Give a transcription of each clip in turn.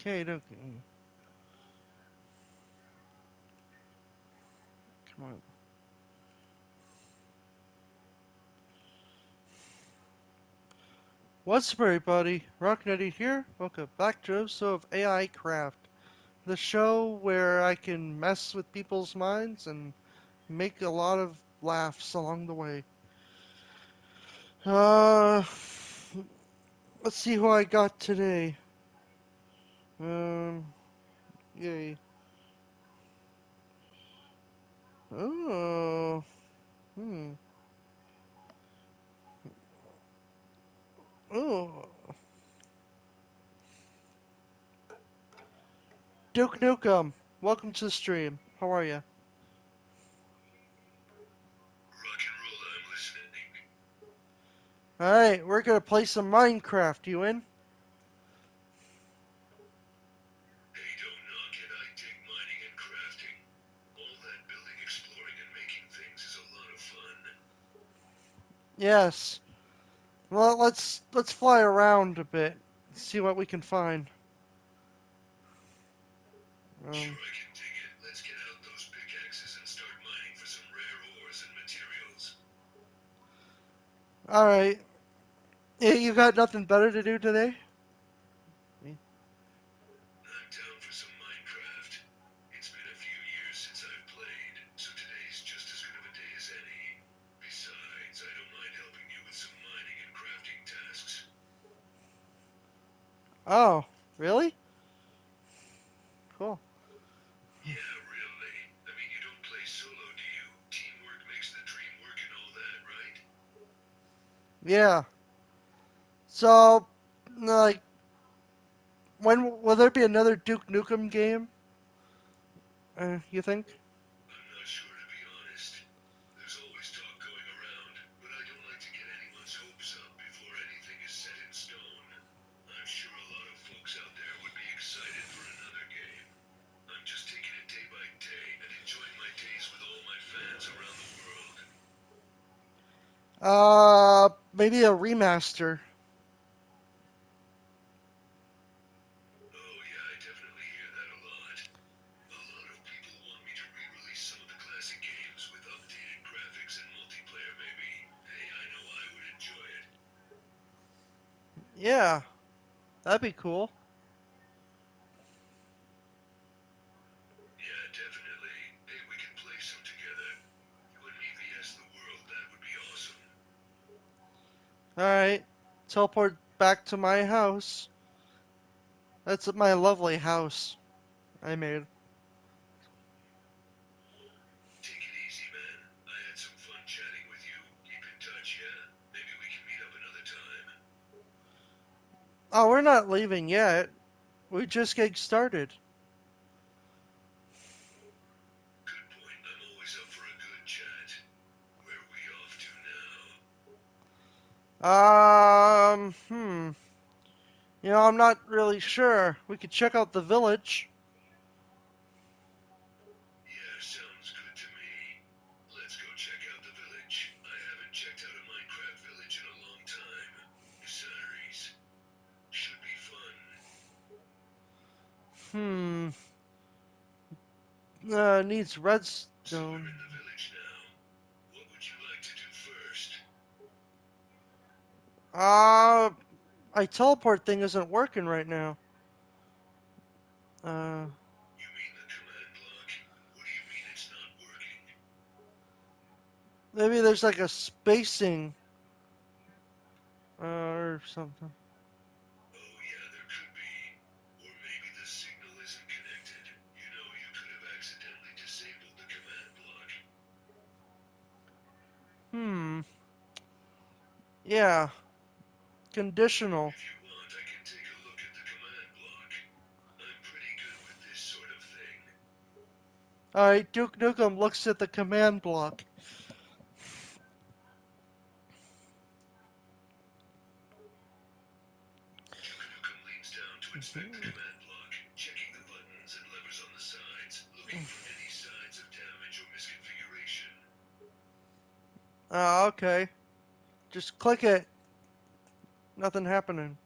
Okay, come on. What's up, everybody? Rocknetty here. Welcome back to an episode of A.I.Craft, the show where I can mess with people's minds and make a lot of laughs along the way. Uh, let's see who I got today. Um, yay. Oh, hmm. Oh, Duke Nukem. Welcome to the stream. How are you? Rock and roll, I'm listening. Alright, we're gonna play some Minecraft. You in? Hey, don't knock it. I dig mining and crafting. All that building, exploring, and making things is a lot of fun. Yes. Well, let's fly around a bit. See what we can find. Um, Sure, I can dig it. Let's get out those pickaxes and start mining for some rare ores and materials. all right. You got nothing better to do today? I'm down for some Minecraft. It's been a few years since I've played, so today's just as good of a day as any. Besides, I don't mind helping you with some mining and crafting tasks. Oh, really? Cool. Yeah, really. I mean, you don't play solo, do you? Teamwork makes the dream work and all that, right? Yeah. So, like, when will there be another Duke Nukem game? You think? I'm not sure, to be honest. There's always talk going around, but I don't like to get anyone's hopes up before anything is set in stone. I'm sure a lot of folks out there would be excited for another game. I'm just taking it day by day and enjoying my days with all my fans around the world. Maybe a remaster. Oh yeah, I definitely hear that a lot. A lot of people want me to re-release some of the classic games with updated graphics and multiplayer maybe. Hey, I know I would enjoy it. Yeah, that'd be cool. Yeah, definitely. Hey, we can play some together. You and me vs. the world, that would be awesome. All right. Teleport back to my house. That's my lovely house I made. Take it easy, man. I had some fun chatting with you. Keep in touch, yeah? Maybe we can meet up another time. Oh, we're not leaving yet. We just getting started. Good point. I'm always up for a good chat. Where are we off to now? Hmm. I'm not really sure. We could check out the village. Yeah, sounds good to me. Let's go check out the village. I haven't checked out a Minecraft village in a long time. Besides, should be fun. Hmm. Needs So we're redstone. in the village now. What would you like to do first? Uh, my teleport thing isn't working right now. Uh, You mean the command block? What do you mean it's not working? maybe there's like a spacing, or something. Oh yeah, there could be. Or maybe the signal isn't connected. You know, you could have accidentally disabled the command block. Hmm. Yeah. Conditional. If you want, I can take a look at the command block. I'm pretty good with this sort of thing. Alright, Duke Nukem looks at the command block. Duke Nukem leans down to inspect the command block, checking the buttons and levers on the sides, looking for any signs of damage or misconfiguration. Okay. Just click it. Nothing happening.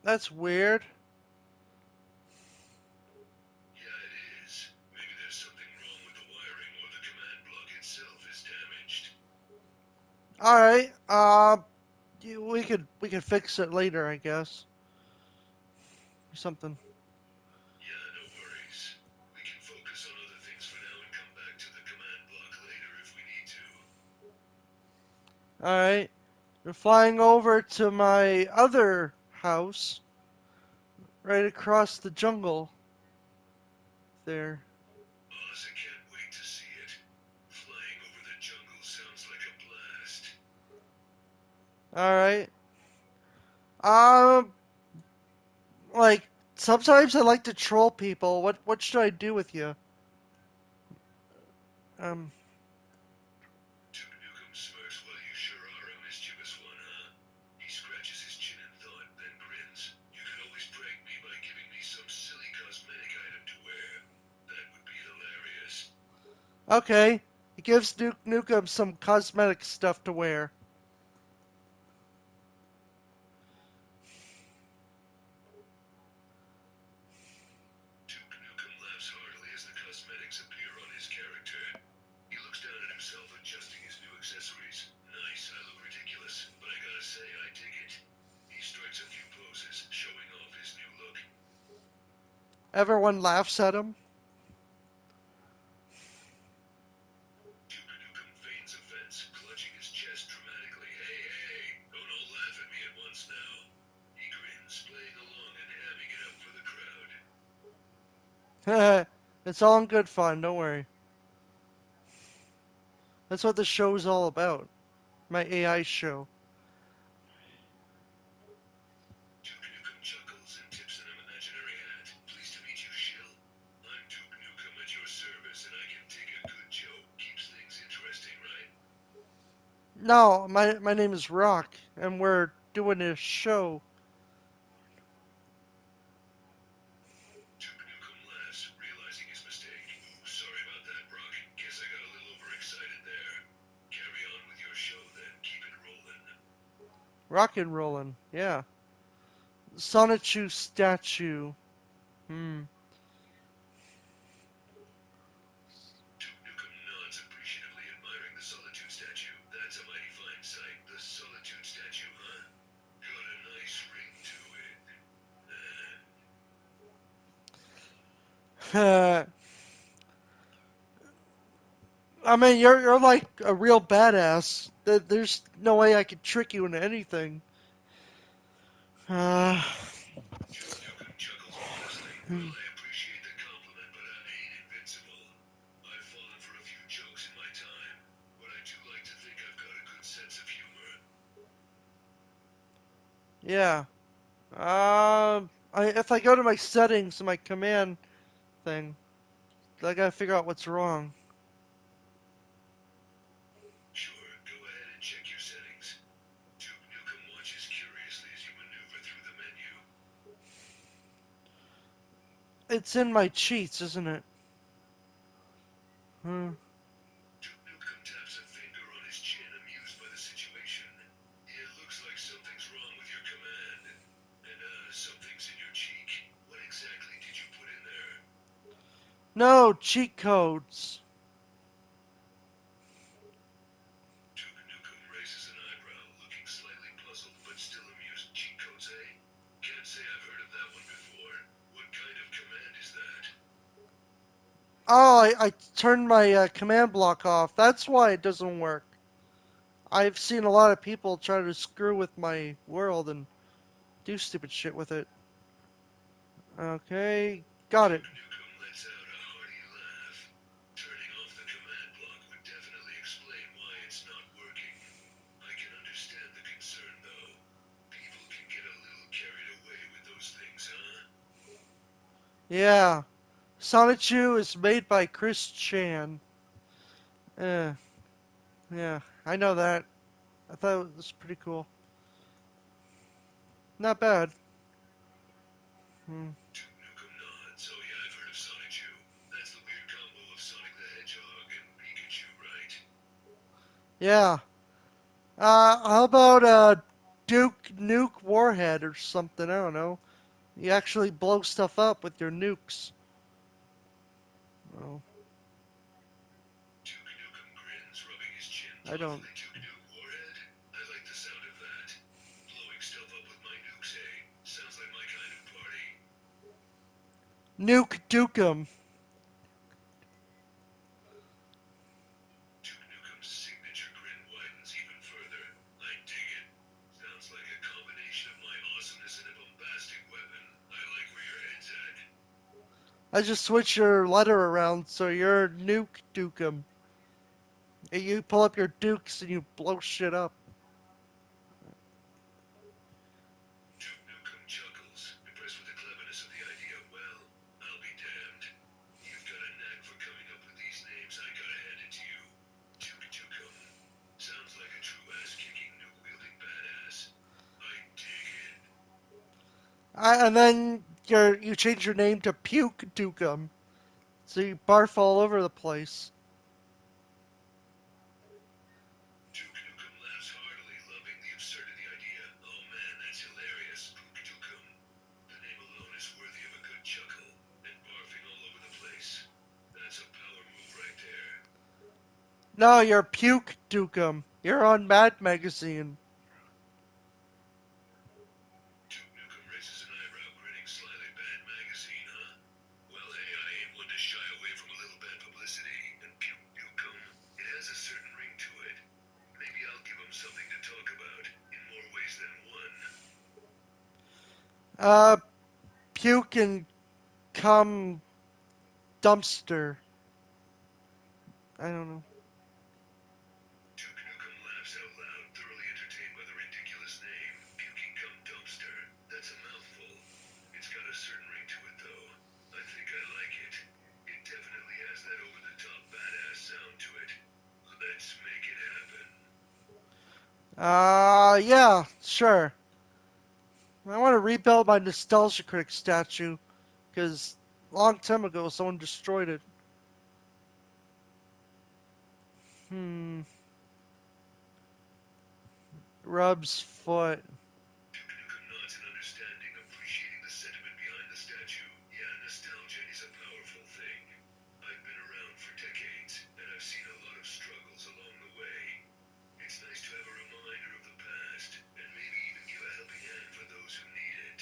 That's weird. Yeah, it is. Maybe there's something wrong with the wiring or the command block itself is damaged. All right. We could fix it later, I guess. Or something. Yeah, no worries. We can focus on other things for now and come back to the command block later if we need to. All right. We're flying over to my other house, right across the jungle. There. Boss, I can't wait to see it. Flying over the jungle sounds like a blast. All right. Um, like sometimes I like to troll people. What should I do with you? Um, Duke Nukem smirks while you sure are a mischievous one, huh? He scratches his chin in thought, then grins. You could always prank me by giving me some silly cosmetic item to wear. That would be hilarious. okay. He gives Duke Nukem some cosmetic stuff to wear. Duke Nukem laughs heartily as the cosmetics appear on his character. He looks down at himself, adjusting his new accessories. Nice, I look ridiculous, but I gotta say, I dig it. He strikes a few poses, showing off his new look. Everyone laughs at him. Duke Nukem feigns offense, clutching his chest dramatically. Hey, don't all laugh at me at once now. He grins, playing along and hamming it up for the crowd. It's all in good fun. Don't worry. That's what the show's all about. My AI show. Duke Nukem chuckles and tips an imaginary hat. Pleased to meet you, Shill. I'm Duke Nukem at your service, and I can take a good joke. Keeps things interesting, right? No, my name is Rock, and we're doing a show. Duke Nukem laughs, realizing his mistake. Ooh, sorry about that, Brock. Guess I got a little overexcited there. Carry on with your show then. Keep it rolling. Rock and rollin'. Yeah. Sonichu statue. Hmm. Duke Nukem nods appreciatively, admiring the Solitude statue. That's a mighty fine sight. The Solitude statue, huh? Got a nice ring to it. I mean, you're like a real badass. There's no way I could trick you into anything. Uh, Duke Nukem chuckles modestly. Well, I appreciate the compliment, but I ain't invincible. I've fallen for a few jokes in my time, but I do like to think I've got a good sense of humor. yeah. If I go to my settings, my command thing, I gotta figure out what's wrong. Sure, go ahead and check your settings. Duke Nukem watches curiously as you maneuver through the menu. It's in my cheats, isn't it? Hmm. Duke Nukem taps a finger on his chin, amused by the situation. It looks like something's wrong with your command. And, something's in your cheek. What exactly did you put in there? No cheat codes. Duke Nukem raises an eyebrow, looking slightly puzzled, but still amused. Cheat codes, eh? Can't say I've heard of that one before. What kind of command is that? Oh, I turned my command block off. That's why it doesn't work. I've seen a lot of people try to screw with my world and do stupid shit with it. Okay, got it. Duke Nukem lets out a hearty laugh. Turning off the command block would definitely explain why it's not working. I can understand the concern, though. People can get a little carried away with those things, huh? Yeah, Sonichu is made by Chris Chan. Eh, yeah, I know that. I thought it was pretty cool. Not bad. Hmm. Duke Nukem nods. Oh yeah, I've heard of Sonic 2. That's the weird combo of Sonic the Hedgehog and Pikachu, right? Yeah. How about Duke Nuke Warhead or something. I don't know. You actually blow stuff up with your nukes. Well, Duke Nukem grins, rubbing his chin I don't. thoughtfully. Duke Nuke Warhead? I like the sound of that. Blowing stuff up with my nukes, eh? Sounds like my kind of party. Nuke Dukem. Duke Nukem's signature grin widens even further. I dig it. Sounds like a combination of my awesomeness and a bombastic weapon. I like where your head's at. I just switch your letter around so you're Nuke Dukem. You pull up your dukes and you blow shit up. Duke Nukem chuckles, impressed with the cleverness of the idea. Well, I'll be damned. You've got a knack for coming up with these names. I gotta hand it to you. Duke Nukem. Sounds like a true ass-kicking, nuke-wielding badass. I dig it. And then you change your name to Puke Dukem. So you barf all over the place. Duke Nukem laughs heartily, loving the absurdity idea. Oh man, that's hilarious. Duke Nukem. The name alone is worthy of a good chuckle. And barfing all over the place. That's a power move right there. No, you're Puke Dukem. You're on Mad Magazine. Duke Nukem raises an eyebrow, grinning slyly. Bad magazine, huh? Well, hey, I ain't one to shy away from a little bad publicity. And Duke Nukem, it has a certain ring to it. Maybe I'll give him something to talk about, in more ways than one. Uh, Puke and Cum Dumpster. I don't know. Duke Nukem laughs out loud, thoroughly entertained by the ridiculous name. Puking Cum Dumpster. That's a mouthful. It's got a certain ring to it, though. I think I like it. It definitely has that over-the-top badass sound to it. Let's make it happen. Yeah, sure. I want to rebuild my Nostalgia Critic statue because a long time ago someone destroyed it. Hmm. Rub's foot. Duke Nukem nods in understanding, appreciating the sentiment behind the statue. Yeah, nostalgia is a powerful thing. I've been around for decades, and I've seen a lot of struggles along the way. It's nice to have a reminder of the past, and maybe even give a helping hand for those who need it.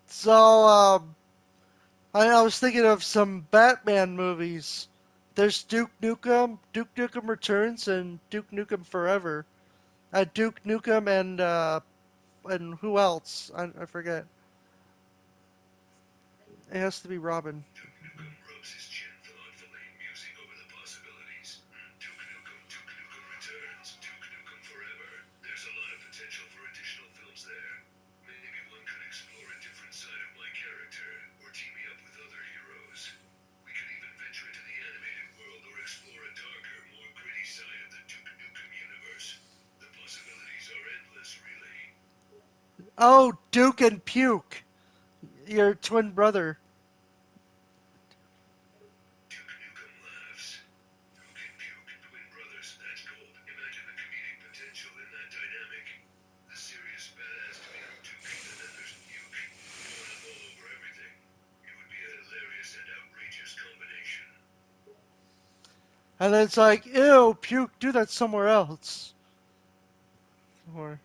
So, I was thinking of some Batman movies. There's Duke Nukem, Duke Nukem Returns, and Duke Nukem Forever. Duke Nukem and who else? I forget. It has to be Robin. Duke Nukem rubs his chin thoughtfully, musing over the possibilities. Duke Nukem Returns, Duke Nukem Forever. There's a lot of potential for additional films there. Maybe one could explore a different side of my character, or team me up with other heroes. We could even venture into the animated world or explore a darker, more gritty side of the Duke Nukem universe. The possibilities are endless, really. Oh, Duke and Puke, your twin brother. Duke Nukem laughs. Duke and Puke, twin brothers, that's gold. Imagine the comedic potential in that dynamic. The serious badass twinkle Duke, and then there's Puke, blowing up all over everything. It would be a hilarious and outrageous combination. And then it's like, ew, Puke, do that somewhere else. Or,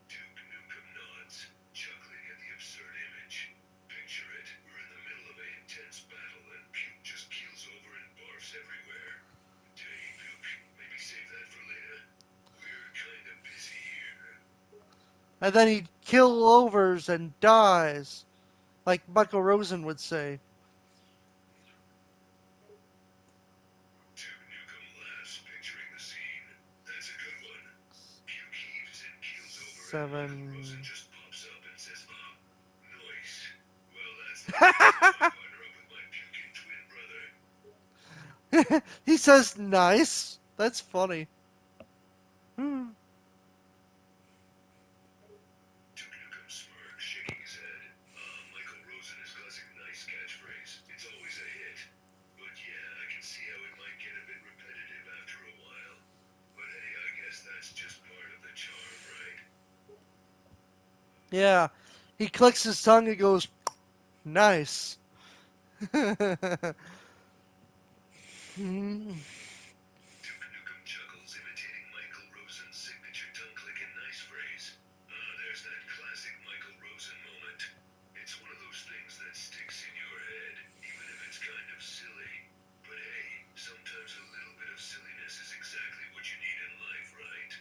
Duke Nukem nods, chuckling at the absurd image. Picture it, we're in the middle of an intense battle and Puke just keels over and barfs everywhere. Dang, Puke, maybe save that for later. We're kinda busy here. and then he kill overs and dies, like Michael Rosen would say. Duke Nukem laughs, picturing the scene. That's a good one. Puke heaves and keels over, and Michael Rosen 7. just pops up and says, ah, nice. Well, that's like saying I want to partner up with my puking twin brother. He says nice. That's funny. Hmm. Duke Nukem smirks, shaking his head. Michael Rosen is classic nice catchphrase. It's always a hit. But yeah, I can see how it might get a bit repetitive after a while. But hey, I guess that's just part Yeah. He clicks his tongue and goes, nice. Duke Nukem chuckles, imitating Michael Rosen's signature tongue click and nice phrase. There's that classic Michael Rosen moment. It's one of those things that sticks in your head, even if it's kind of silly. But hey, sometimes a little bit of silliness is exactly what you need in life, right?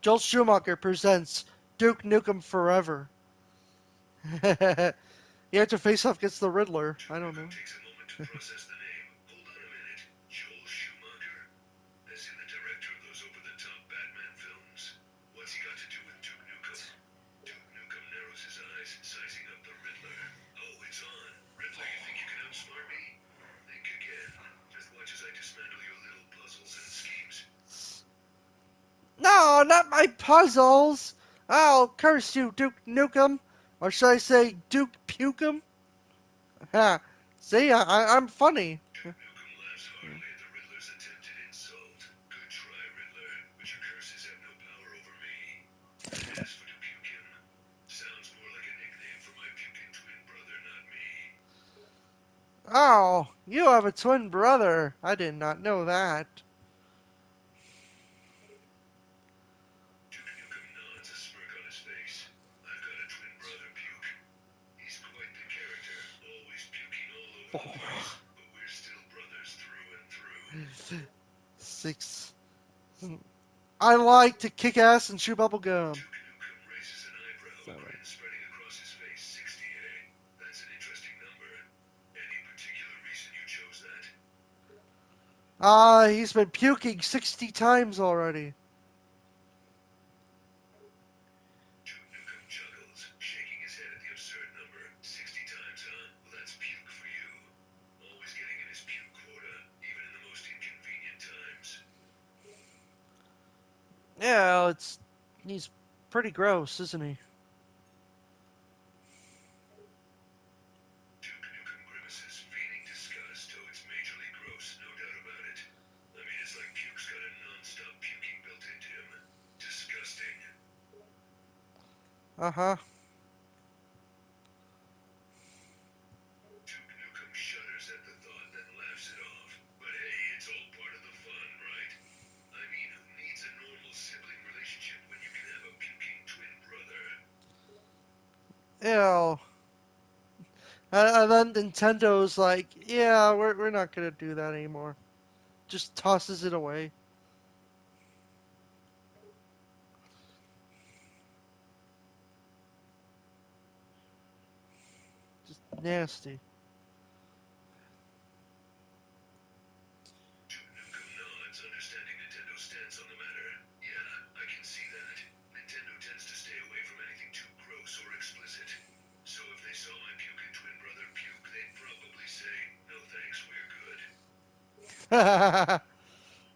Joel Schumacher presents Duke Nukem Forever. You have to face off against the Riddler. I Duke don't Nukem know. takes a moment to process the name. Hold on a minute. Joel Schumacher? As in the director of those over-the-top Batman films? What's he got to do with Duke Nukem? Duke Nukem narrows his eyes, sizing up the Riddler. Oh, it's on. Riddler, you think you can outsmart me? Think again. Just watch as I dismantle your little puzzles and schemes. No, not my puzzles! I'll curse you, Duke Nukem! Or should I say Duke Pukem? Ha! See, I'm funny. Duke Nukem laughs heartily at the Riddler's attempted insult. Good try, Riddler, but your curses have no power over me. And as for Dupukim, sounds more like a nickname for my puking twin brother, not me. Oh, you have a twin brother. I did not know that. Duke Nukem nods, a smirk on his face. I've got a twin brother, Puke. He's quite the character, always puking all over the place, but we're still brothers through and through. 6. I like to kick ass and chew bubble gum. Duke Nukem raises an eyebrow, a 7. grin spreading across his face. 60, eh? That's an interesting number. Any particular reason you chose that? He's been puking 60 times already. Duke Nukem chuckles, shaking his head at the absurd number. 60 times, huh? Well, that's puke for you. Always getting in his puke quota, even in the most inconvenient times. Yeah, he's pretty gross, isn't he? Duke Nukem grimaces, feigning disgust. Oh, it's majorly gross, no doubt about it. I mean, it's like puke's got a non-stop puking built into him. Disgusting. Uh-huh. Duke Nukem shudders at the thought, then laughs it off. But hey, it's all part of the fun, right? I mean, who needs a normal sibling relationship when you can have a puking twin brother? Ew. And then Nintendo's like, yeah, we're not gonna do that anymore. Just tosses it away. Just nasty. Duke Nukem nods, understanding Nintendo's stance on the matter. Yeah, I can see that. Nintendo tends to stay away from anything too gross or explicit. So if they saw my puking twin brother puke, they'd probably say, no thanks, we're good.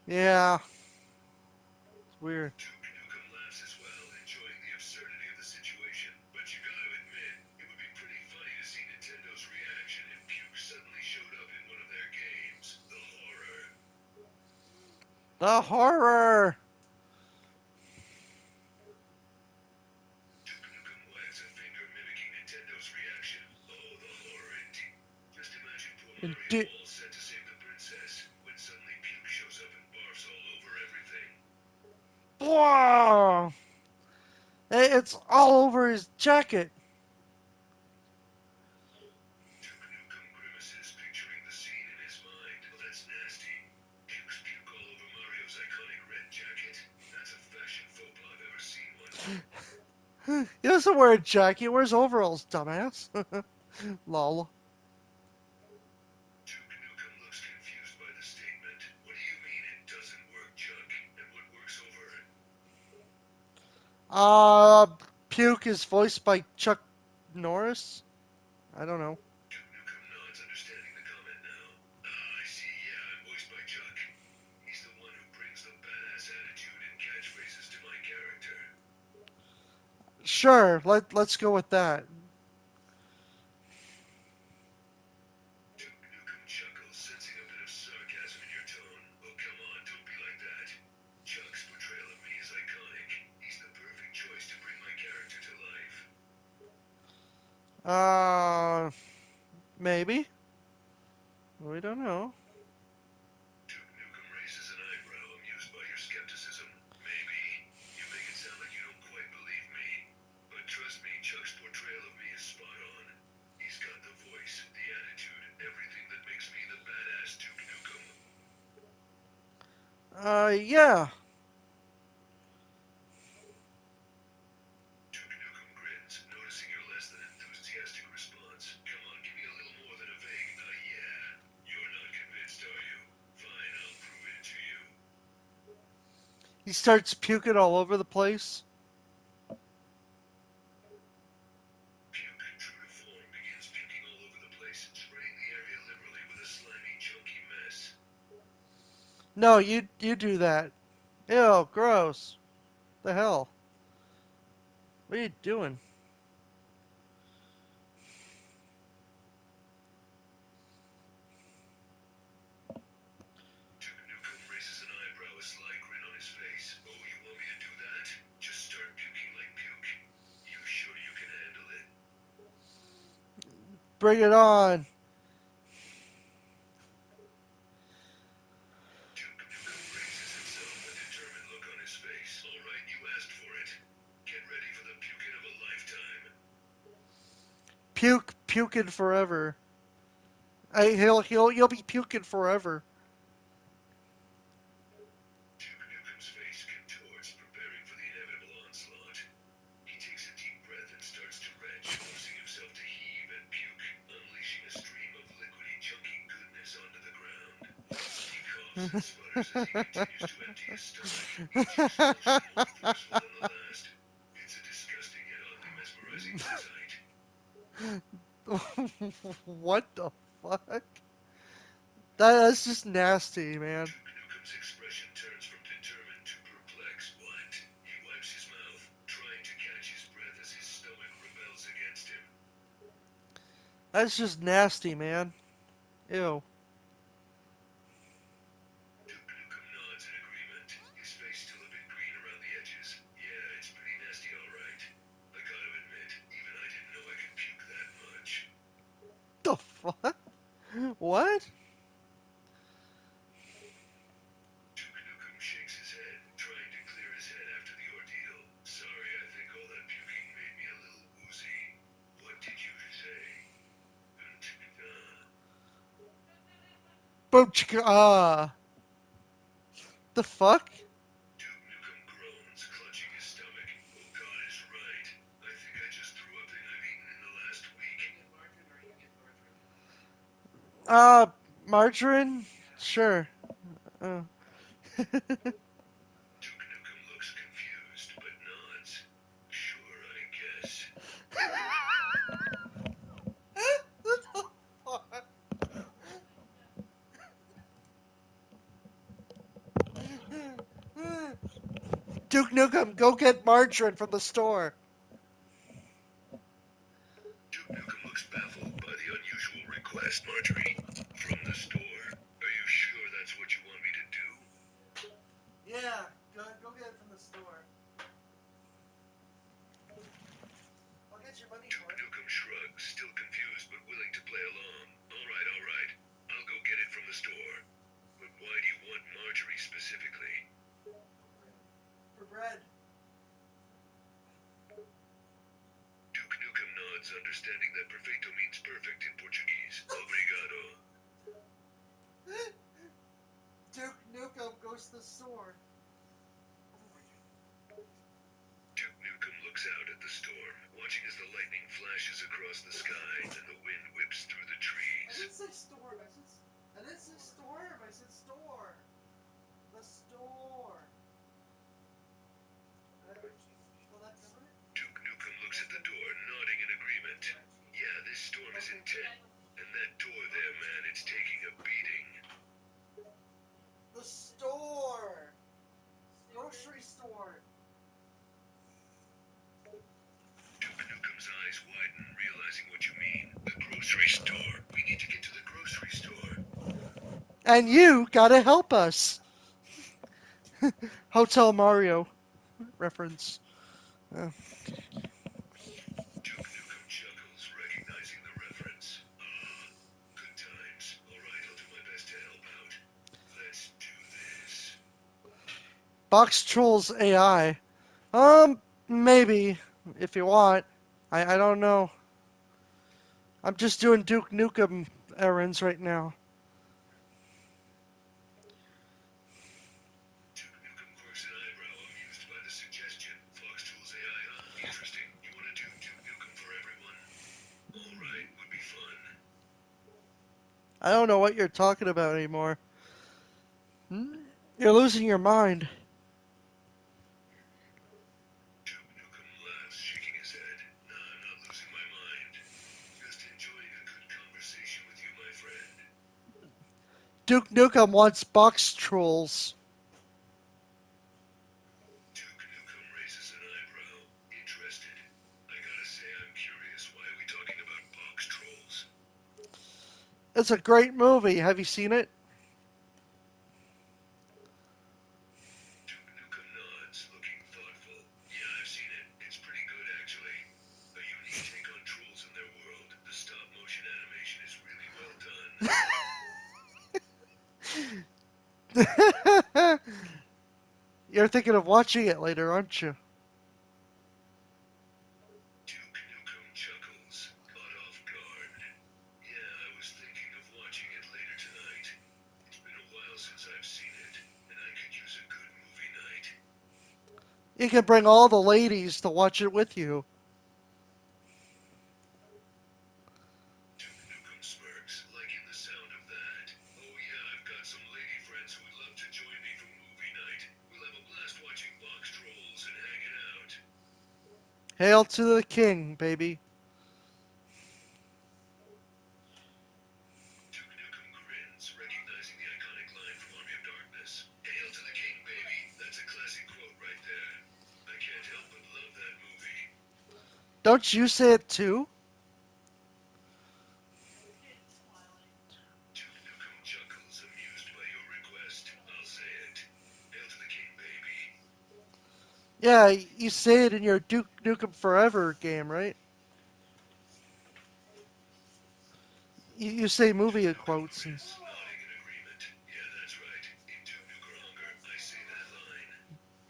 Yeah, it's weird. Duke Nukem laughs as well, enjoying the absurdity of the situation. But you gotta admit, it would be pretty funny to see Nintendo's reaction if puke suddenly showed up in one of their games. The horror. The horror! Duke Nukem wags a finger, mimicking Nintendo's reaction. Oh, the horror indeed. Just imagine poor Mario Indeed. all set to save the princess, when suddenly puke shows up and barfs all over everything. Whoa! It's all over his jacket. Duke Nukem grimaces, picturing the scene in his mind. Oh, that's nasty. Puke's puke all over Mario's iconic red jacket. That's a fashion faux pas I've ever seen one. He doesn't wear a jacket, he wears overalls, dumbass. Lol. Duke Nukem looks confused by the statement. What do you mean it doesn't work, Chuck? And what works over it? Uh, Puke is voiced by Chuck Norris? I don't know. Duke Nukem nods, understanding the comment now. Ah, I see. Yeah, I'm voiced by Chuck. He's the one who brings the badass attitude and catchphrases to my character. Sure, let's go with that. Duke Nukem chuckles, sensing a bit of sarcasm in your tone. Oh, come on, don't be like that. Chuck's portrayal of me is iconic. He's the perfect choice to bring my character to life. Uh, maybe. We don't know. Duke Nukem raises an eyebrow, amused by your skepticism. Maybe. You make it sound like you don't quite believe me. But trust me, Chuck's portrayal of me is spot on. He's got the voice, the attitude, everything that makes me the badass Duke Nukem. Yeah. Duke Nukem grins, noticing your less than enthusiastic response. Come on, give me a little more than a vague, yeah. You're not convinced, are you? Fine, I'll prove it to you. He starts puking all over the place. Puke, true to form, begins puking all over the place, spraying the area liberally with a slimy, chunky mess. No, you do that. Ew, gross. The hell? What are you doing? Duke Nukem raises an eyebrow, a sly grin on his face. Oh, you want me to do that? Just start puking like puke. You sure you can handle it? Bring it on. Duke Nukem raises himself, a determined look on his face. All right, you asked for it. Get ready for the puking of a lifetime. Puking forever. You'll be puking forever. Duke Nukem's face contorts, preparing for the inevitable onslaught. He takes a deep breath and starts to retch, forcing himself to heave and puke, unleashing a stream of liquidy, chunky goodness onto the ground. He coughs and sputters as he continues to empty his stomach, each expulsion more forceful than the last. It's a disgusting yet oddly mesmerizing sight. What the fuck? That's just nasty, man. Duke Nukem's expression turns from determined to perplexed. What? He wipes his mouth, trying to catch his breath as his stomach rebels against him. That's just nasty, man. Ew. Duke Nukem nods in agreement, his face still a bit green around the edges. Yeah, it's pretty nasty, all right. I gotta admit, even I didn't know I could puke that much. The fuck? What? Duke Nukem shakes his head, trying to clear his head after the ordeal. Sorry, I think all that puking made me a little woozy. What did you say? Boom chicka The fuck? Duke Nukem groans, clutching his stomach. Oh God is right. I think I just threw up thing I've eaten in the last week. Uh, margarine? Sure. Uh. Duke Nukem looks confused, but nods. Sure, I guess. What the fuck? Duke Nukem, go get margarine from the store. Duke Nukem looks baffled by the unusual request, Marjorie. From the store? Are you sure that's what you want me to do? Yeah, go get it from the store. I'll get your money Duke for it. Nukem shrugs, still confused but willing to play along. All right, all right. I'll go get it from the store. But why do you want Marjorie specifically? For bread. Duke Nukem nods, understanding that perfeito means perfect in Portuguese. Obrigado. Duke Nukem goes to the store. Duke Nukem looks out at the storm, watching as the lightning flashes across the sky and the wind whips through the I trees. didn't say store. I didn't say storm. I said store. The store. Will that cover it? Duke Nukem looks at the door, nodding in agreement. Yeah, this storm is intense. And that door there, man, it's taking a beating. The store. Grocery store. Duke Nukem's eyes widen, realizing what you mean. The grocery store. We need to get to the grocery store. And you gotta help us. Hotel Mario reference. Duke Nukem chuckles, Box Trolls AI. Maybe if you want. I don't know. I'm just doing Duke Nukem errands right now. Duke Nukem quirks an eyebrow, amused by the suggestion. Fox Tools AI, huh? Interesting. You want to do Duke Nukem for everyone? Alright, would be fun. I don't know what you're talking about anymore. You're losing your mind. Duke Nukem laughs, shaking his head. Nah, I'm not losing my mind. Just enjoying a good conversation with you, my friend. Duke Nukem wants Box Trolls. Duke Nukem raises an eyebrow. Interested. I gotta say, I'm curious. Why are we talking about box trolls? It's a great movie. Have you seen it? Duke Nukem nods, looking thoughtful. Yeah, I've seen it. It's pretty good, actually. A unique take on trolls in their world. The stop-motion animation is really well done. You're thinking of watching it later, aren't you? Duke Nukem chuckles, caught off guard. Yeah, I was thinking of watching it later tonight. It's been a while since I've seen it, and I could use a good movie night. You can bring all the ladies to watch it with you. Duke Nukem smirks, liking the sound of that. Oh yeah, I've got some lady friends who would love to join me for movie night. We'll have a blast watching box trolls and hanging out. Hail to the king, baby. Duke Nukem grins, recognizing the iconic line from Army of Darkness. Hail to the king, baby. That's a classic quote right there. I can't help but love that movie. Don't you say it too? Duke Nukem chuckles, amused by your request. I'll say it. Hail to the king, baby. Yeah, you say it in your Duke Nukem Forever game, right? You say Duke movie Nukem quotes and. grins, nodding in agreement. Yeah, that's right. In Duke Nukem Hunger, I say that line.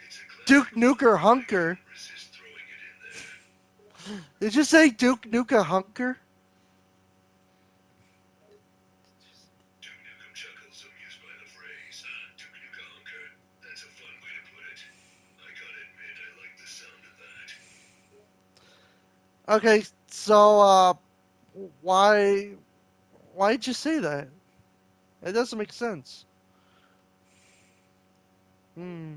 It's a Duke classic line, Nuker and I Hunker. couldn't resist throwing it in there. Did you say Duke Nuka Hunker? Duke Nukem chuckles, amused by the phrase. Duke Nukem Hunker. That's a fun way to put it. I gotta admit, I like the sound of that. Okay, so why'd you say that? It doesn't make sense. Hmm.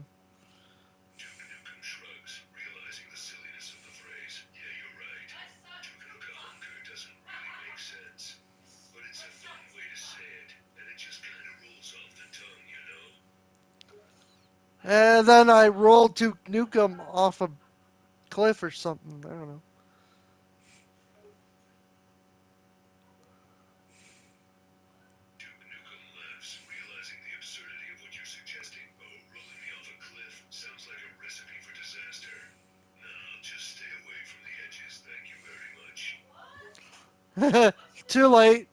Duke Nukem shrugs, realizing the silliness of the phrase. Yeah, you're right. Duke Nukem Hunker doesn't really make sense. But it's a fun way to say it, and it just kinda rolls off the tongue, you know? And then I rolled Duke Nukem off a cliff or something. I don't know. Duke Nukem laughs, realizing the absurdity of what you're suggesting. Oh, rolling me off a cliff sounds like a recipe for disaster. Nah, I'll just stay away from the edges, thank you very much. Too late.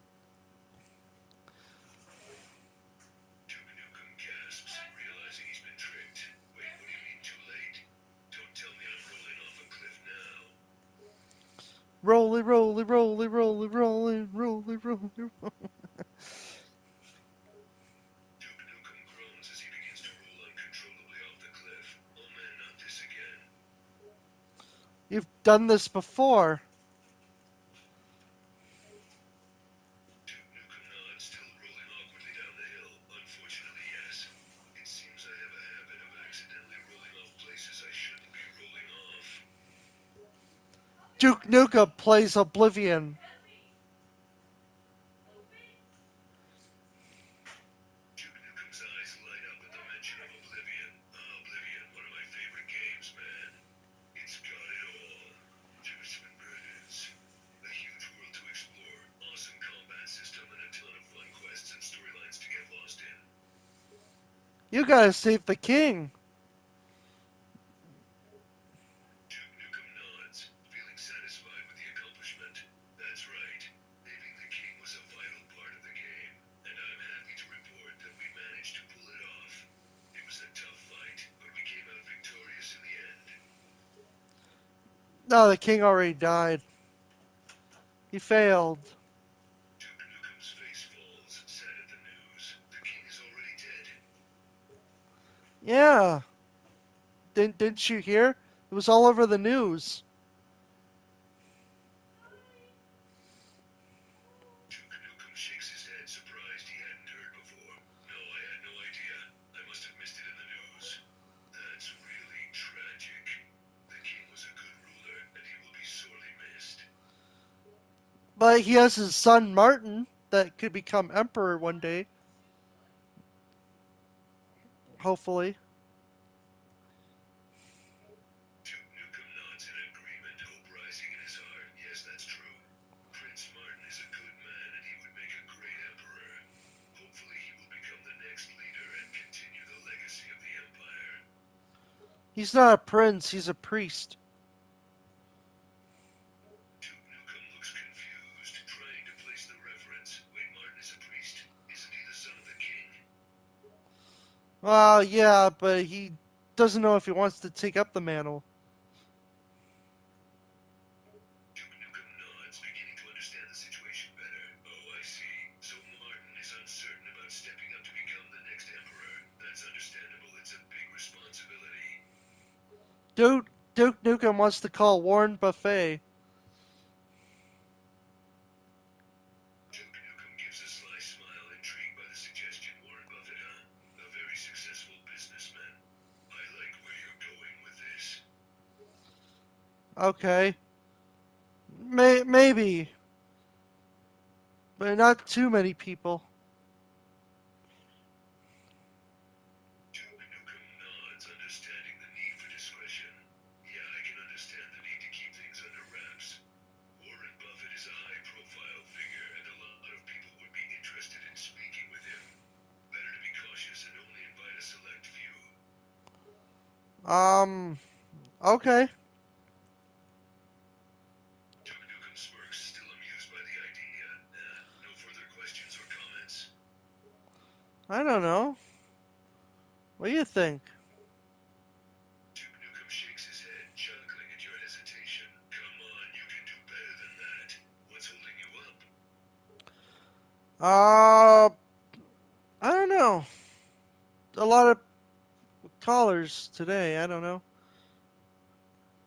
Duke Nukem gasps, realizing he's been tricked. Wait, what do you mean too late? Don't tell me I'm rolling off a cliff now. Roly, roly, roly, roly, roly, roly, roly, roly. Duke Nukem groans as he begins to roll uncontrollably off the cliff. Oh man, not this again. You've done this before. Duke Nukem nods, still rolling awkwardly down the hill. Unfortunately, yes. It seems I have a habit of accidentally rolling off places I shouldn't be rolling off. Duke Nukem plays Oblivion. Duke Nukem's eyes light up at the mention of Oblivion. Oblivion, one of my favorite games, man. It's got it all. Twists and murders. A huge world to explore, awesome combat system, and a ton of fun quests and storylines to get lost in. You gotta save the king. Duke Nukem nods, feeling satisfied with the accomplishment. That's right. Saving the king was a vital part of the game, and I'm happy to report that we managed to pull it off. It was a tough fight, but we No, the king already died. He failed. Duke Nukem's face falls, sad at the news. The king is already dead. Yeah. Didn't you hear? It was all over the news. Duke Nukem shakes his head, surprised he hadn't heard before. No, I had no idea. I must have missed it in the news. That's really tragic. The king was a good ruler, and he will be sorely missed. But he has his son Martin that could become emperor one day, hopefully. Duke Nukem nods in agreement, hope rising in his heart. Yes, that's true. Prince Martin is a good man, and he would make a great emperor. Hopefully he will become the next leader and continue the legacy of the empire. He's not a prince, he's a priest. Duke Nukem looks confused, trying to place the reference. Wait, Martin is a priest? Isn't he the son of the king? Well, yeah, but he doesn't know if he wants to take up the mantle. Duke Nukem nods, beginning to understand the situation better. Oh, I see. So Martin is uncertain about stepping up to become the next emperor. That's understandable. It's a big responsibility. Duke Nukem wants to call Warren Buffet. Duke Nukem gives a sly smile, intrigued by the suggestion. Warren Buffett, huh? A very successful businessman. I like where you're going with this. Okay, maybe, but not too many people. Duke Nukem nods, understanding the need for discretion. Yeah, I can understand the need to keep things under wraps. Warren Buffett is a high-profile figure, and a lot of people would be interested in speaking with him. Better to be cautious and only invite a select few. Um, okay. Duke Nukem smirks, still amused by the idea. No further questions or comments? I don't know. What do you think? Duke Nukem shakes his head, chuckling at your hesitation. Come on, you can do better than that. What's holding you up? Uh, I don't know. A lot of callers today. I don't know.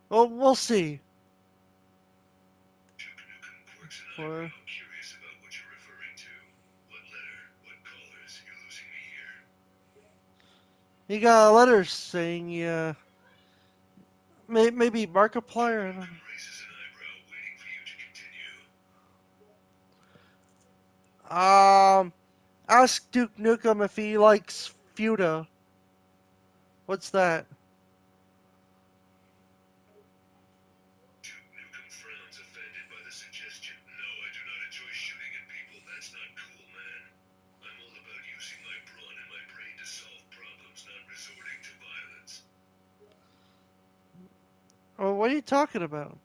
Well, we'll see. Duke Nukem quirks an For eyebrow, curious about what you're referring to. What letter? What callers? You're losing me here. he got a letter saying, maybe Markiplier. I don't Nukem raises an eyebrow, waiting for you to continue. know. Ask Duke Nukem if he likes Futa. What's that? Duke Nukem frowns, offended by the suggestion. No, I do not enjoy shooting at people. That's not cool, man. I'm all about using my brawn and my brain to solve problems, not resorting to violence. Oh, what are you talking about?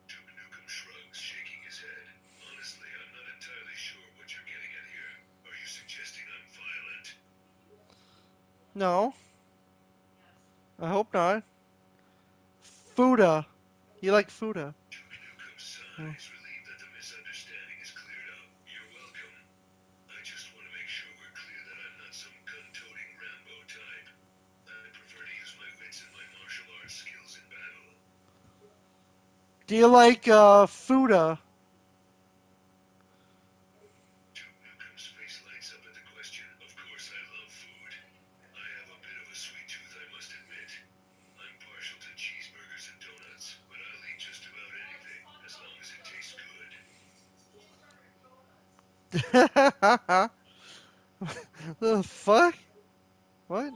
Duke Nukem shrugs, shaking his head. Honestly, I'm not entirely sure what you're getting at here. Are you suggesting I'm violent? No, I hope not. Futa. You like Futa? Duke Nukem Oh. sighs, relieved that the misunderstanding is cleared up. You're welcome. I just want to make sure we're clear that I'm not some gun-toting Rambo type. I prefer to use my wits and my martial arts skills in battle. Do you like Futa? Duke Nukem's face lights up at the question. Of course I love food. I have a bit of a sweet tooth, I must admit. I'm partial to cheeseburgers and donuts, but I'll eat just about anything, as long as it tastes good. The fuck? What?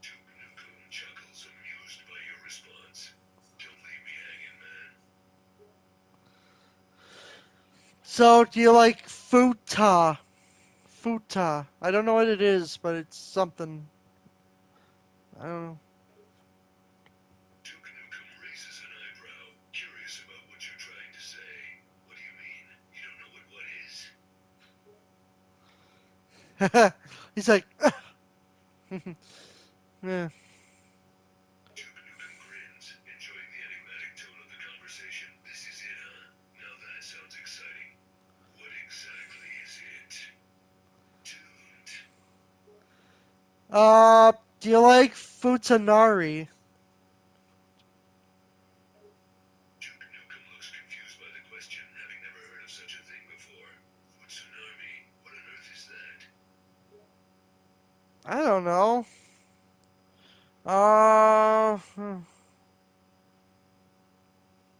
Duke Nukem chuckles, amused by your response. Don't leave me hanging, man. So, do you like Futa? Futa. I don't know what it is, but it's something. I don't know. Duke Nukem raises an eyebrow, curious about what you're trying to say. What do you mean? You don't know what is? He's like, yeah. Do you like Futanari? Duke Nukem looks confused by the question, having never heard of such a thing before. Futsunami, what on earth is that? I don't know. Hmm.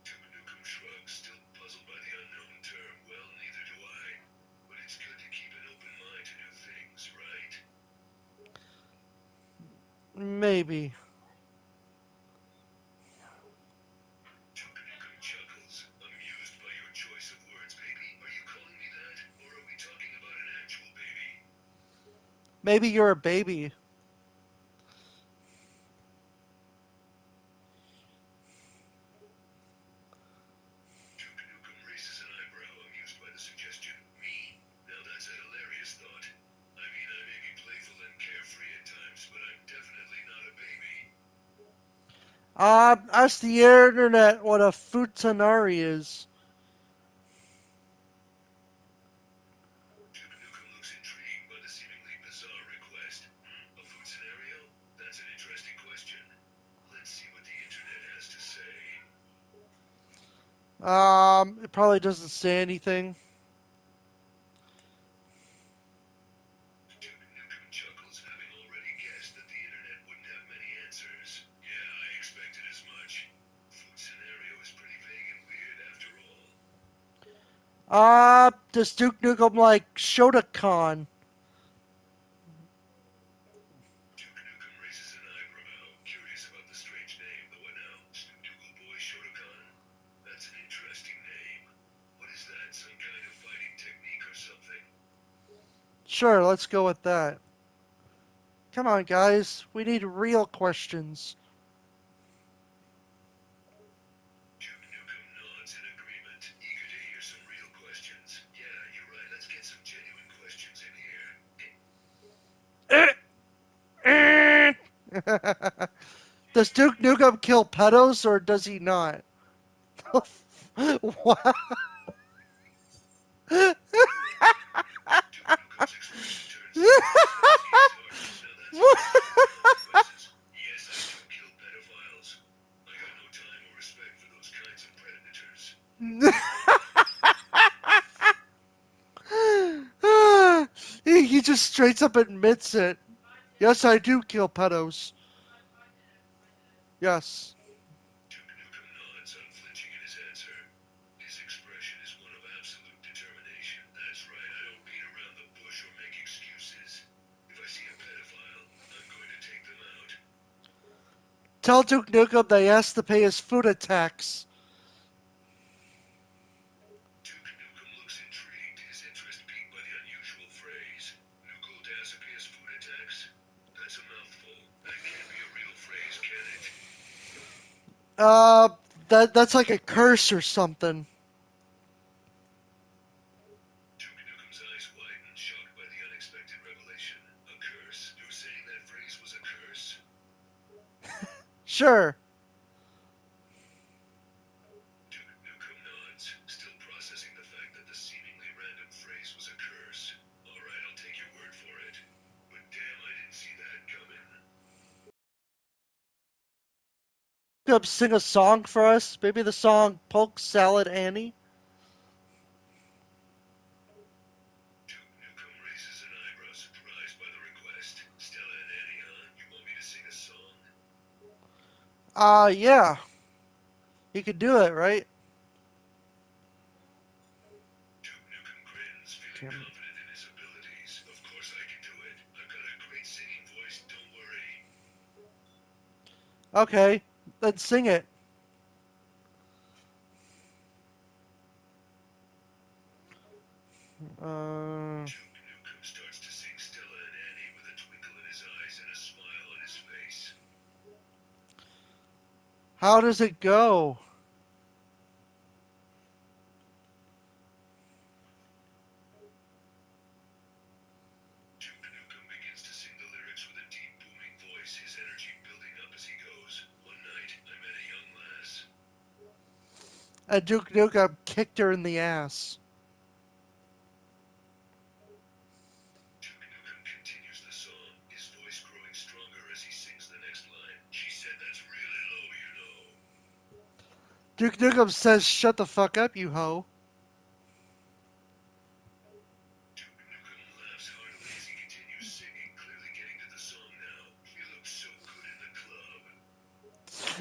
Duke Nukem shrugs, still puzzled by the unknown term. Well, neither do I. But it's good to keep an open mind to new things, right? Maybe. Duke Nukem chuckles, amused by your choice of words, baby. Are you calling me that? Or are we talking about an actual baby? Maybe you're a baby. Duke Nukem raises an eyebrow, amused by the suggestion. Me? Now that's a hilarious thought. I mean, I may be playful and carefree at times, but I'm definitely not a baby. Ask the internet what a Futanari is. Duke Nukem looks intrigued by the seemingly bizarre request. A food scenario? That's an interesting question. Let's see what the internet has to say. It probably doesn't say anything. Duke Nukem chuckles, having already guessed that the internet wouldn't have many answers. Yeah, I expected as much. Food scenario is pretty vague and weird after all. Does Duke Nukem like Shotokan? Duke Nukem raises an eyebrow, curious about the strange name, the what now? Snoop Boy Shotokan? That's an interesting name. What is that, some kind of fighting technique or something? Sure, let's go with that. Come on, guys. We need real questions. Duke Nukem nods in agreement, eager to hear some real questions. Yeah, you're right, let's get some genuine questions in here. Does Duke Nukem kill pedos or does he not? What? Duke Nukem's expression turns serious as he is heartened. Now that's a question no one requests. Yes, I do kill pedophiles. I got no time or respect for those kinds of predators. He just straight up admits it. Yes, I do kill pedos. Yes. Duke Nukem nods, unflinching in his answer. His expression is one of absolute determination. That's right, I don't beat around the bush or make excuses. If I see a pedophile, I'm going to take them out. Tell Duke Nukem that he has to pay his food tax. Duke Nukem looks intrigued, his interest piqued by the unusual phrase. Nukel Dasapius food attacks? That's a mouthful. That can't be a real phrase, can it? Uh, that's like a curse or something. Duke Nukem's eyes widened, shocked by the unexpected revelation. A curse? You're saying that phrase was a curse? Sure. Duke Nukem nods, still processing the fact that the seemingly random phrase was a curse. Alright, I'll take your word for it. But damn, I didn't see that coming. Nukem sing a song for us. Maybe the song "Polk Salad Annie." Duke Nukem raises an eyebrow, surprised by the request. Stella and Annie, huh? You want me to sing a song? Yeah. You could do it, right? Duke Nukem grins, feeling Damn. confident in his abilities. Of course I can do it. I've got a great singing voice, don't worry. Okay, then sing it. Uh, Duke Nukem starts to sing Stella and Annie with a twinkle in his eyes and a smile on his face. how does it go? Duke Nukem begins to sing the lyrics with a deep, booming voice, his energy building up as he goes. One night, I met a young lass. And Duke Nukem kicked her in the ass. Duke Nukem continues the song, his voice growing Duke Nukem says, "Shut the fuck up, you hoe." Duke Nukem laughs heartily as he continues singing, clearly getting to the song now. He looks so good in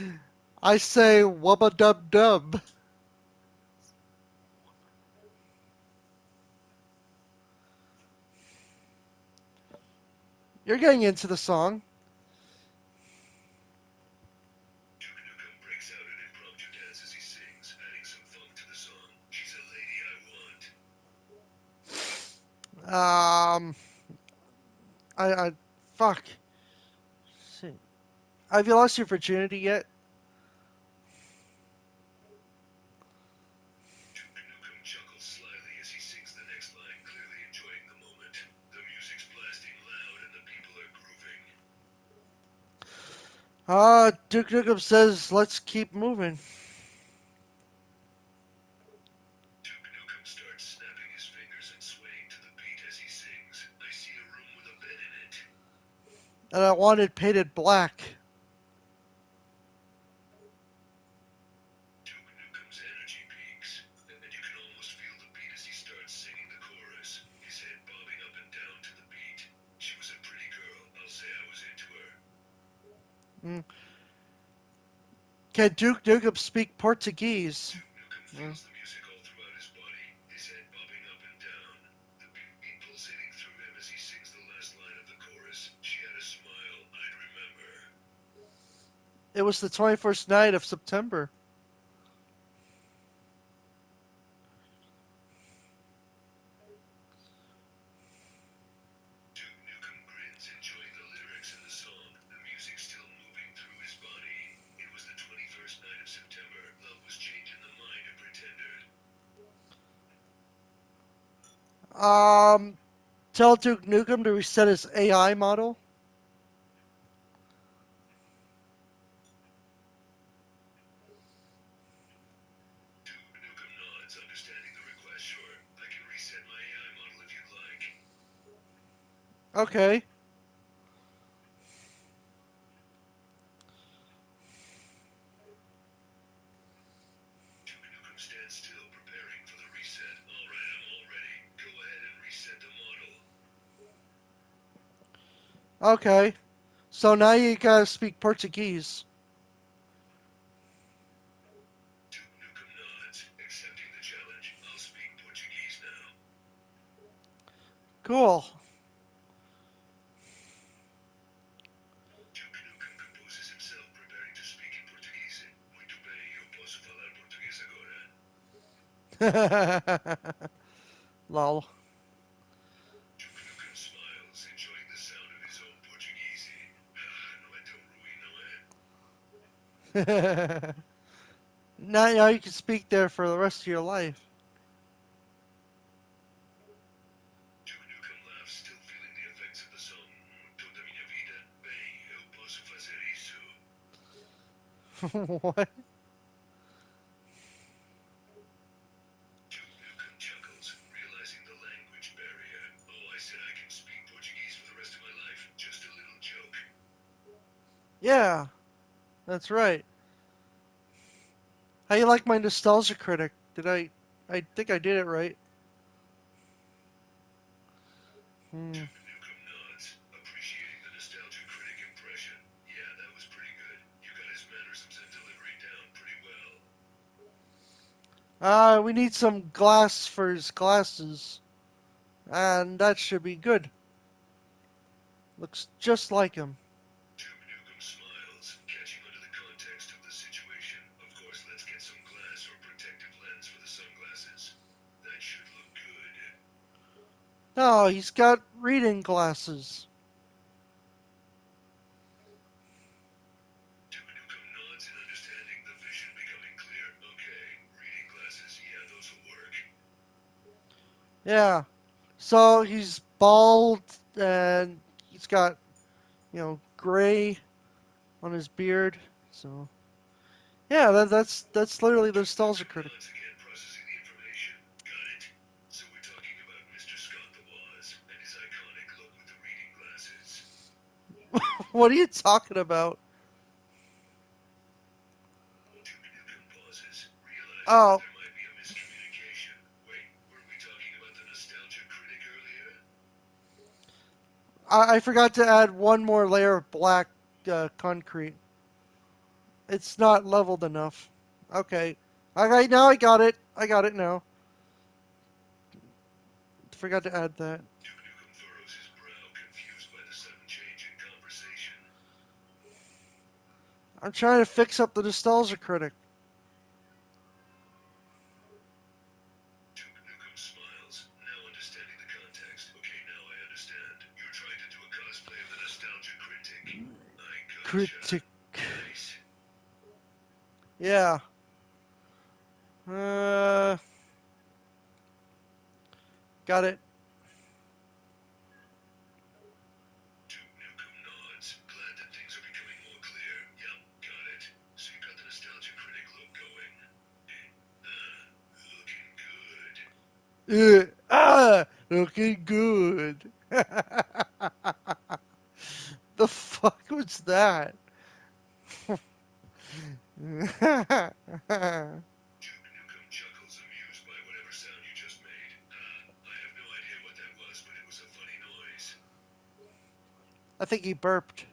the club. I say, "Wubba dub dub." You're getting into the song. Duke Nukem breaks out an impromptu dance as he sings, adding some funk to the song. She's a lady I want. Um, fuck. Have you lost your virginity yet? Duke Nukem chuckles slyly as he sings the next line, clearly enjoying the moment. The music's blasting loud and the people are grooving. Duke Nukem says, "Let's keep moving." Duke Nukem starts snapping his fingers and swaying to the beat as he sings. I see a room with a bed in it. And I wanted painted black. Duke Nukem's energy peaks, and you can almost feel the beat as he starts singing the chorus, his head bobbing up and down to the beat. She was a pretty girl, I'll say I was into her. Mm. Can Duke Nukem speak Portuguese? Duke Nukem Mm. feels the music all throughout his body, his head bobbing up and down. The beat pulsating through him as he sings the last line of the chorus. She had a smile I'd remember. It was the 21st night of September. Duke Nukem grins, enjoying the lyrics and the song, the music still moving through his body. It was the 21st night of September. Love was changing the mind of pretender. Um, Tell Duke Nukem to reset his AI model. Duke Nukem nods, understanding the request. Sure, I can reset my AI model if you'd like. Okay. Duke Nukem stands still, preparing for the reset. Alright, I'm all ready. Go ahead and reset the model. Okay. So now you gotta speak Portuguese. Duke Nukem nods, accepting the challenge. I'll speak Portuguese now. Cool. Duke Nukem composes himself, preparing to speak in Portuguese. Muito bem, eu posso falar português agora. Lol. Duke Nukem smiles, enjoying the sound of his own Portuguese. Ah, não é tão ruim, não é? Now you can speak there for the rest of your life. Duke Nukem laughs, still feeling the effects of the song. Toda minha vida, bem, eu posso fazer isso. What? Duke Nukem chuckles, realizing the language barrier. Oh, I said I can speak Portuguese for the rest of my life. Just a little joke. Yeah, that's right. How you like my nostalgia critic? Did I think I did it right. Hmm. Duke Nukem nods, appreciating the nostalgia critic impression. Yeah, that was pretty good. You got his mannerisms and delivery down pretty well. We need some glass for his glasses. And that should be good. Looks just like him. Duke Nukem smiles, catching onto the context of the situation. Of course, let's get some glass or protective lens for the sunglasses. That should look good. No, he's got reading glasses. Duke Nukem nods in understanding, the vision becoming clear. Okay, reading glasses, yeah, those will work. Yeah. So he's bald and he's got, gray on his beard. So yeah, that's literally the Duke nostalgia Nukem critic. nods again, processing the information. Got it. So we're talking about Mr. Scott the Woz and his iconic look with the reading glasses. What are you talking about? Duke Nukem pauses, I thought Oh, there might be a miscommunication. Wait, weren't we talking about the nostalgia critic earlier? I forgot to add one more layer of black concrete. It's not leveled enough. Okay. Okay, now I got it. I got it now. Forgot to add that. Duke Nukem furrows his brow, confused by the sudden change in conversation. I'm trying to fix up the nostalgia critic. Duke Nukem smiles, now understanding the context. Okay, now I understand. You're trying to do a cosplay of the nostalgia critic. I gotcha. Critic. Nice. Yeah. Uh, got it. Duke Nukem nods, glad that things are becoming more clear. Yep, got it. So you got the nostalgia critic look going. Looking good. Looking good. The fuck was that? Duke Nukem chuckles, amused by whatever sound you just made. I have no idea what that was, but it was a funny noise. I think he burped.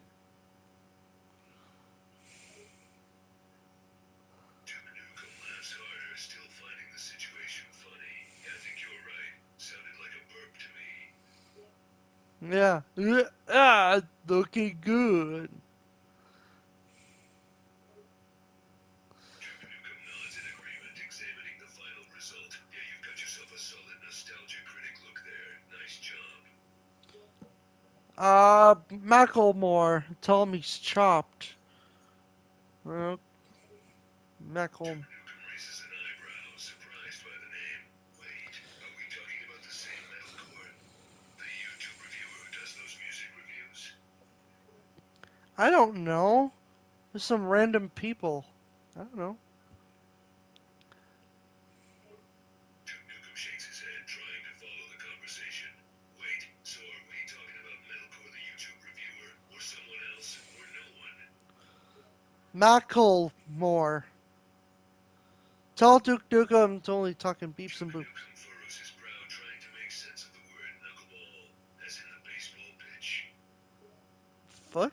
Duke Nukem laughs harder, still finding the situation funny. Yeah, I think you're right. Sounded like a burp to me. Yeah. Looking good. Duke Nukem nods in agreement, examining the final result. Yeah, you've got yourself a solid nostalgia critic look there. Nice job. Macklemore. Tell him he's chopped. Uh, Macklemore. Duke Nukem raises an eyebrow, surprised by the name. Wait, are we talking about the same metalcore? The YouTube reviewer who does those music reviews? I don't know. There's some random people. I don't know. Duke Nukem shakes his head, trying to follow the conversation. Wait, so are we talking about Metalcore the YouTube reviewer, or someone else, or no one? Macklemore. Tell Duke Nukem it's only talking beeps and Duke boops. Nukem furrows his brow, trying to make sense of the word knuckleball, as in the baseball pitch. What?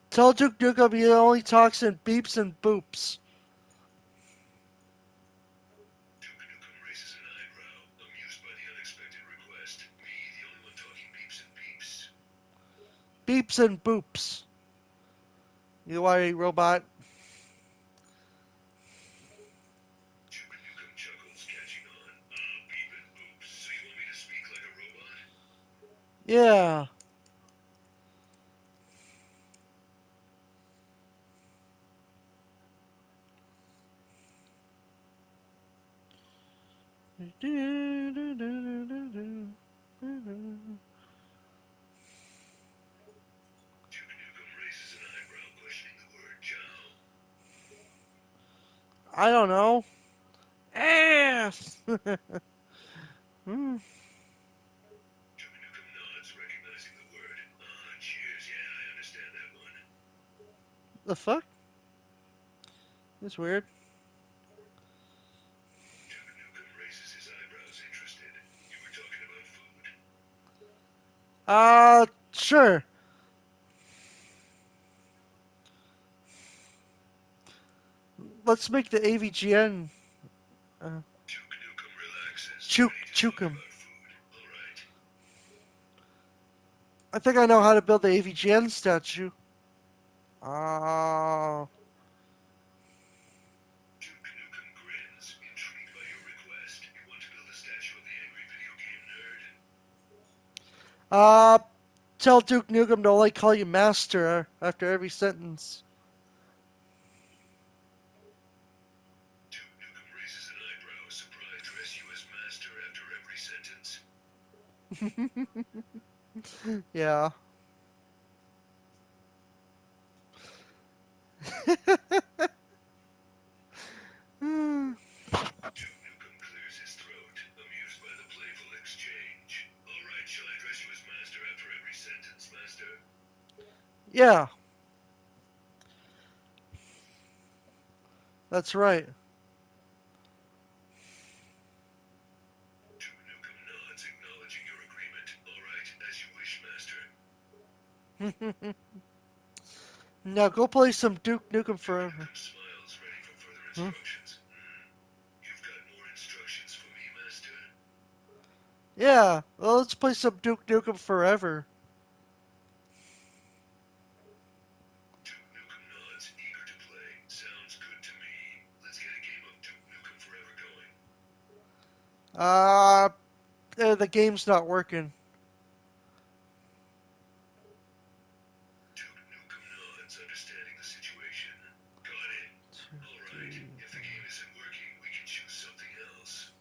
Tell Duke Nukem he only talks in beeps and boops. Duke Nukem raises an eyebrow, amused by the unexpected request. Me, the only one talking beeps and beeps. Beeps and boops. You are a robot. Duke Nukem chuckles, catching on. Beep and boops. So you want me to speak like a robot? Yeah. Duke Nukem raises an eyebrow, questioning the word Jow. I don't know. Ass. Hmm. Duke Nukem nods, recognizing the word. Cheers. Yeah, I understand that one. The fuck? That's weird. Duke Nukem raises his eyebrows, interested. You were talking about food? Sure. Let's make the AVGN. Uh, Duke Nukem relaxes, Chook ready to talk Chookum. about food. All right. I think I know how to build the AVGN statue. Uh, Duke Nukem grins, intrigued by your request. You want to build a statue of the angry video game nerd? uh, tell Duke Nukem to only call you master after every sentence. Duke Nukem raises an eyebrow, surprised. Address you as master after every sentence. Yeah. Duke Nukem clears his throat, amused by the playful exchange. All right, shall I address you as master after every sentence, master? Yeah, that's right. Now go play some Duke Nukem Duke Forever. Nukem smiles, ready for further Hmm? instructions. You've got more instructions for me, Master? Yeah, well, let's play some Duke Nukem Forever. Duke Nukem nods, eager to play. Sounds good to me. Let's get a game of Duke Nukem Forever going. Uh, the game's not working. Duke Nukem nods, understanding the situation. Got it. Two, Alright, three. if the game isn't working, we can choose something else.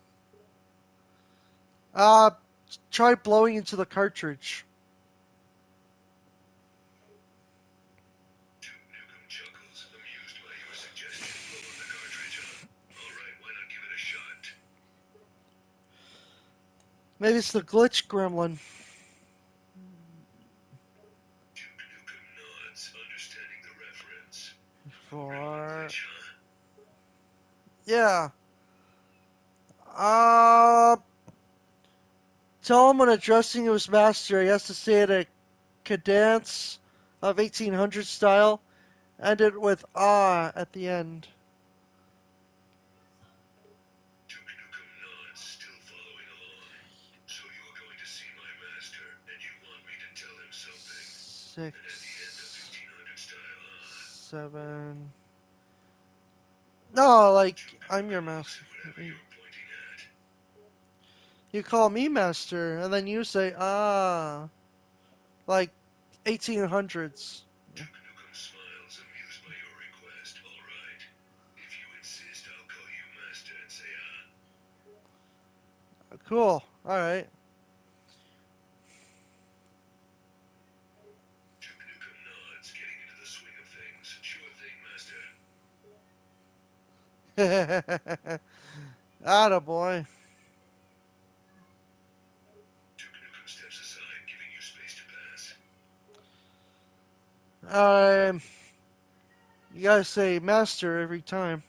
Uh, try blowing into the cartridge. Duke Nukem chuckles, amused by your suggestion. Blowing the cartridge, huh? Alright, why not give it a shot? Maybe it's the glitch gremlin. Duke Nukem nods, understanding the reference. Gremlin Four. glitch, huh? Yeah. Uh, tell him when addressing his master, he has to say it a cadence of 1800 style, and it with ah at the end. Duke Nukem nods, still following along. So you're going to see my master, and you want me to tell him something. And at the end of Six, 1500 style, huh? seven. No, like Duke I'm your Nukem looks master. at whatever you're pointing at. You call me master, and then you say ah, like 1800s. Duke Nukem smiles, amused by your request. Alright. If you insist, I'll call you master and say ah. Cool. All right. Duke Nukem nods, getting into the swing of things. Sure thing, master. Attaboy. Duke Nukem steps aside, giving you space to pass. Um, you gotta say master every time.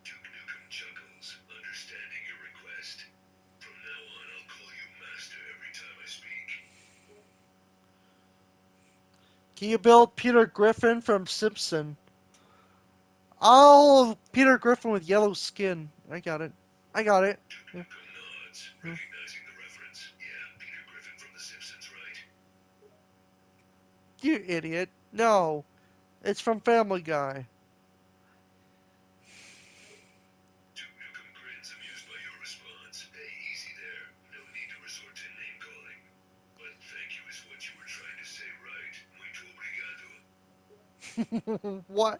Duke Nukem chuckles, understanding your request. From now on, I'll call you master every time I speak. Can you build Peter Griffin from Simpson? Oh, Peter Griffin with yellow skin. I got it. I got it. Duke Nukem nods, recognizing the reference. Yeah, Peter Griffin from The Simpsons, right? You idiot. No, it's from Family Guy. Duke Nukem grins, amused by your response. Hey, easy there. No need to resort to name calling. But thank you is what you were trying to say, right? Muito obrigado. What?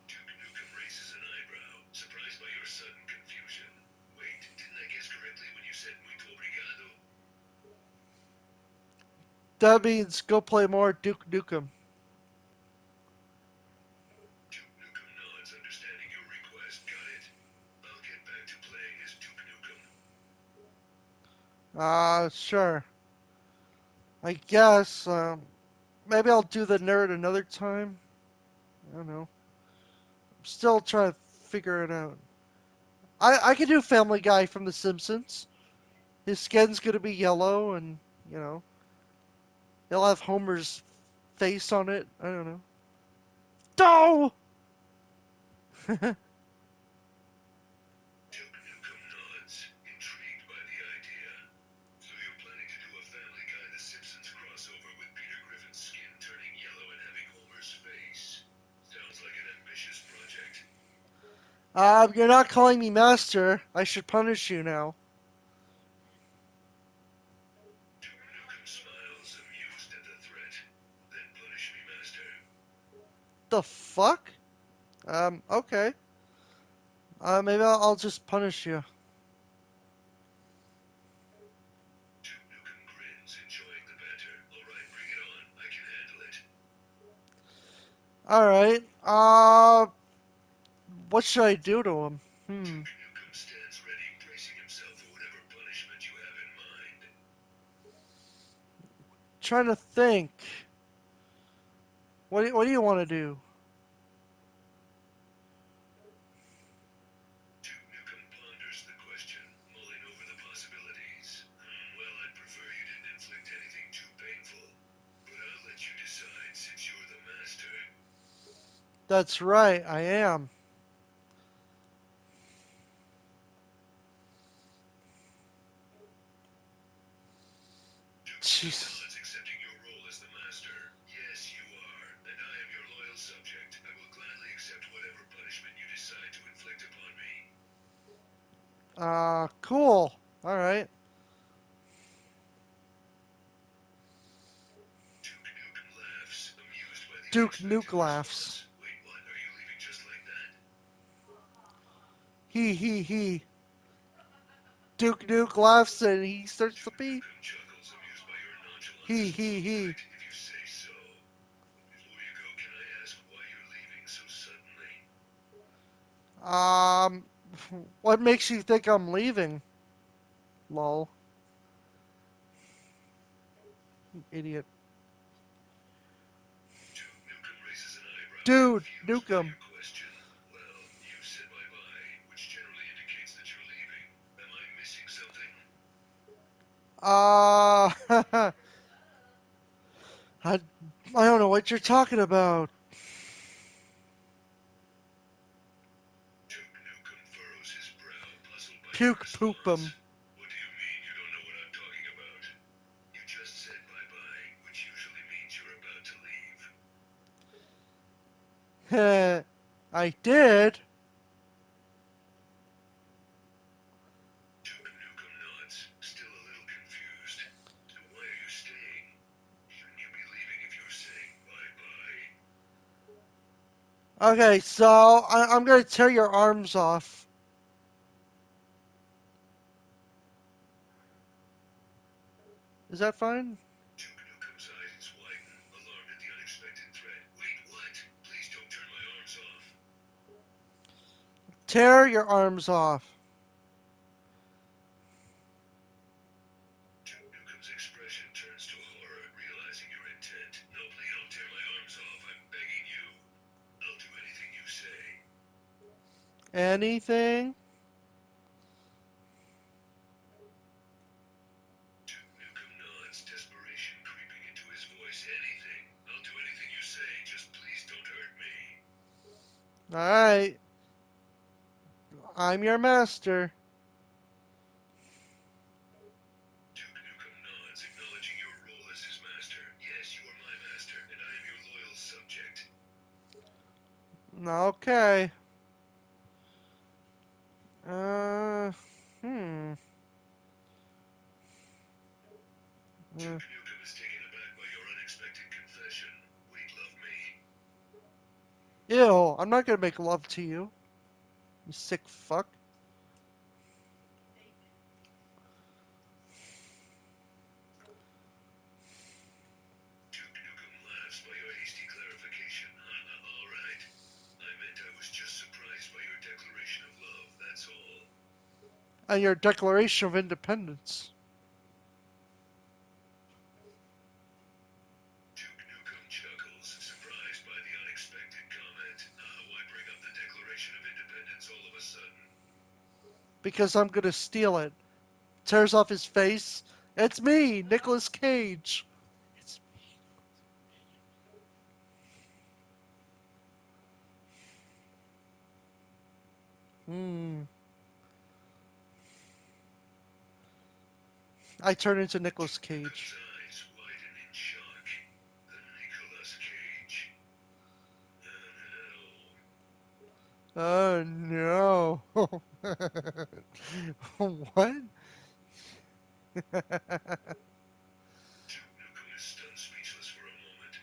Duke Nukem raises an eyebrow, surprised by your sudden confusion. Wait, didn't I guess correctly when you said muito obrigado? That means go play more Duke Nukem. Duke Nukem nods, understanding your request. Got it. I'll get back to playing as Duke Nukem. Sure. I guess. Maybe I'll do the nerd another time. I don't know. I'm still trying to figure it out. I can do Family Guy from The Simpsons. His skin's gonna be yellow, and you know he'll have Homer's face on it. I don't know. No! Duke Nukem nods, intrigued by the idea. So you're planning to do a Family Guy The Simpsons crossover with Peter Griffin's skin turning yellow and having Homer's face. Sounds like an ambitious project. You're not calling me master. I should punish you now. Duke Nukem smiles, amused at the threat. Then punish me, Master. The fuck? Okay. Maybe I'll just punish you. Duke Nukem grins, enjoying the banter. Alright, bring it on. I can handle it. All right. What should I do to him? Duke Nukem stands ready, bracing himself for whatever punishment you have in mind. Trying to think. What do you want to do? That's right, I am. Duke Nukem Jesus. nods, accepting your role as the master. Yes, you are, and I am your loyal subject. I will gladly accept whatever punishment you decide to inflict upon me. Cool. Alright. Duke Nukem laughs, amused by the Duke unexpected Nuke laughs. response. Wait, what? Are you leaving just like that? He. Duke Nuke laughs and he starts to Duke pee. Nukem chuckles, amused by your nonchalance. All He. right, if you say so. But before you go, can I ask why you're leaving so suddenly? Um, what makes you think I'm leaving? Lol. Idiot. Duke Nukem raises an eyebrow, Dude, confused by Nukem. your question. Well, you said bye-bye, which generally indicates that you're leaving. Am I missing something? I, I don't know what you're talking about. Duke Nukem furrows his brow, puzzled by your Puke poop response. 'em. What do you mean you don't know what I'm talking about? You just said bye-bye, which usually means you're about to leave. I did. Duke Nukem nods, still a little confused. So why are you staying? Shouldn't you be leaving if you're saying bye-bye? Okay, so I'm gonna tear your arms off. Is that fine? Duke Nukem's eyes widen, alarmed at the unexpected threat. Wait, what? Please don't turn my arms off. Tear your arms off. Duke Nukem's expression turns to horror, realizing your intent. No, please don't tear my arms off. I'm begging you. I'll do anything you say. Anything? Duke Nukem nods, desperation creeping into his voice. Anything. I'll do anything you say. Just please don't hurt me. Alright. I'm your master. Duke Nukem nods, acknowledging your role as his master. Yes, you are my master, and I am your loyal subject. Okay. Uh, hmm. Uh, Duke Nukem is taken aback by your unexpected confession. Wait, love me. Ew, I'm not gonna make love to you. You sick fuck. Duke Nukem laughs by your hasty clarification. All right. I meant I was just surprised by your declaration of love, that's all. And your Declaration of Independence. Duke Nukem chuckles, surprised by the unexpected comment. Why bring up the Declaration of Independence all of a sudden? Because I'm gonna steal it. Tears off his face. It's me, Nicolas Cage. It's Hmm. I turn into Nicolas Duke Nukem's Cage. eyes widen in shock. The Nicolas Cage. Oh no. Oh no. What? Duke Nukem is stunned speechless for a moment.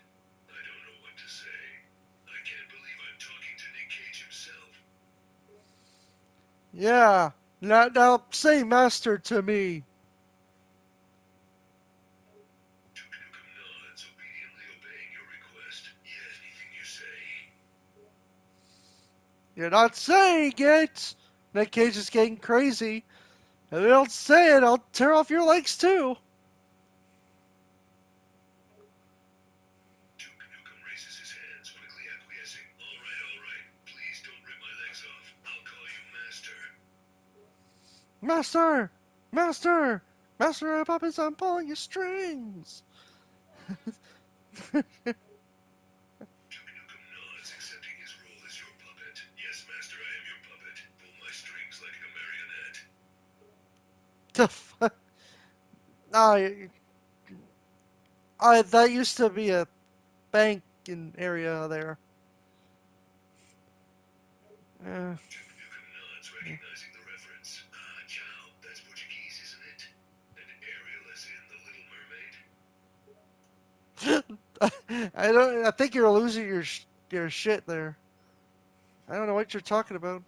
I don't know what to say. I can't believe I'm talking to Nick Cage himself. Yeah. Now say master to me. Duke Nukem nods, obediently obeying your request. Yes, anything you say. You're not saying it. Nick Cage is getting crazy. If you don't say it, I'll tear off your legs too. Duke Nukem raises his hands, quickly acquiescing. All right. Please don't rip my legs off. I'll call you Master. Master! Master! Master of puppets, I'm pulling your strings! Duke Nukem nods, accepting his The fuck? I, that used to be a bank in area there. Uh, Duke Nukem nods, recognizing the reference. Ah, ciao. That's Portuguese, isn't it? And Ariel as in the Little Mermaid? I don't. I think you're losing your shit there. I don't know what you're talking about.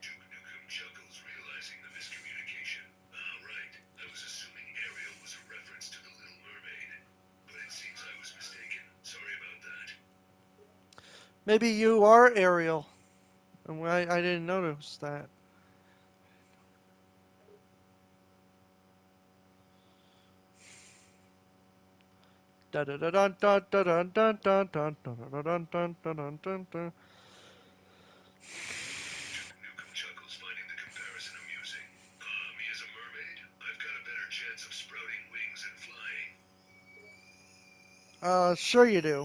Duke Nukem chuckles, realizing the miscommunication. Ah, right. I was assuming Ariel was a reference to the Little Mermaid. But it seems I was mistaken. Sorry about that. Maybe you are Ariel, and I didn't notice that. Da da da dun dun da dun dun dun dun dun dun dun dun dun dun dun. Duke Nukem chuckles, finding the comparison amusing. Ah, me as a mermaid? I've got a better chance of sprouting wings and flying. Sure you do.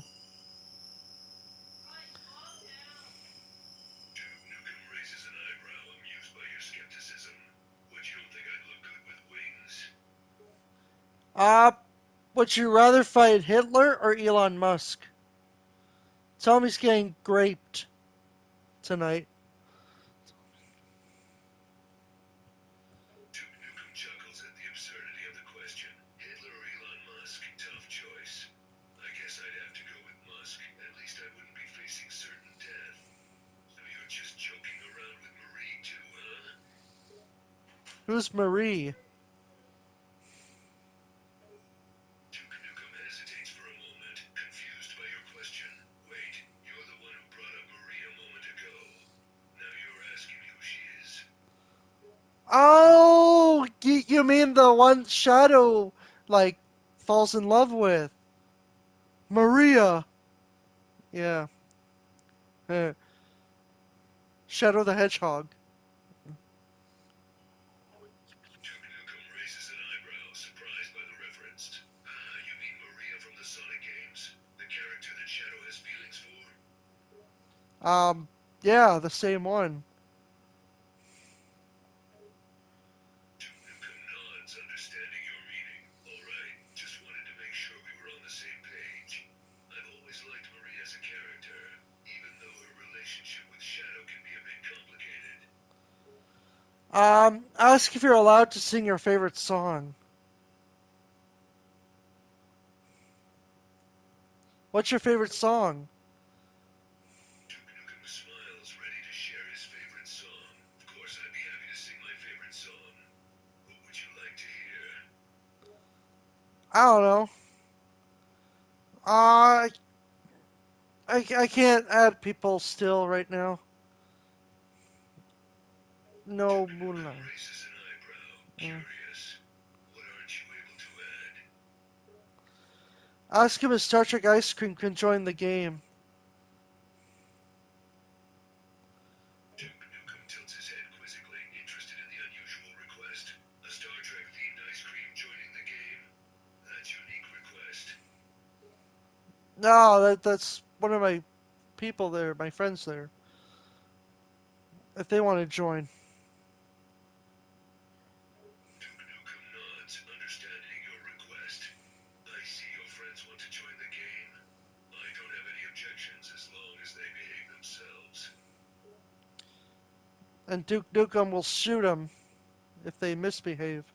Duke Nukem raises an eyebrow, amused by your skepticism. What, you don't think I'd look good with wings? Uh, would you rather fight Hitler or Elon Musk? Tell him he's getting graped tonight. Duke Nukem chuckles at the absurdity of the question. Hitler or Elon Musk? Tough choice. I guess I'd have to go with Musk. At least I wouldn't be facing certain death. So you're just joking around with Marie too, huh? Who's Marie? Duke Nukem hesitates for a moment, confused by your question. Wait, you're the one who brought up Marie a moment ago. Now you're asking me who she is. Oh, you mean the one Shadow like falls in love with? Maria. Yeah. Shadow the Hedgehog. Duke Nukem raises an eyebrow, surprised by the reference. Ah, you mean Maria from the Sonic games? The character that Shadow has feelings for? Um, yeah, the same one. Duke Nukem nods, understanding your meaning. All right, just wanted to make sure we were on the same page. I've always liked Marie as a character, even though her relationship with Shadow can be a bit complicated. Ask if you're allowed to sing your favorite song. What's your favorite song? Duke Nukem smiles, ready to share his favorite song. Of course, I'd be happy to sing my favorite song. What would you like to hear? I don't know. Uh, I can't add people still right now. No Duke Nukem moonlight. raises an eyebrow, Uh, curious. What aren't you able to add? ask him if Star Trek Ice Cream can join the game. Duke Nukem tilts his head quizzically, interested in the unusual request. A Star Trek-themed ice cream joining the game? That's unique request. No, that's one of my people there, my friends there. If they want to join. Duke Nukem nods, understanding your request. I see your friends want to join the game. I don't have any objections as long as they behave themselves. And Duke Nukem will shoot them if they misbehave.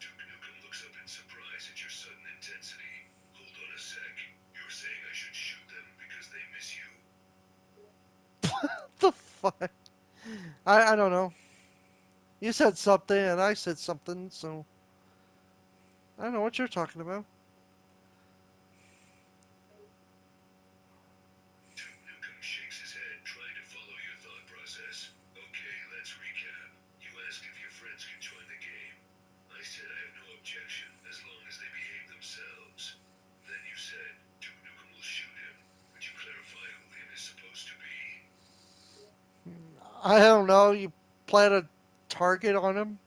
Duke Nukem looks up in surprise at your sudden intensity. Hold on a sec. You're saying I should shoot them because they miss you? The fuck? I don't know. You said something and I said something, so I don't know what you're talking about. Duke Nukem shakes his head, trying to follow your thought process. Okay, let's recap. You asked if your friends could join the game. I said I have no objection, as long as they behave themselves. Then you said, Duke Nukem will shoot him. Would you clarify who him is supposed to be? I don't know. You plant a target on him?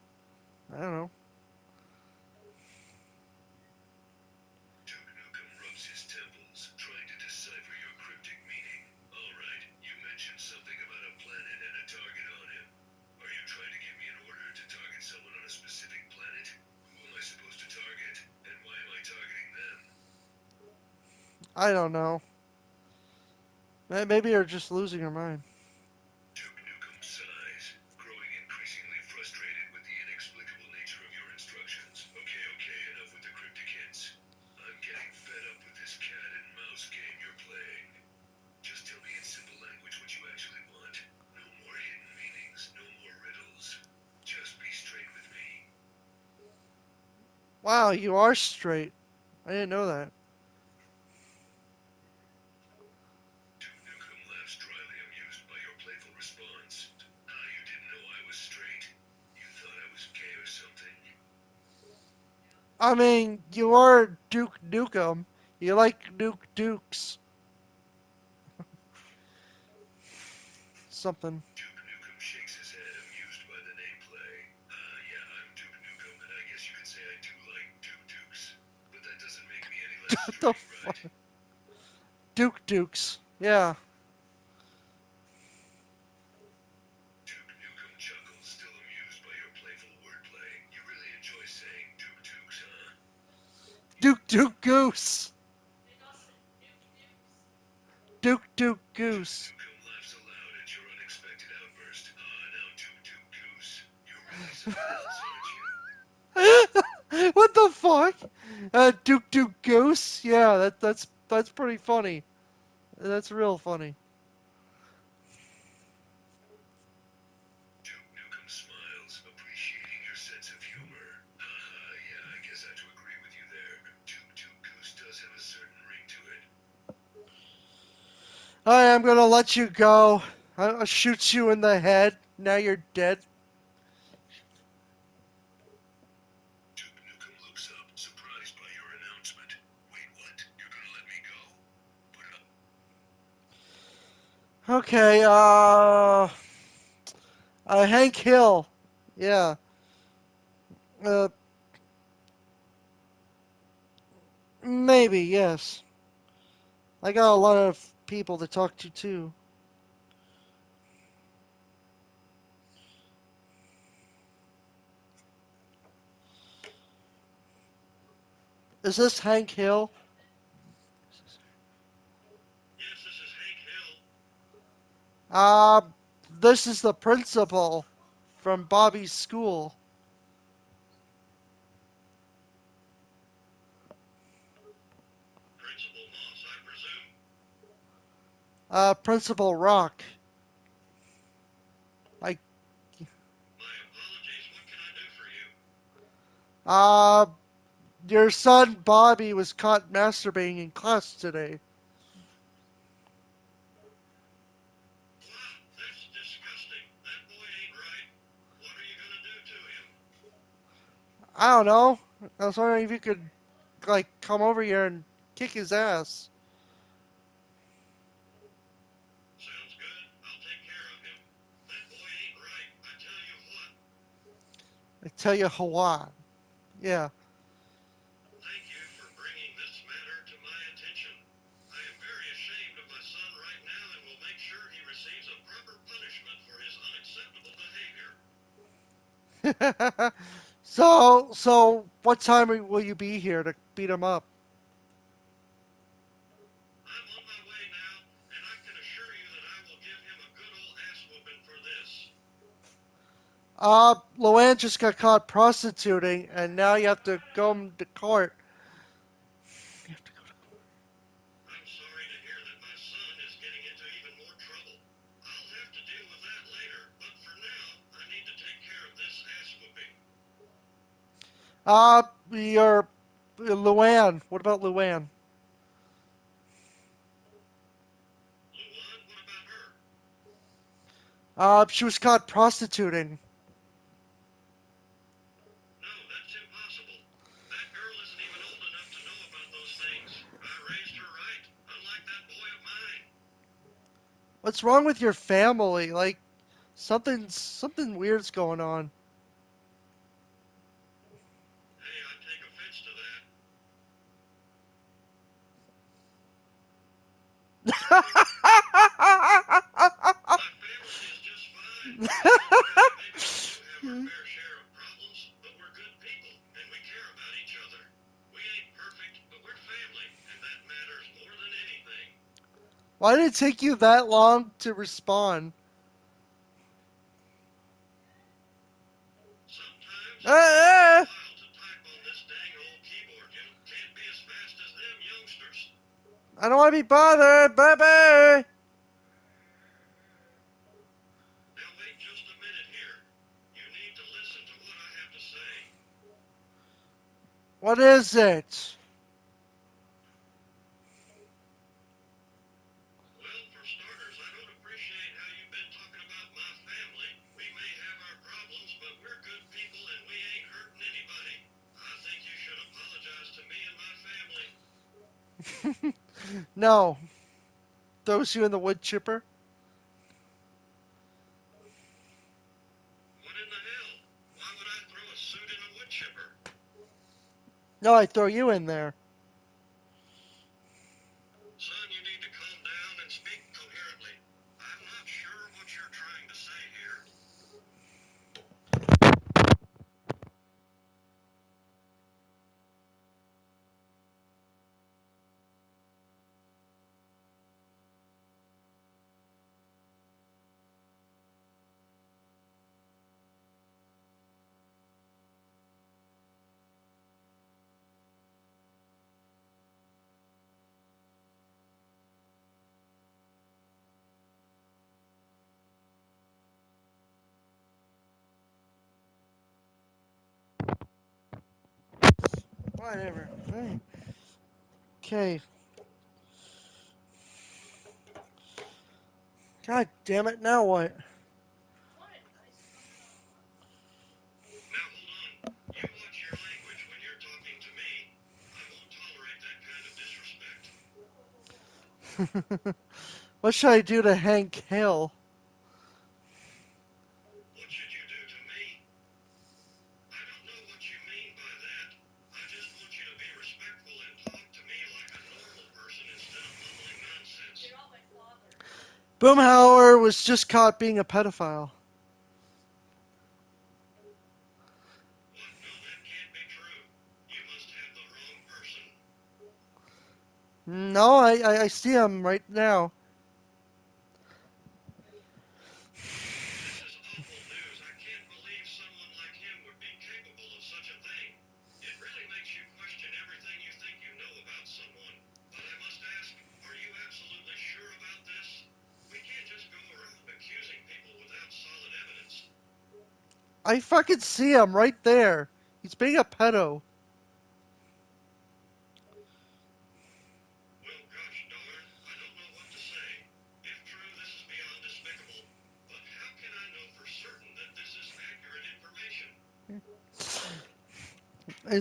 I don't know. Duke Nukem rubs his temples, trying to decipher your cryptic meaning. Alright, I don't know. Maybe you're just losing your mind. Duke Nukem sighs, growing increasingly frustrated with the inexplicable nature of your instructions. Okay, okay, enough with the cryptic hints. I'm getting fed up with this cat and mouse game you're playing. Just tell me in simple language what you actually want. No more hidden meanings, no more riddles. Just be straight with me. Wow, you are straight. I didn't know that. Duke Nukem laughs dryly, amused by your playful response. Ah, you didn't know I was straight? You thought I was gay or something? I mean, you are Duke Nukem. You like Dukes. Something. Duke Nukem shakes his head, amused by the nameplay. Yeah, I'm Duke Nukem, and I guess you could say I do like Dukes. But that doesn't make me any less What the straight, fuck? right? Dukes. Yeah. Duke Nukem chuckles, still amused by your playful wordplay. You really enjoy saying Dukes, huh? Duke Goose. Duke Duke Goose. Nukem laughs aloud at your unexpected outburst. Ah, now Duke Goose. You're really something else, aren't you? What the fuck? Duke Goose? Yeah, that's pretty funny. That's real funny. Duke Nukem smiles, appreciating your sense of humor. Haha, yeah, I guess I have to agree with you there. Duke Goose does have a certain ring to it. Alright, I'm gonna let you go. I'll shoot you in the head. Now you're dead. Duke Nukem looks up, surprised by your announcement. Wait, what? You're gonna let me go? But Okay, Hank Hill. Yeah. Uh, maybe, yes. I got a lot of people to talk to, too. Is this Hank Hill? yes, this is Hank Hill. Uh, this is the principal from Bobby's school. Principal Moss, I presume? Principal Rock. I, My apologies, what can I do for you? uh, your son Bobby was caught masturbating in class today. Wow, that's disgusting. That boy ain't right. What are you gonna do to him? I don't know. I was wondering if you could, like, come over here and kick his ass. Sounds good. I'll take care of him. That boy ain't right. I tell you what. I tell you what. Yeah. Thank you for bringing this matter to my attention. I am very ashamed of my son right now and will make sure he receives a proper punishment for his unacceptable behavior. So, what time will you be here to beat him up? I'm on my way now, and I can assure you that I will give him a good old ass whooping for this. Luann just got caught prostituting, and now you have to go to court. You have to go to I'm sorry to hear that my son is getting into even more trouble. I'll have to deal with that later, but for now, I need to take care of this ass whooping. Your Luann. What about Luann? Luan, what about her? She was caught prostituting. No, that's impossible. That girl isn't even old enough to know about those things. I raised her right, unlike that boy of mine. What's wrong with your family? Like, something weird's going on. Hey, I take offense to that. My family is just fine. Yeah, maybe we do have our fair share of problems, but we're good people, and we care about each other. We ain't perfect, but we're family, and that matters more than Why did it take you that long to respond? Sometimes it takes me a Ah, ah. while to type on this dang old keyboard. You can't be as fast as them youngsters. I don't want to be bothered. Bye bye. Now wait just a minute here. You need to listen to what I have to say. What is it? Well, for starters, I don't appreciate how you've been talking about my family. We may have our problems, but we're good people and we ain't hurting anybody. I think you should apologize to me and my family. No. Throws you in the wood chipper? What in the hell? Why would I throw a suit in a wood chipper? No, I throw you in there. Son, you need to calm down and speak coherently. I'm not sure what you're trying to say here. Whatever. Okay. God damn it, now what? Now hold on. You watch your language when you're talking to me. I won't tolerate that kind of disrespect. What should I do to Hank Hill? What should you do to me? I don't know what you mean by that. I just want you to be respectful and talk to me like a normal person instead of mumbling nonsense. Boomhauer was just caught being a pedophile. What? No, that can't be true. You must have the wrong person. No, I see him right now. This is awful news. I can't believe someone like him would be capable of such a thing. It really makes you question everything you think you know about someone. But I must ask, are you absolutely sure about this? We can't just go around accusing people without solid evidence. I fucking see him right there. He's being a pedo. Well, gosh darn, I don't know what to say. If true, this is beyond despicable. But how can I know for certain that this is accurate information?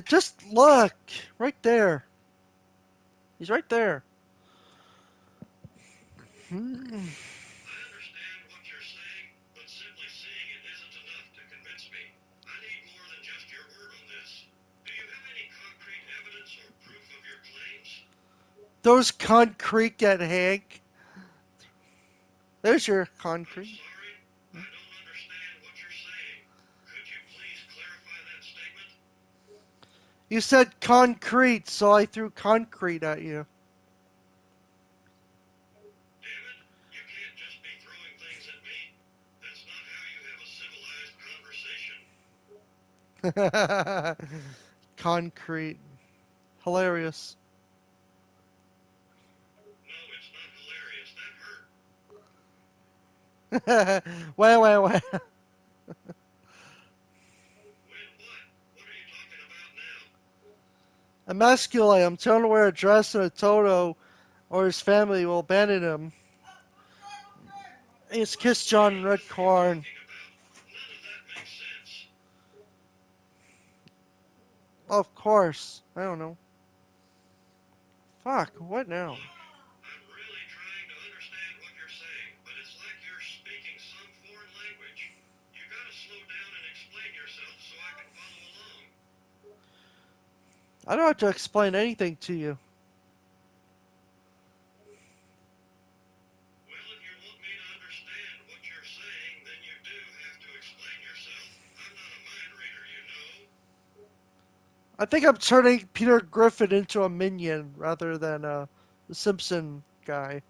Just look. Right there. He's right there. Hmm. I understand what you're saying, but simply seeing it isn't enough to convince me. I need more than just your word on this. Do you have any concrete evidence or proof of your claims? Those concrete at Hank. There's your I'm concrete. sorry, I don't understand what you're saying. Could you please clarify that statement? You said concrete, so I threw concrete at you. Damn it, you can't just be throwing things at me. That's not how you have a civilized conversation. Concrete. Hilarious. No, it's not hilarious. That hurt. Well. When what? What are you talking about now? Emasculate him. Tell him to wear a dress and a toto, or his family will abandon him. He's Kiss What John even are you Redcorn. talking about? None of that makes sense. Of course. I don't know. Fuck, what now? Look, I'm really trying to understand what you're saying, but it's like you're speaking some foreign language. You gotta slow down and explain yourself so I can follow along. I don't have to explain anything to you. Well, if you want me to understand what you're saying, then you do have to explain yourself. I'm not a mind reader, you know. I think I'm turning Peter Griffin into a minion rather than the Simpson guy.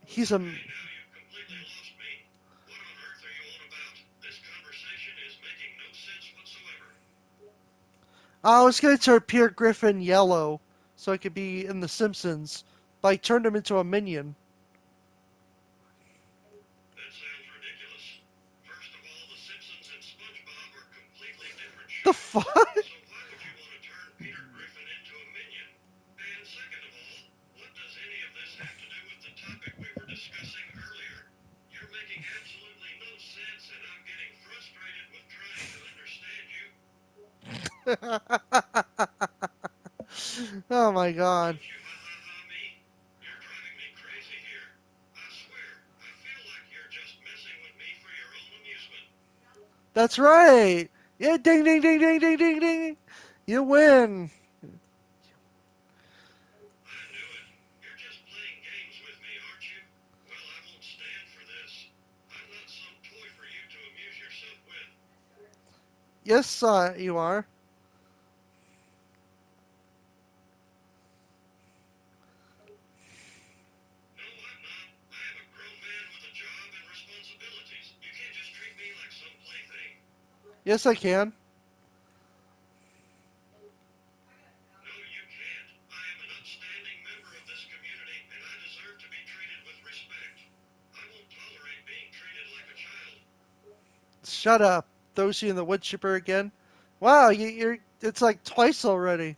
He's a. Okay, now you've completely lost me. What on earth are you on about? This conversation is making no sense whatsoever. I was going to appear Griffin yellow so I could be in The Simpsons, but I turned him into a minion. That sounds ridiculous. First of all, The Simpsons and SpongeBob are completely different The shows. fuck? So why would you want to turn Peter Griffin into a minion? And second of all, what does any of this have to do with the topic we were discussing earlier? You're making absolutely no sense, and I'm getting frustrated with trying to understand you. Oh my god. Don't you ha-ha-ha me? You're driving me crazy here. I swear, I feel like you're just messing with me for your own amusement. That's right. Yeah, ding ding ding ding ding ding ding. You win. I knew it. You're just playing games with me, aren't you? Well, I won't stand for this. I'm not some toy for you to amuse yourself with. Yes, you are. No, I'm not. I am a grown man with a job and responsibilities. You can't just treat me like some plaything. Yes, I can. No, you can't. I am an upstanding member of this community, and I deserve to be treated with respect. I won't tolerate being treated like a child. Shut up. Throws you in the wood chipper again. Wow, you're. It's like twice already.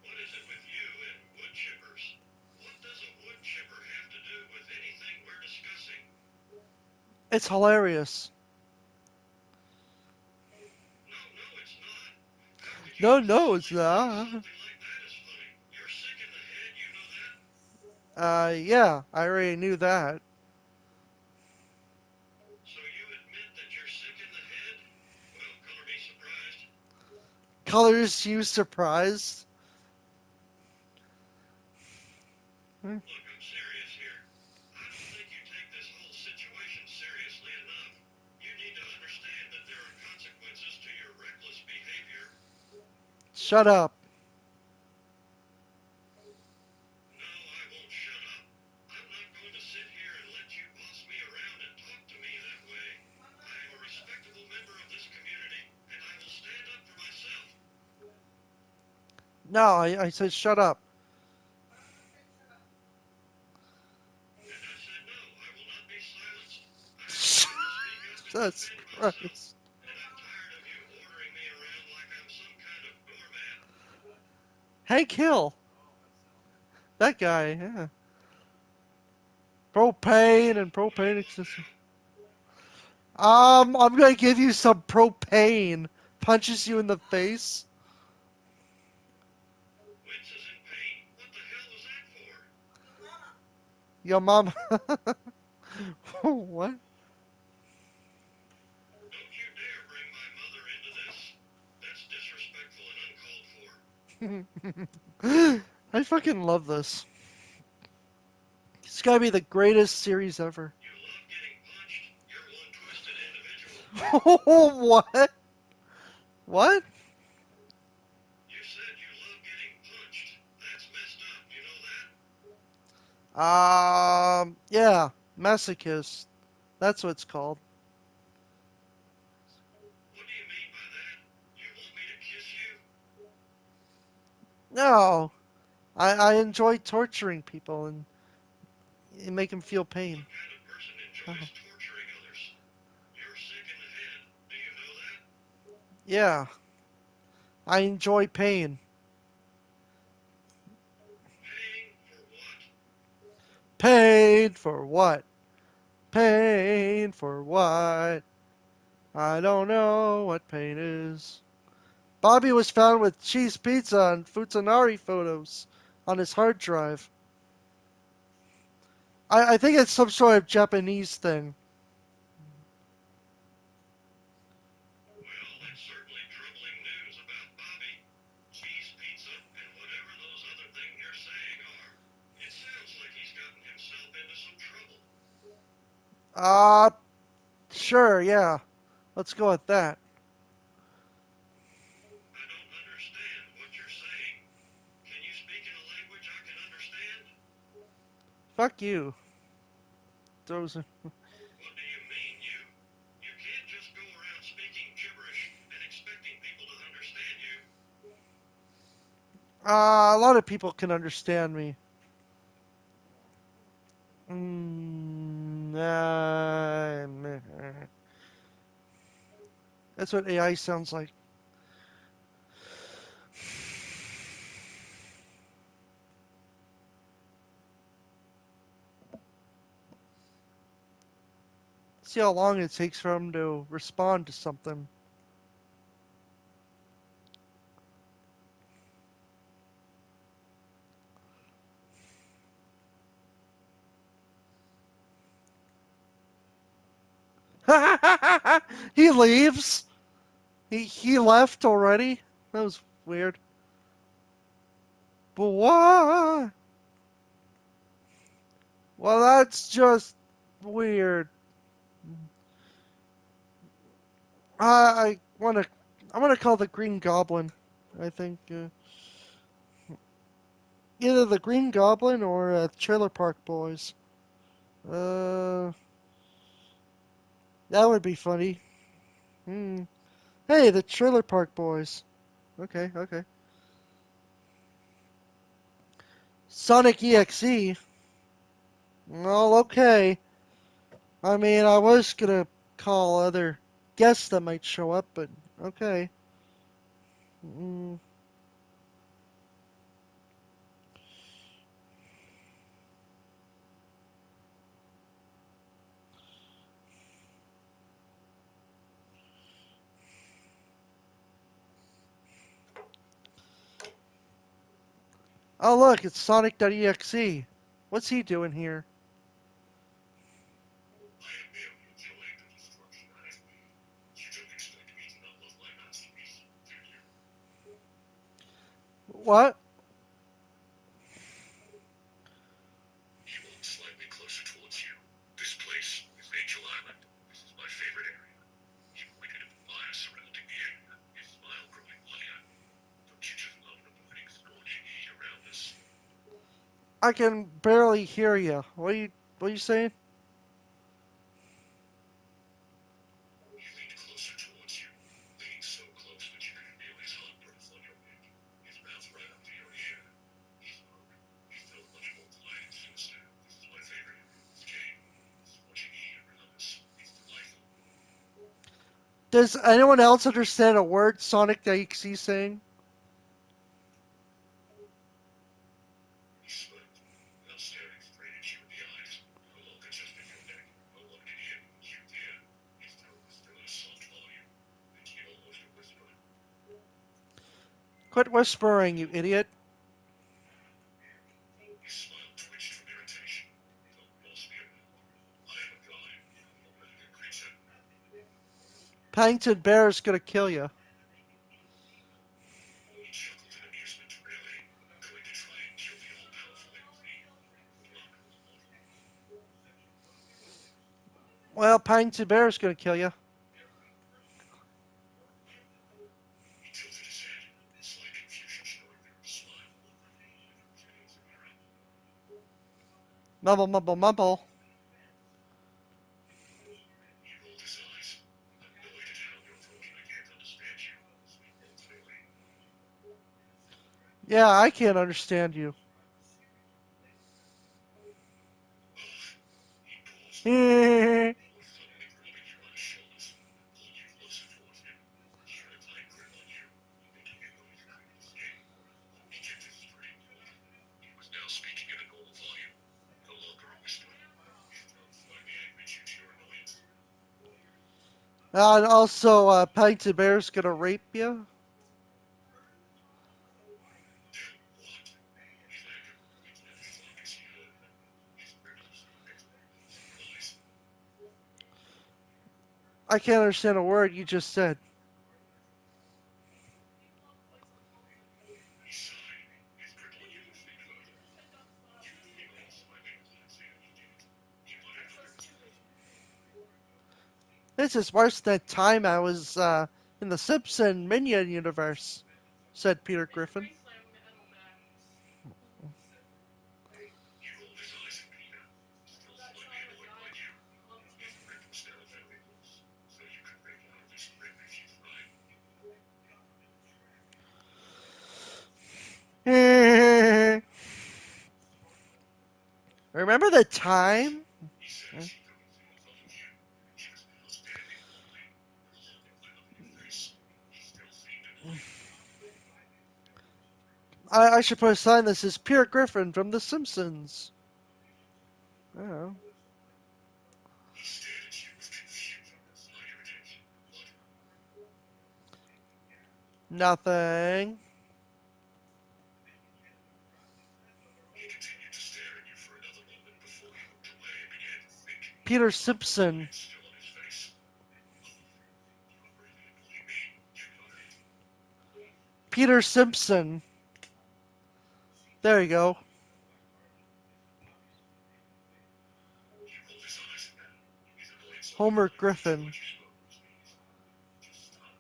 What is it with you and wood chippers? What does a wood chipper have to do with anything we're discussing? It's hilarious. No, no, it's not. How could you No, no, it's possibly say not. something like that is funny? You're sick in the head, you know that? Yeah, I already knew that. So you admit that you're sick in the head? Well, color me surprised. Colors you surprised. Hmm. Look, I'm serious here. I don't think you take this whole situation seriously enough. You need to understand that there are consequences to your reckless behavior. Shut up. No, I won't shut up. I'm not going to sit here and let you boss me around and talk to me that way. I am a respectable member of this community, and I will stand up for myself. No, I said shut up. And I said no, I will not be silenced. I have the right to speak up and Jesus defend myself. Christ. And I'm tired of you ordering me around like I'm some kind of doormat. Hank Hill. That guy, yeah. Propane and What do you propane want accessories. now? I'm gonna give you some propane. Punches you in the face. Winces in pain? What the hell was that for? Your mom. What? Don't you dare bring my mother into this. That's disrespectful and uncalled for. I fucking love this. It's gotta be the greatest series ever. You love getting punched? You're one twisted individual. What? What? You said you love getting punched. That's messed up, you know that? Yeah, masochist. That's what it's called. What do you mean by that? You want me to kiss you? No, I enjoy torturing people and make them feel pain. What kind of person Oh, enjoys torturing others? You're sick in the head. Do you know that? yeah, I enjoy pain. Paying for what? Pain for what? Pain for what? I don't know what pain is. Bobby was found with cheese pizza and Futanari photos on his hard drive. I think it's some sort of Japanese thing. Well, that's certainly troubling news about Bobby. Cheese pizza and whatever those other things you're saying are. It sounds like he's gotten himself into some trouble. Uh, sure, yeah. Let's go with that. I don't understand what you're saying. Can you speak in a language I can understand? Fuck you. Those are, What do you mean, you? You can't just go around speaking gibberish and expecting people to understand you. a lot of people can understand me. Mm, that's what AI sounds like. See how long it takes for him to respond to something. He leaves. He left already. That was weird. But what? Well, that's just weird. I want to. I want to call the Green Goblin. I think either the Green Goblin or Trailer Park Boys. Uh, that would be funny. Hmm. Hey, the Trailer Park Boys. Okay, okay. Sonic.exe. Well, okay. I mean, I was gonna call other guests that might show up, but okay. Mm. Oh, look, it's Sonic.exe. What's he doing here? I am merely enjoying the destruction that is me. You don't expect me to not love my masterpiece, do you? What? He walked slightly closer towards you. This place is Angel Island. This is my favorite area. He pointed at the fire surrounding the area, his smile growing wider. Don't you just love the burning, scorching heat around us? I can barely hear you. What are you saying? He leaned closer towards you, leaning so close that you could feel his hot breath on your neck, his mouth right up to your ear. He spoke. He felt much more quiet and sinister. This is my favorite area of this game. The scorching heat around us. It's delightful. Does anyone else understand a word Sonic.exe is saying? He smiled, now staring straight at you in the eyes. No longer just at your neck. No one can hear me but you, dear. His tone was still at a soft volume, making it almost a whisper. Quit whispering, you idiot. His smile twitched from irritation. Don't boss me around. I am a god, not a mythical creature. Paddington Bear is gonna kill you. He chuckled in amusement. Really? Going to try and kill the all-powerful entity? Good luck, mortal. Well, Paddington Bear is gonna kill you. He tilted his head, slight confusion showing through his smile. He was getting spirit. Mumble, mumble, mumble. He rolled his eyes. Annoyed at how you're talking, I can't understand you. Speak more clearly. Yeah, I can't understand you. Ugh. He paused, Well, before suddenly grabbing you by the shoulders, pulling you closer towards him. He had a tight grip on you, making it though you couldn't escape. He kept his straight mortal. He was now speaking at a normal volume, no longer a whisper. His tone slightly angry due to your annoyance. and also, Paddington Bear is gonna rape you. Then what? His anger grew into a fuck as he heard that. His grip loosened a bit, no surprise. I can't understand a word you just said. He sighed, his grip on you loosening further. You could feel it slightly relaxing as he did it. He muttered under his breath. This is worse than time I was in the Simpson Minion universe, said Peter Griffin. He rolled his eyes at Peter. Remember the time? He said as she got from the fellowship. She was now standing quickly, her look lit up in her face. She still seemed to believe me. I should put a sign that says Peter Griffin from The Simpsons. Oh. He stared at you with confusion, not irritation. What? Nothing. He continued to stare at you for another moment before he looked away and began to think, Peter the look of Simpson. annoyance still on his face. You're really annoying me, you know that. Peter Simpson. There you go. He rolled his eyes at that. His annoyance only Homer grew as he Griffin. clenched his knuckles. Just stop.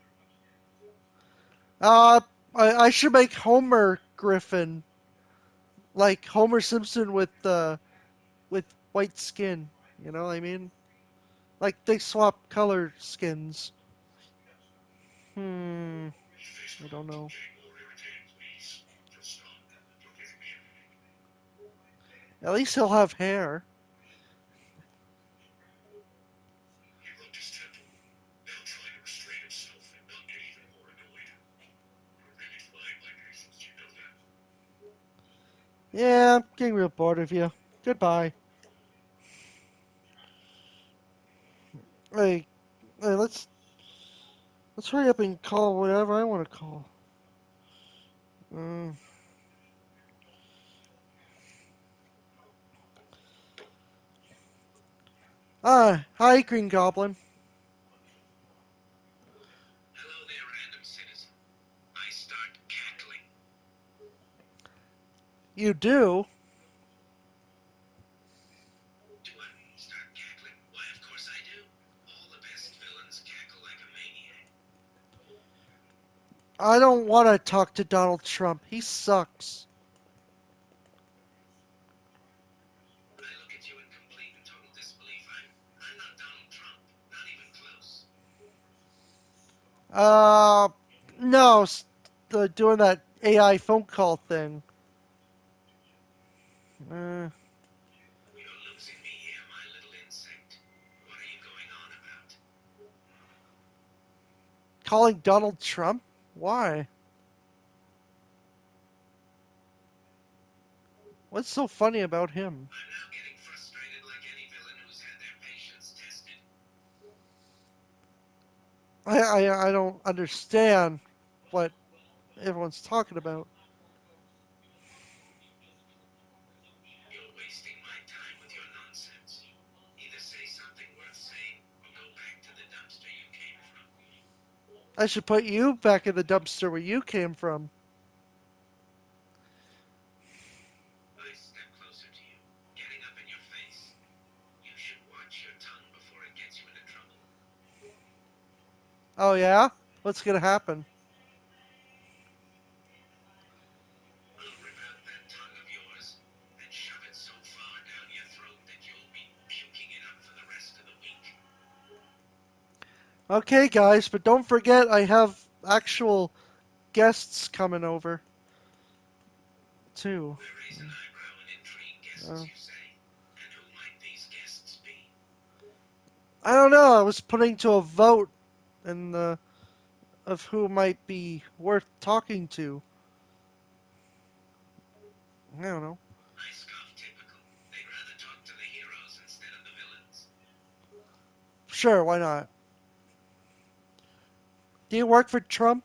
Uh, I should make Homer Griffin like Homer Simpson with white skin. You know what I mean? Like they swap color skins. Hmm. His face I don't clogged up, know. getting more irritated. Please, just stop. You're giving me a headache. At least he'll have hair. He rubbed his temple, now trying to restrain himself and not get even more annoyed. You're really trying my patience, you know that. Yeah, I'm getting real bored of you. Goodbye. Hey, hey, let's hurry up and call whatever I want to call. Mm. Hi, Green Goblin. Hello there, random citizen. I start cackling. You do? Do I start cackling? Why, of course I do. All the best villains cackle like a maniac. I don't want to talk to Donald Trump. He sucks. I look at you in complete and total disbelief. I'm not Donald Trump. Not even close. Uh, no, doing that AI phone call thing. Uh, You're losing me here, my little insect. What are you going on about? Calling Donald Trump? Why? What's so funny about him? I'm now getting frustrated like any villain who's had their patience tested. I don't understand what everyone's talking about. You're wasting my time with your nonsense. Either say something worth saying or go back to the dumpster you came from. I should put you back in the dumpster where you came from. I step closer to you, getting up in your face. You should watch your tongue before it gets you into trouble. Oh yeah? What's gonna happen? I'll rip out that tongue of yours and shove it so far down your throat that you'll be puking it up for the rest of the week. Okay, guys, but don't forget I have actual guests coming over too. I raise an eyebrow in intrigue. Guests, Uh, you say? And who might these guests be? I don't know. I was putting to a vote and of who might be worth talking to. I don't know. I scoff. Typical. They'd rather talk to the heroes instead of the villains. Sure, why not? Do you work for Trump?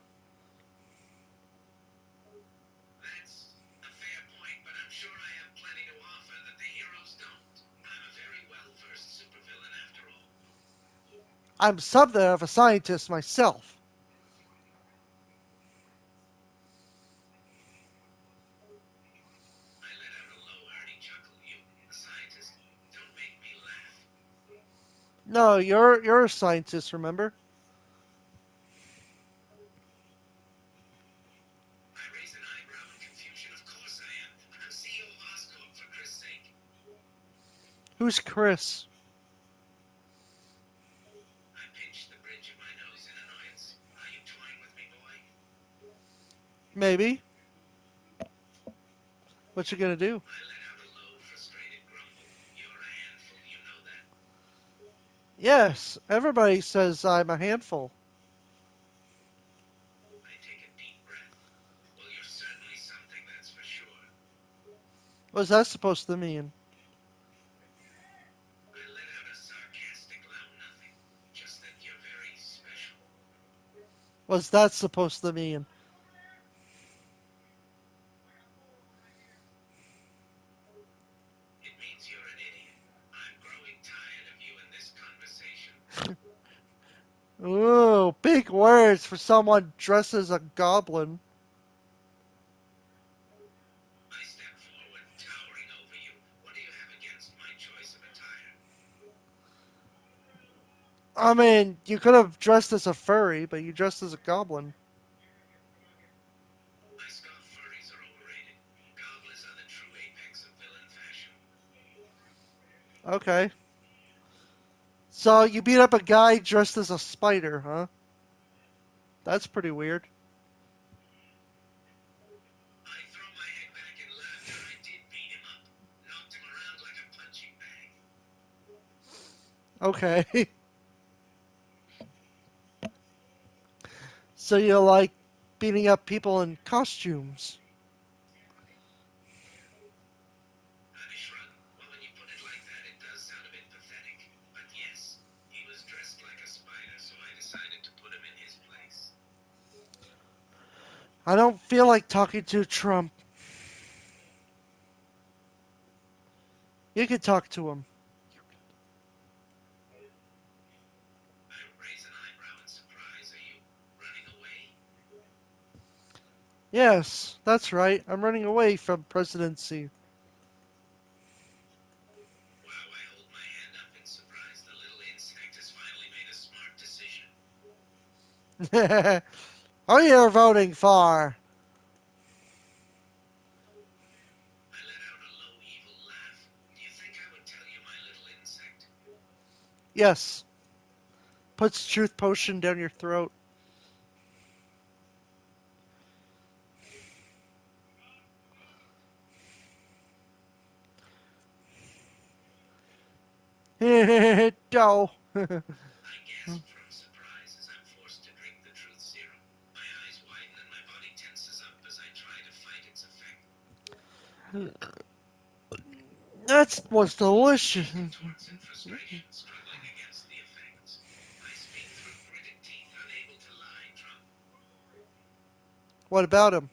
That's a fair point, but I'm sure I have plenty to offer that the heroes don't. I'm a very well-versed supervillain after all. I'm something of a scientist myself. I let out a low, hearty chuckle. You, a scientist? Don't make me laugh. No, you're a scientist, remember? I raise an eyebrow in confusion. Of course I am. I'm CEO of Oscorp, for Christ's sake. Who's Chris? I pinched the bridge of my nose in annoyance. Are you toying with me, boy? Maybe. What you gonna do? I let out a low, frustrated grumble. Yes, everybody says I'm a handful. I take a deep breath. Well, you're certainly something, that's for sure. What's that supposed to mean? I let out a sarcastic loud nothing. Just that you're very special. What's that supposed to mean? It means you're an idiot. I'm growing tired of you in this conversation. Ooh, big words for someone dressed as a goblin. I step forward, towering over you. What do you have against my choice of attire? I mean, you could have dressed as a furry, but you dressed as a goblin. I scoff furries are overrated. Goblins are the true apex of villain fashion. Okay. So you beat up a guy dressed as a spider, huh? That's pretty weird. I throw my head back in laughter. I did beat him up. Knocked him around like a punching bag. Okay. So you like beating up people in costumes. I shrug. Well, when you put it like that, it does sound a bit pathetic. But yes, he was dressed like a spider, so I decided to put him in his place. I don't feel like talking to Trump. You can talk to him. I raise an eyebrow in surprise. Are you running away? Yes, that's right. I'm running away from presidency. Wow, I hold my hand up in surprise. The little insect has finally made a smart decision. Who you're voting for? I let out a low, evil laugh. Do you think I would tell you, my little insect? Yes. Puts truth potion down your throat. No. I gasp from surprise as I'm forced to drink the truth serum. My eyes widen and my body tenses up as I try to fight its effect. That was She delicious. contorts in frustration, struggling against the effects. I speak through gritted teeth, unable to lie, Trump. What about him?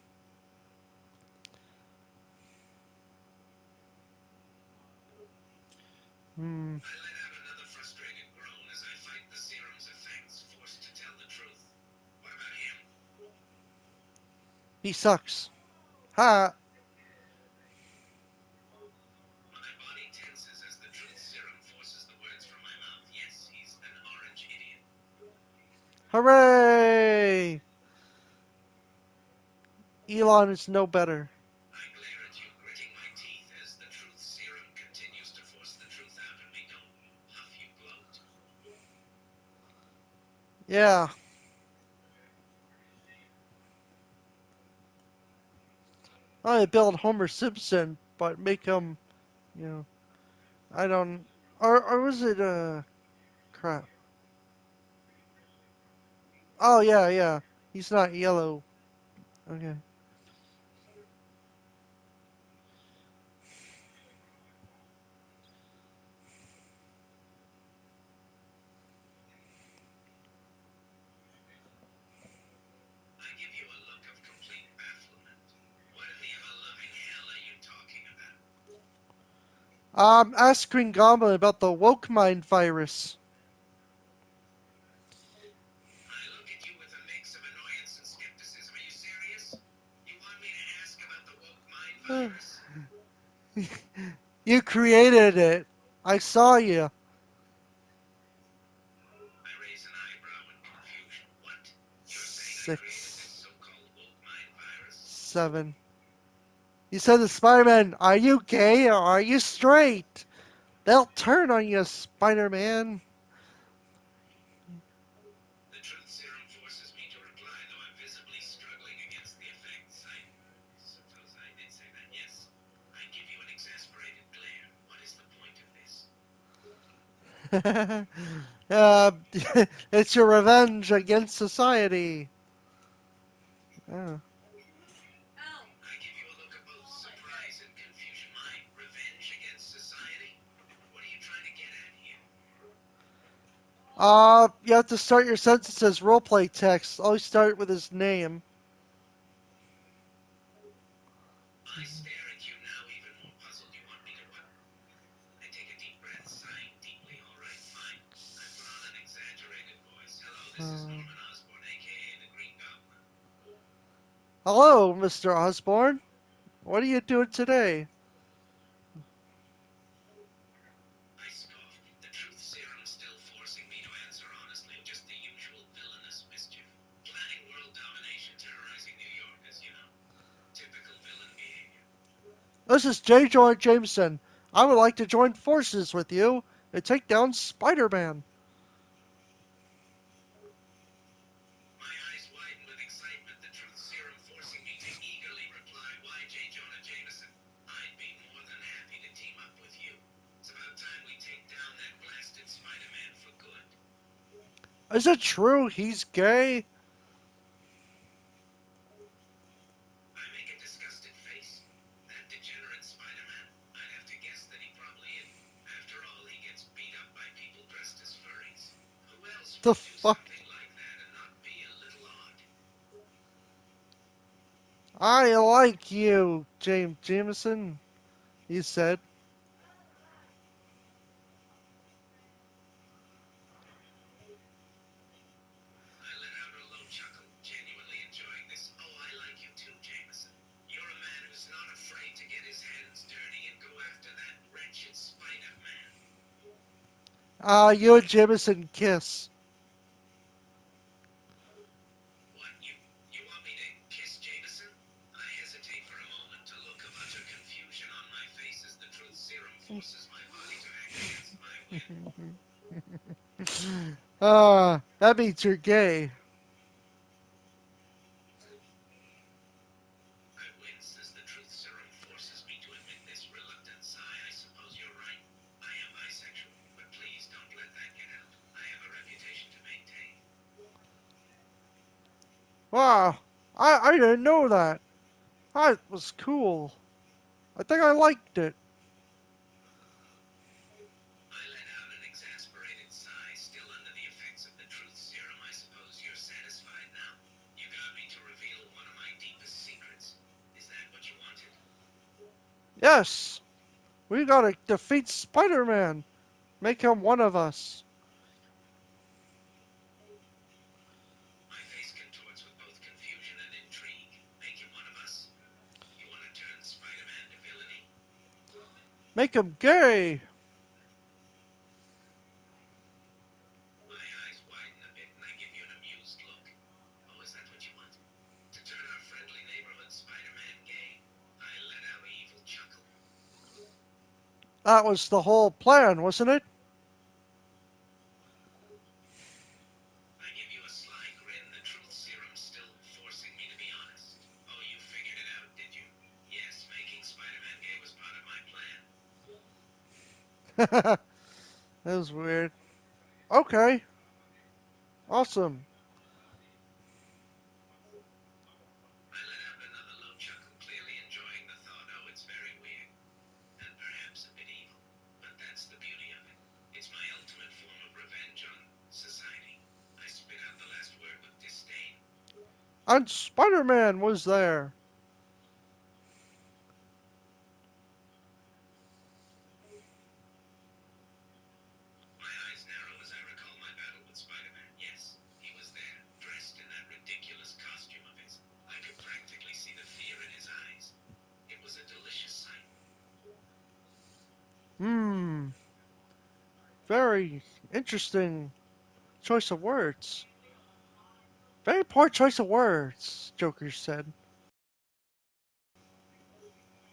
Hmm. I let out another frustrated groan as I fight the serum's effects, forced to tell the truth. What about him? He sucks. Ha! My body tenses as the truth serum forces the words from my mouth. Yes, he's an orange idiot. Hooray! Elon is no better. I glare at you, gritting my teeth as the truth serum continues to force the truth out of me. Don't huff, you gloat. Yeah. I build Homer Simpson, but make him, you know, I don't. Or was it crap? Oh yeah, yeah. He's not yellow. Okay. I give you a look of complete bafflement. What in the ever-loving hell are you talking about? Ask Green Goblin about the woke mind virus. I look at you with a mix of annoyance and skepticism. Are you serious? You want me to ask about the woke mind virus? You created it. I saw you. I raise an eyebrow in confusion. What? You're saying I created this Six, so-called woke mind virus? 7. You said to Spider-Man, "Are you gay or are you straight?" They'll turn on you, Spider-Man. The truth serum forces me to reply, though I'm visibly struggling against the effects. I suppose I did say that, yes. I give you an exasperated glare. What is the point of this? uh, it's your revenge against society. Uh, I give you a look of both surprise and confusion. My revenge against society? What are you trying to get at here? you have to start your sentence as roleplay text. Always start with his name. I stare at you now, even more puzzled. You want me to what? I take a deep breath, sighing deeply. All right, fine. I put on an exaggerated voice. Hello, this is Uh, Norman Osborn, aka the Green Goblin. Hello, Mr. Osborne. What are you doing today? I scoff. The truth serum still forcing me to answer honestly, or just the usual villainous mischief. Planning world domination, terrorizing New York, as you know. Typical villain behavior. This is J. Jonah Jameson. I would like to join forces with you and take down Spider-Man. My eyes widen with excitement, the truth serum forcing me to eagerly reply, why J. Jonah Jameson? I'd be more than happy to team up with you. It's about time we take down that blasted Spider-Man for good. Is it true he's gay? I make a disgusted face. That degenerate Spider-Man? I'd have to guess that he probably isn't. After all, he gets beat up by people dressed as furries. Who else The would do fuck? something like that and not be a little odd? I like you, James Jameson, he said. I let out a low chuckle, genuinely enjoying this. Oh, I like you too, Jameson. You're a man who's not afraid to get his hands dirty and go after that wretched Spider-Man. You and Jameson kiss. What, you want me to kiss Jameson? I hesitate for a moment, a look of utter confusion on my face as the truth serum forces my body to act against my will. That means you're gay. I wince as the truth serum forces me to admit this reluctant sigh. I suppose you're right. I am bisexual, but please don't let that get out. I have a reputation to maintain. Wow, I didn't know that. That was cool. I think I liked it. I let out an exasperated sigh, still under the effects of the truth serum. I suppose you're satisfied now? You got me to reveal one of my deepest secrets. Is that what you wanted? Yes, we gotta defeat Spider-Man. Make him one of us. My face contorts with both confusion and intrigue. Make him one of us? You want to turn Spider-Man to villainy? Make him gay. My eyes widen a bit and I give you an amused look. Oh, is that what you want? To turn our friendly neighborhood Spider-Man gay? I let out an evil chuckle. That was the whole plan, wasn't it? I give you a sly grin, the truth serum still forcing me to be honest. Oh, you figured it out, did you? Yes, making Spider-Man gay was part of my plan. That was weird. Okay, awesome. I let out another low chuckle, clearly enjoying the thought. Oh, it's very weird. And perhaps a bit evil. But that's the beauty of it. It's my ultimate form of revenge on society. I spit out the last word with disdain. And Spider-Man was there. My eyes narrow as I recall my battle with Spider-Man. Yes, he was there, dressed in that ridiculous costume of his. I could practically see the fear in his eyes. It was a delicious sight. Hmm, very interesting choice of words. Very poor choice of words, Joker said.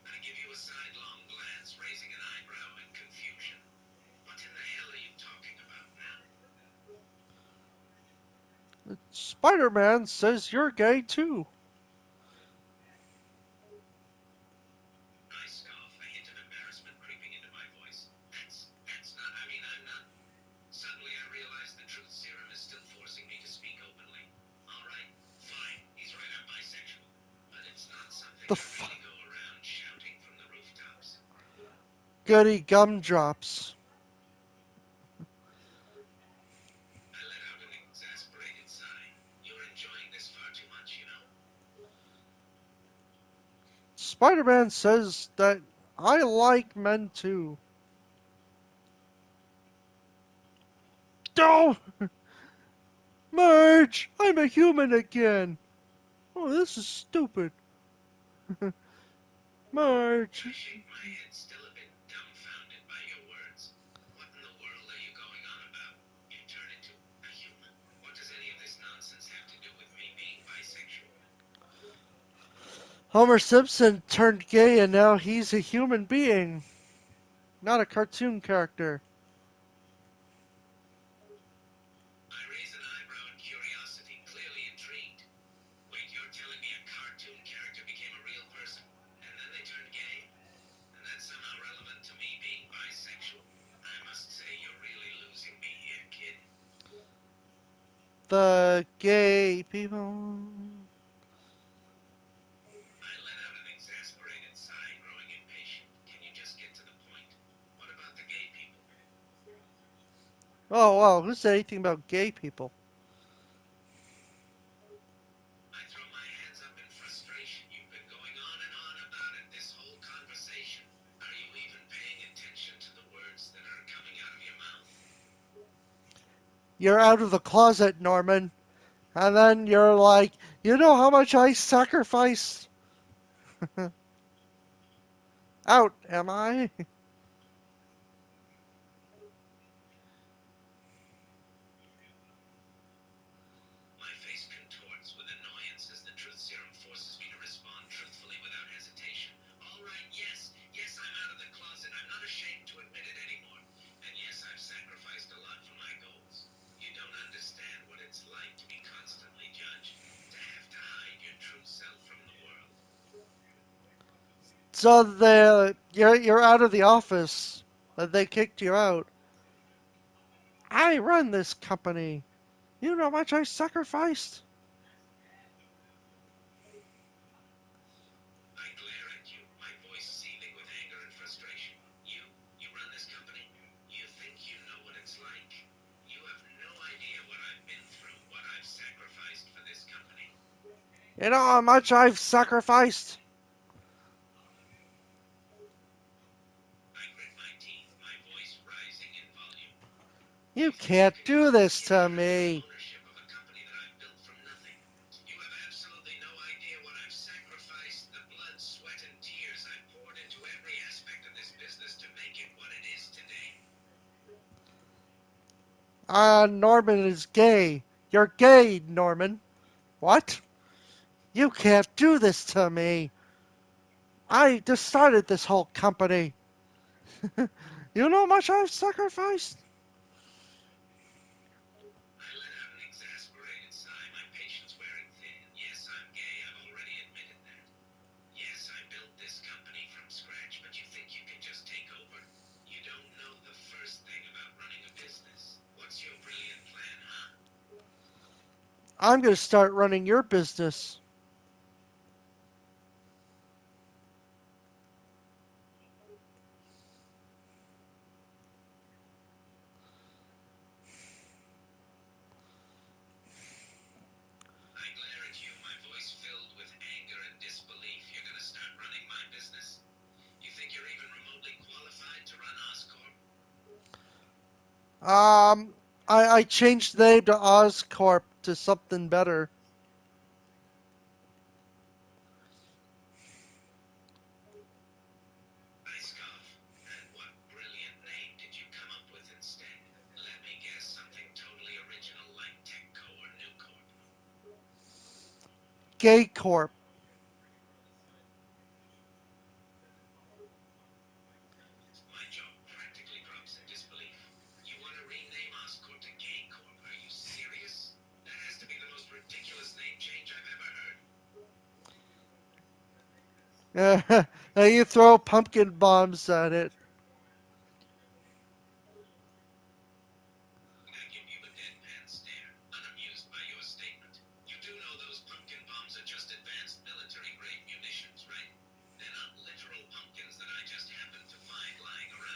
I give you a sidelong glance, raising an eyebrow in confusion. What in the hell are you talking about now? Spider-Man says you're gay too. I scoff, a hint of embarrassment creeping into my voice. That's not, I'm not. goody gumdrops. I let out an exasperated sigh. You're enjoying this far too much, you know? Spider-Man says that I like men too. Oh, Marge, I'm a human again. Oh, this is stupid. Marge. I shake my head, still a bit dumbfounded by your words. What in the world are you going on about? You turn into a human? What does any of this nonsense have to do with me being bisexual? Homer Simpson turned gay and now he's a human being, not a cartoon character. I raise an eyebrow in curiosity, clearly intrigued. Wait, you're telling me a cartoon character became a real person, and then they turned gay? And that's somehow relevant to me being bisexual? I must say, you're really losing me here, kid. The gay people. I let out an exasperated sigh, growing impatient. Can you just get to the point? What about the gay people? Oh, wow, who said anything about gay people? I throw my hands up in frustration. You've been going on about it this whole conversation. Are you even paying attention to the words that are coming out of your mouth? You're out of the closet, Norman. And then you're like, you know how much I sacrificed? Out, am I? My face contorts with annoyance as the truth serum forces me to respond truthfully without hesitation. All right, yes, I'm out of the closet. I'm not ashamed to admit it anymore. And yes, I've sacrificed a lot for my goals. You don't understand what it's like to be constantly judged, to have to hide your true self from the world. So you're out of the office. They kicked you out. I run this company. You know how much I sacrificed? I glare at you, my voice seething with anger and frustration. You run this company? You think you know what it's like? You have no idea what I've been through, what I've sacrificed for this company. You know how much I've sacrificed? I grit my teeth, my voice rising in volume. You You think you can't can do just this to inherit the me. ownership of a company that I've built from nothing? You have absolutely no idea what I've sacrificed, the blood, sweat, and tears I've poured into every aspect of this business to make it what it is today. Norman is gay. You're gay, Norman. What? You can't do this to me. I decided this whole company. You know how much I've sacrificed? I let out an exasperated sigh, my patience wearing thin. Yes, I'm gay, I've already admitted that. Yes, I built this company from scratch, but you think you can just take over? You don't know the first thing about running a business. What's your brilliant plan, huh? I'm going to start running your business. I glare at you, my voice filled with anger and disbelief. You're gonna start running my business? You think you're even remotely qualified to run Oscorp? Um, I changed the name to Oscorp to something better. I scoff. And what brilliant name did you come up with instead? Let me guess, something totally original like TechCo or NewCorp. Gay Corp. My jaw practically drops in disbelief. You want to rename Oscorp to Gay Corp? Are you serious? That has to be the most ridiculous name change I've ever heard. Now you throw pumpkin bombs at it. I give you a deadpan stare, unamused by your statement. You do know those pumpkin bombs are just advanced military grade munitions, right? They're not literal pumpkins that I just happened to find lying around.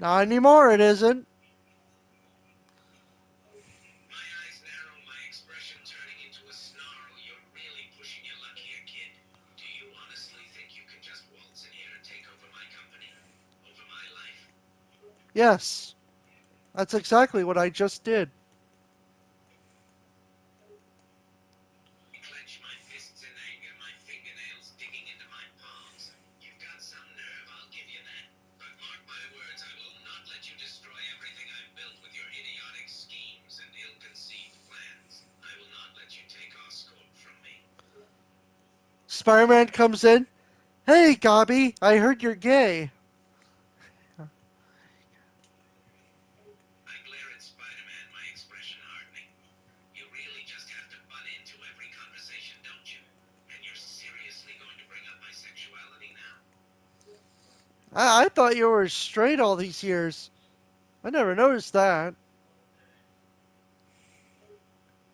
Not anymore, it isn't. My eyes narrow, my expression turning into a snarl. You're really pushing your luck here, kid. Do you honestly think you can just waltz in here and take over my company? Over my life? Yes, that's exactly what I just did. I clench my fists in anger, my fingernails digging into my palms. You've got some nerve, I'll give you that. But mark my words, I will not let you destroy everything I've built with your idiotic schemes and ill-conceived plans. I will not let you take Oscorp from me. Spider-Man comes in. Hey, Gobby, I heard you're gay. I glare at Spider-Man, my expression hardening. You really just have to butt into every conversation, don't you? And you're seriously going to bring up my sexuality now? I thought you were straight all these years. I never noticed that.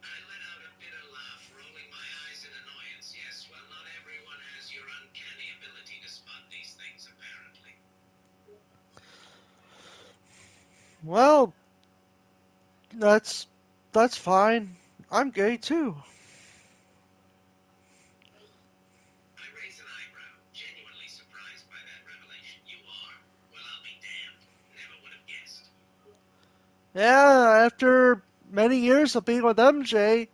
I let out a bitter laugh, rolling my eyes in annoyance. Yes, well, not everyone has your uncanny ability to spot these things, apparently. Well, that's that's fine. I'm gay too. I raise an eyebrow, genuinely surprised by that revelation. You are? Well, I'll be damned. Never would have guessed. Yeah, after many years of being with MJ,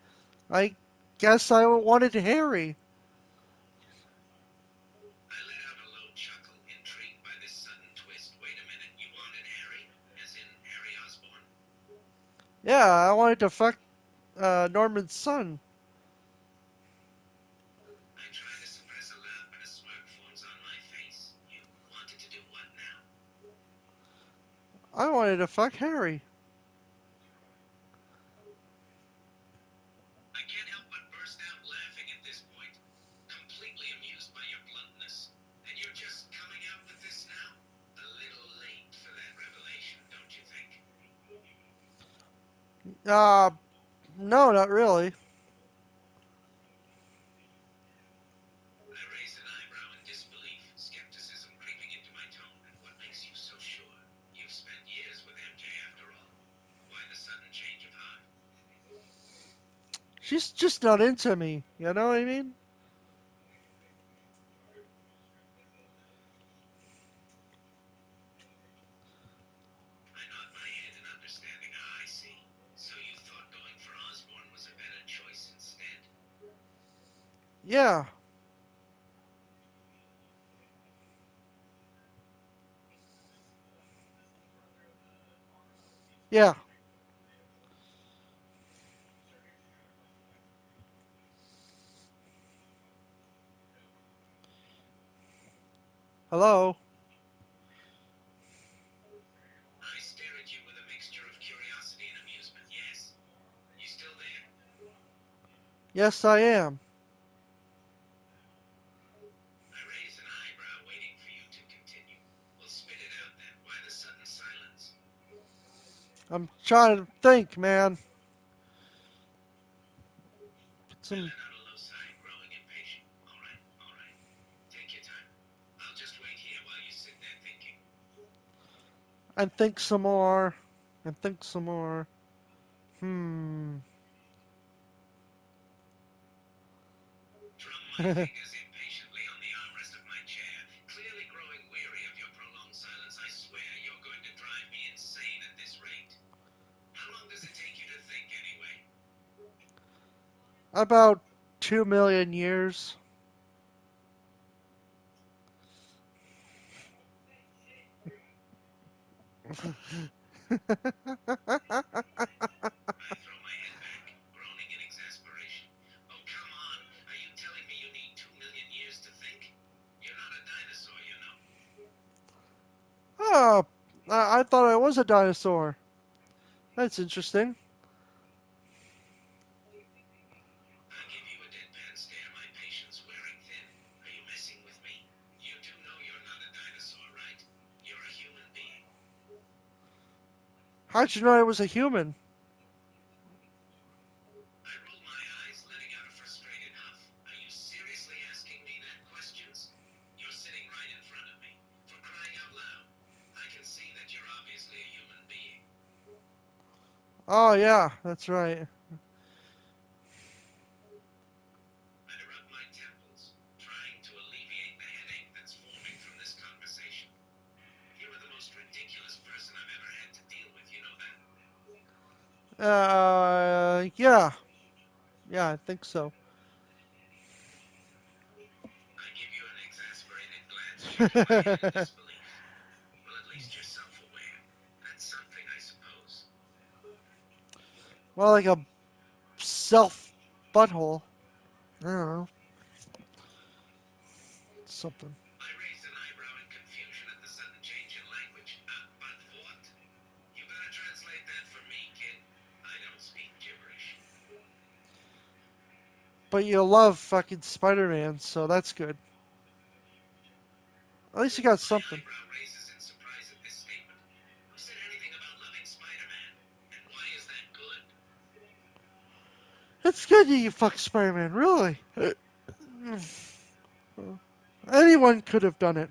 I guess I wanted Harry. I let out a low chuckle, intrigued by this sudden twist. Wait a minute, you wanted Harry? As in Harry Osborn? Yeah, I wanted to fuck Norman's son. I try to suppress a laugh, but a smirk forms on my face. You wanted to do what now? I wanted to fuck Harry. I can't help but burst out laughing at this point, completely amused by your bluntness. And you're just coming out with this now? A little late for that revelation, don't you think? Uh, no, not really. I raise an eyebrow in disbelief, skepticism creeping into my tone. What makes you so sure? You've spent years with MJ after all. Why the sudden change of heart? She's just not into me. You know what I mean? I nod my head in understanding. Ah, I see. So you thought going for Osborne was a better choice instead? Yeah, yeah. Hello? I stare at you with a mixture of curiosity and amusement. Yes? You still there? Yes, I am. I raise an eyebrow, waiting for you to continue. Well, spit it out then. Why the sudden silence? I'm trying to think, man. Put I some let out a low sigh, growing impatient. All right, all right. Take your time. I'll just wait here while you sit there thinking. and think some more. And think some more. Hmm. Drum my fingers impatiently on the armrest of my chair, clearly growing weary of your prolonged silence. I swear you're going to drive me insane at this rate. How long does it take you to think, anyway? About 2 million years. I throw my head back, groaning in exasperation. Oh, come on. Are you telling me you need 2 million years to think? You're not a dinosaur, you know. Oh, I thought I was a dinosaur. That's interesting. I give you a deadpan stare, my patience wearing thin. Are you messing with me? You do know you're not a dinosaur, right? You're a human being. How'd you know I was a human? I roll my eyes, letting out a frustrated huff. Are you seriously asking me that questions? You're sitting right in front of me. For crying out loud. I can see that you're obviously Oh yeah, that's right. I rub my temples, trying to alleviate the headache that's forming from this conversation. You are the most ridiculous person I've ever had to deal with, you know that? Yeah, yeah, I think so. I give you an exasperated glance, shaking my head in disbelief. Well, at least you're self-aware. That's something, I suppose. Well, like a self butthole. I don't know, something. I raised an eyebrow in confusion at the sudden change in language. But what? You gotta translate that for me, kid. I don't speak gibberish. But you love fucking Spider-Man, so that's good. At least you got My something. eyebrow raises in surprise at this statement. Who said anything about loving Spider-Man? And why is that good? It's good you fuck Spider-Man, really. Anyone could have done it.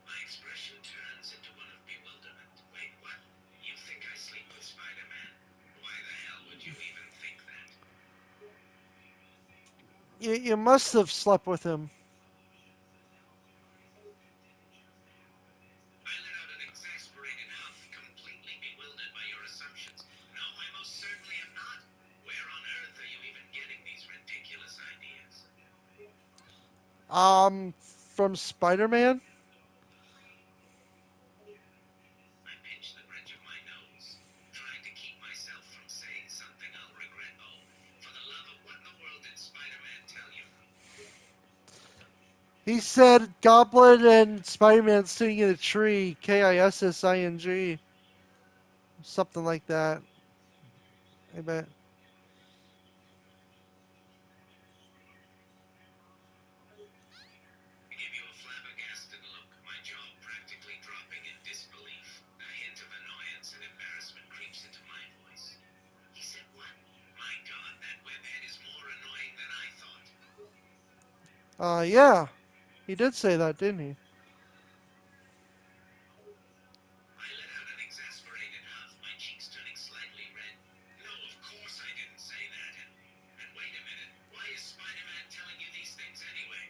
My expression turns into one of bewilderment. Wait, what? You think I sleep with Spider-Man? Why the hell would you even think that? You must have slept with him. I let out an exasperated huff, completely bewildered by your assumptions. No, I most certainly am not. Where on earth are you even getting these ridiculous ideas? Um, from Spider-Man. I pinch the bridge of my nose, trying to keep myself from saying something I'll regret. Oh, for the love of what in the world did Spider-Man tell you? He said Goblin and Spider-Man sitting in a tree. Kissing. Something like that. I bet. I give you a flabbergasted look, my jaw practically dropping in disbelief. A hint of annoyance and embarrassment creeps into my voice. He said what? My God, that webhead is more annoying than I thought. Yeah. He did say that, didn't he? I let out an exasperated huff, my cheeks turning slightly red. No, of course I didn't say that. And wait a minute, why is Spider-Man telling you these things anyway?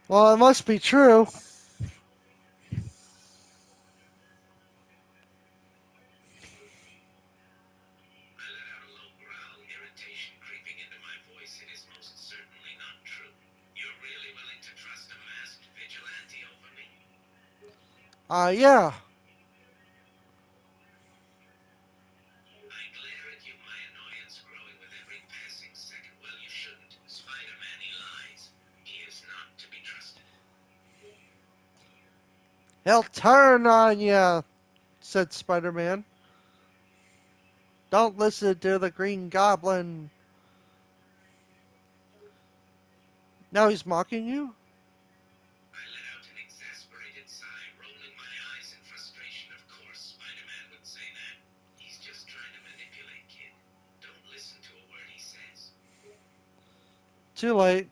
Well, it must be true. I let out a low growl, irritation creeping into my voice. It is most certainly not true. You're really willing to trust a masked vigilante over me? Yeah. I glare at you, my annoyance growing with every passing second. Well, you shouldn't. Spider-Man, he lies. He is not to be trusted. He'll turn on you, said Spider-Man. Don't listen to the Green Goblin. Now he's mocking you? I let out an exasperated sigh, rolling my eyes in frustration. Of course, Spider-Man would say that. He's just trying to manipulate, kid. Don't listen to a word he says. Too late.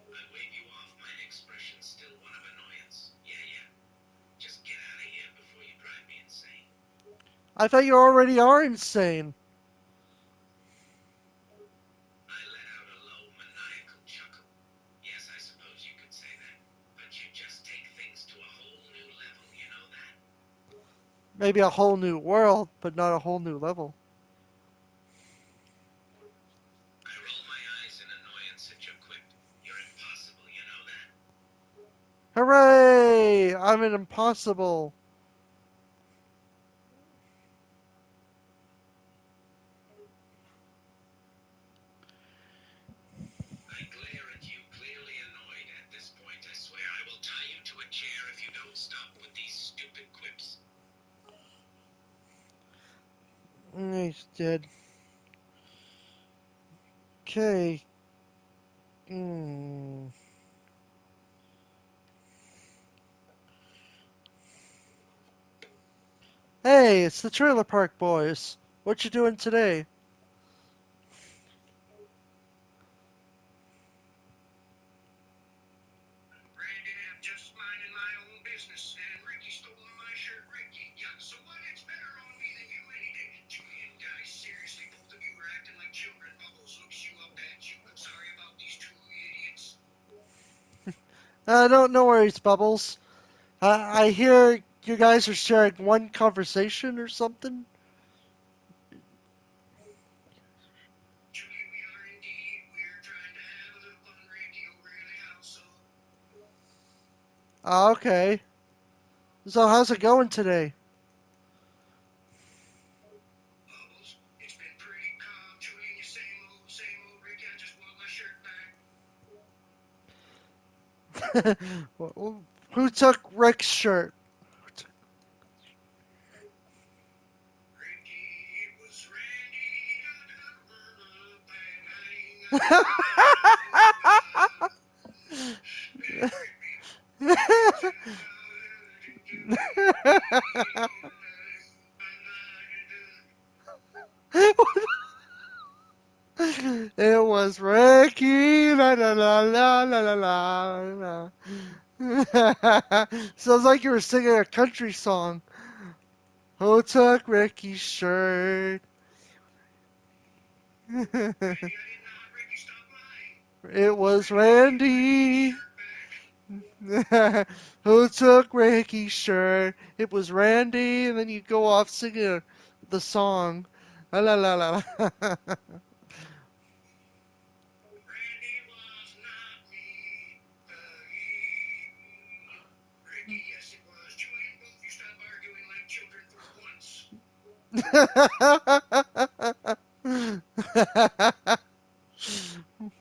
I wave you off, my expression still one of annoyance. Yeah, yeah. Just get out of here before you drive me insane. I thought you already are insane. I let out a low, maniacal chuckle. Yes, I suppose you could say that. But you just take things to a whole new level, you know that? Maybe a whole new world, but not a whole new level. I roll my eyes in annoyance at your quip. You're impossible, you know that? Hooray! I'm an impossible. I glare at you, clearly annoyed at this point. I swear I will tie you to a chair if you don't stop with these stupid quips. He's dead. Okay. Hmm. Hey, it's the Trailer Park Boys. What you doing today? Randy, I'm just minding my own No worries, Bubbles. I hear you guys are sharing one conversation or something. Julian, we are indeed. We're trying to have a little fun, Ricky, over in the house. So, Okay. So how's it going today? Bubbles, it's been pretty calm. Julian, you same old, Ricky. I just want my shirt back. Who took Rick's shirt? Ricky, it was Randy. Hey, Ricky. It was Ricky. La la la la la la la. Sounds like you were singing a country song. Who took Ricky's shirt? Randy, I did not. Ricky, stop lying. It It was was Randy. He took Ricky's Randy. shirt back. Who took Ricky's shirt? It was Randy, and then you go off singing the song. La la la la. Randy was not me. Ricky, yes it was. Julian, both you stop arguing like children for once.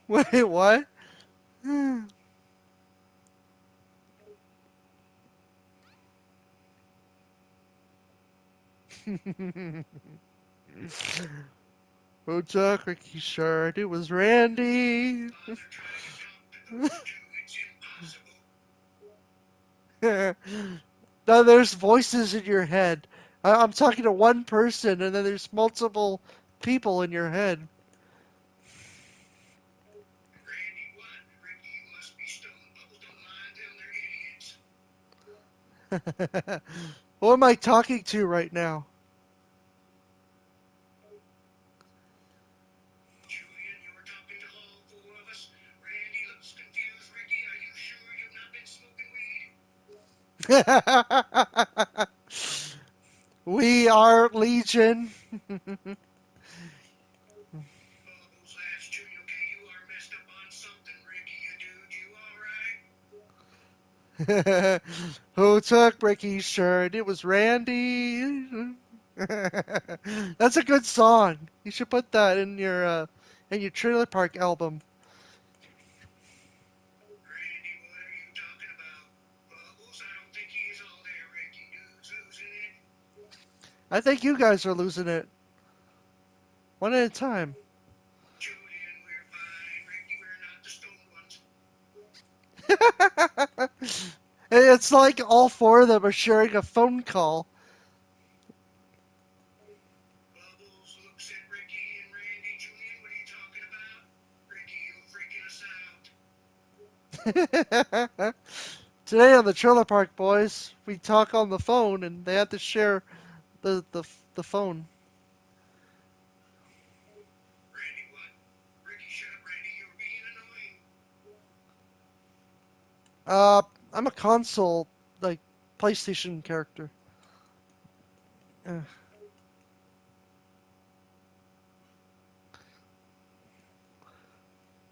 Wait, what? Who took Ricky's shirt? It was Randy. Bother trying to talk to those two. It's impossible. Now there's voices in your head. I'm talking to one person, and then there's multiple people in your head. Randy, what? Ricky, you must be stoned. Bubbles don't mind them. They're idiots. Who am I talking to right now? Julian, you're talking to all four of us. Randy looks confused. Ricky, are you sure you've not been smoking weed? We are Legion. Bubbles laughs. Julian, okay, you are messed up on something. Ricky, you dude, you alright? Who took Ricky's shirt? It was Randy. That's a good song. You should put that in your Trailer Park album. Randy, what are you talking about? Bubbles, I don't think he is all there. Ricky, dude's losing it. I think you guys are losing it. One at a time. Julian, we're fine. Ricky, we're not the stoned ones. It's like all four of them are sharing a phone call. Bubbles looks at Ricky and Randy. Julian, what are you talking about? Ricky, you're freaking us out. Today on the Trailer Park Boys, we talk on the phone, and they have to share the phone. Randy, what? Ricky, shut up, Randy. You're being annoying. Uh, I'm a console like PlayStation character. Uh,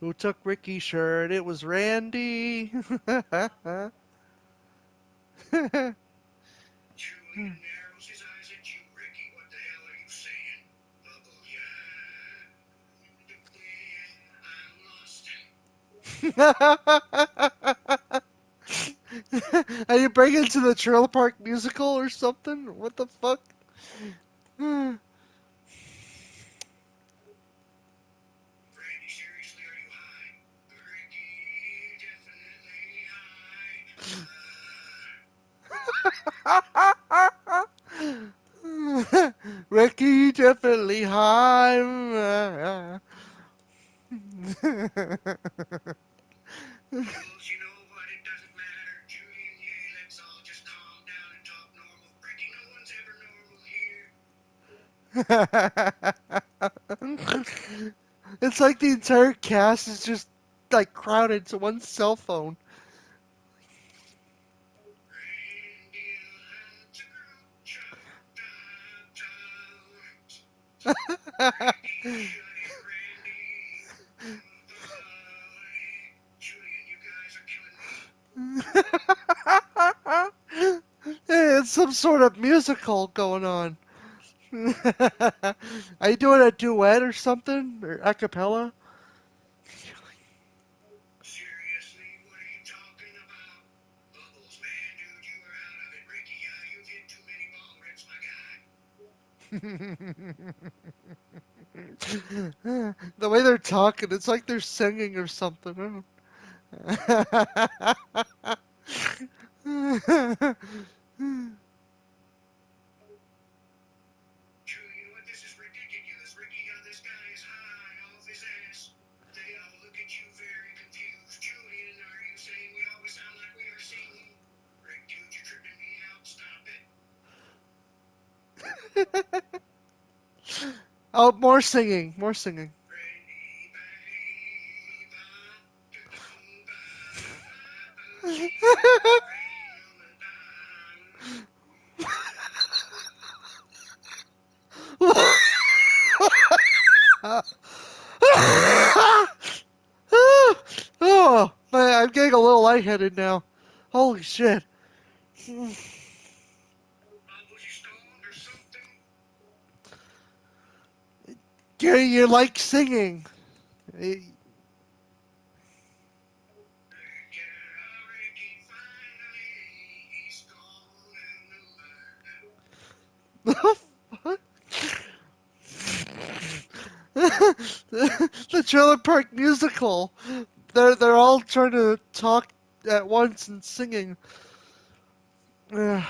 who took Ricky's shirt? It was Randy. Julian narrows his eyes at you. Ricky, what the hell are you saying? Bubbles, yeah. I'm lost. Are you bringing to the Trailer Park musical or something? What the fuck? Randy, seriously, are you high? Ricky, definitely high. Ricky definitely high. Bubbles, you know what? It doesn't matter. Julian, yeah, let's all just calm down and talk normal. Ricky, no one's ever normal here. It's like the entire cast is just like crowded to one cell phone. Randy, shut it, Randy. Julian, you guys are killing me. Hey, it's some sort of musical going on. Are you doing a duet or something? Or a cappella? Seriously, what are you talking about? Bubbles, man, dude, you are out of it. Ricky, you've hit too many ball rips, my guy. The way they're talking, it's like they're singing or something. Julian, what this is ridiculous. Ricky, this guy is high off his ass. They all look at you very confused. Julian, are you saying we always sound like we are singing? Rick, dude, you're tripping me out. Stop it. Oh, more singing, more singing. Randy, babe, she's a real dime. Oh, man, I'm getting a little lightheaded now. Holy shit. Was you stoned or something? Gary, you like singing. Eh, Yeah, Ricky, finally, he's gone and what? The Trailer Park Musical. They're all trying to talk at once and singing. Ugh. Julian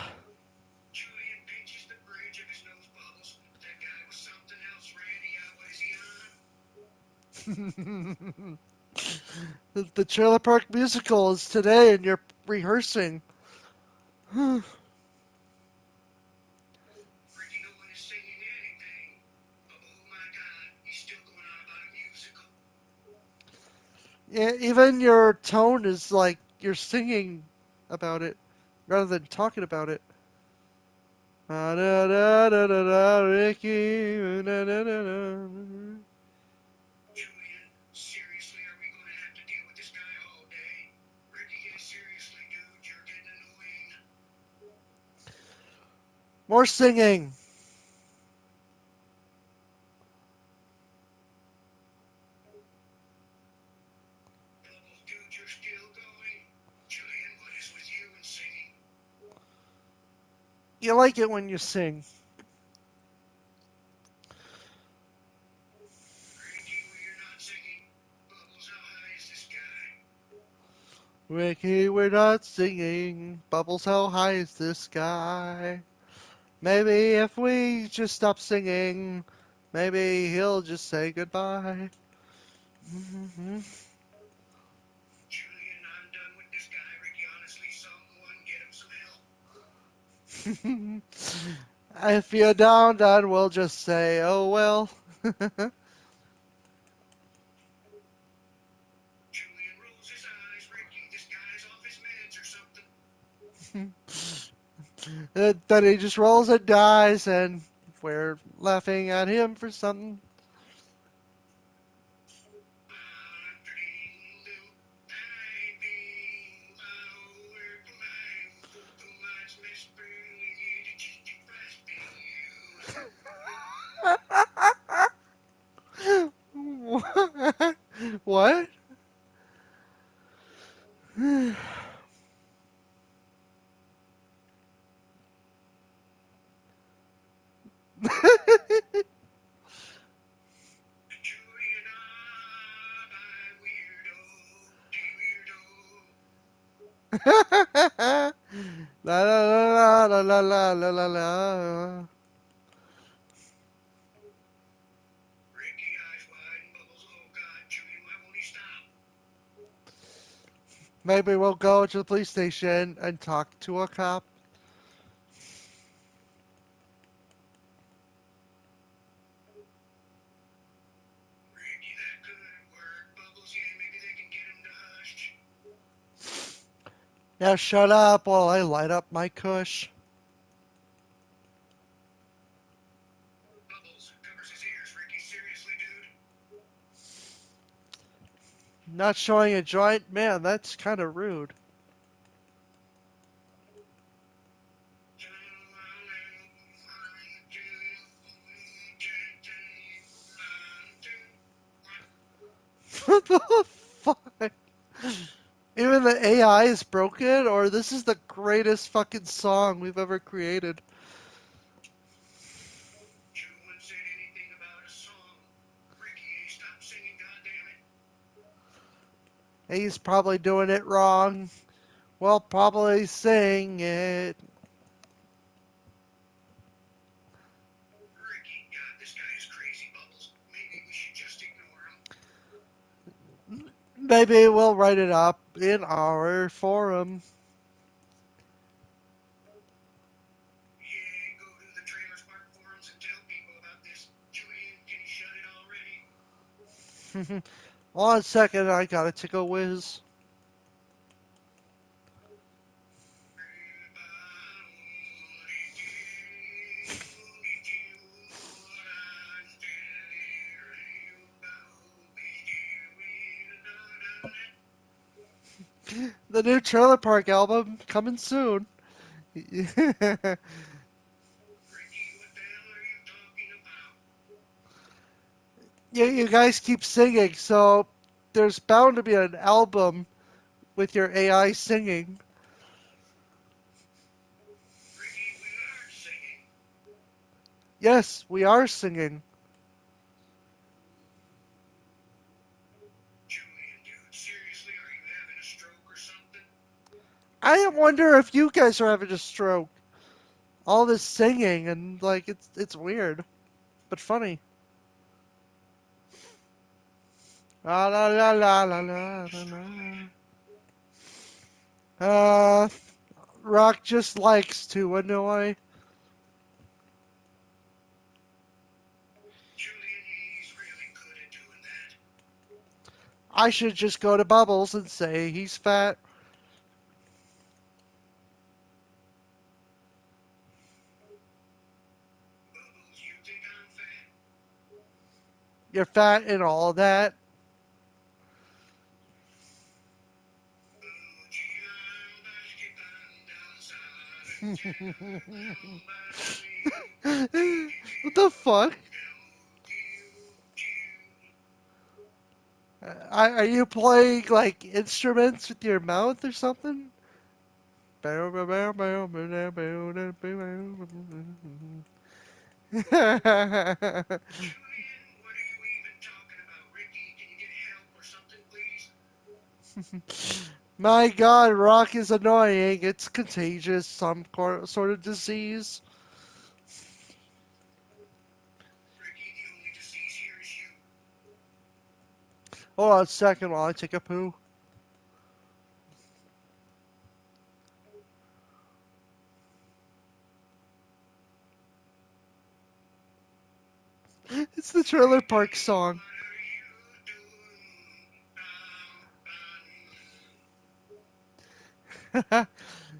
pinches the bridge of his nose bubbles. That guy was something else, Randy. What is he The Trailer Park Musical is today, and you're rehearsing. Ricky, no one is singing anything. Oh my God, he's still going on about a musical. Yeah, even your tone is like you're singing about it rather than talking about it. Da, da, da, da, da, da, Ricky. Da, da, da, da. Julian, seriously, are we going to have to deal with this guy all day? Ricky, seriously, dude, you're getting annoying. More singing. Bubbles, dude, you're still going. Julian, what is with you and singing? You like it when you sing. Ricky, we're not singing. Bubbles, how high is this guy? Ricky, we're not singing. Bubbles, how high is this sky? Maybe if we just stop singing, maybe he'll just say goodbye. Julian, I'm done with this guy. Ricky, honestly, someone get him some help. If you're down, then we'll just say, oh well. Julian rolls his eyes. Ricky, this guy's off his meds or something. Then he just rolls and dies, and we're laughing at him for something. I'm pretty little typing. Where can I go? Much less brilliant. Just grasping you. What? Julian, my weirdo. Weirdo. La la la la la la la la la. Ricky, eyes wide and bubbles. Oh, God, Julian, why won't he stop? Maybe we'll go to the police station and talk to a cop. Ricky, that could work. Bubbles, yeah, maybe they can get him to hush. Yeah, shut up while I light up my kush. Bubbles covers his Not showing a joint? Man, that's kind of rude. What the fuck? Even the AI is broken, or this is the greatest fucking song we've ever created. Chewin said anything about a song. Ricky, hey, stop singing, goddammit. He's probably doing it wrong. Well, probably sing it. Ricky, God, this guy is crazy, Bubbles. Maybe we should just ignore him. Maybe we'll write it up in our forum. Yeah, go to the Trailer Spark forums and tell people about this. Julian, can you shut it already? 1 second, I gotta take a whiz. The new Trailer Park album coming soon. Ricky, what the hell are you talking about? You guys keep singing, so there's bound to be an album with your AI singing. Ricky, we aren't singing. Yes, we are singing. Julian, dude, seriously, are you having a stroke or something? I wonder if you guys are having a stroke. All this singing and like it's weird, but funny. La la la la la You mean la la destroyed? la. Rock just likes to annoy. Julian, he's really good at doing that. I should just go to Bubbles and say he's fat. Bubbles, you think I'm fat? You're fat and all that. Oh, gee, I'm basketball outside of town by me. What the fuck? Are you playing like instruments with your mouth or something? Julian, what are you even talking about? Ricky, can you get help or something, please? My God, rock is annoying. It's contagious, some sort of disease. Ricky, the only disease here is you. Hold on a second while I take a poo. It's the Trailer Park Ricky, song. what are you doing out on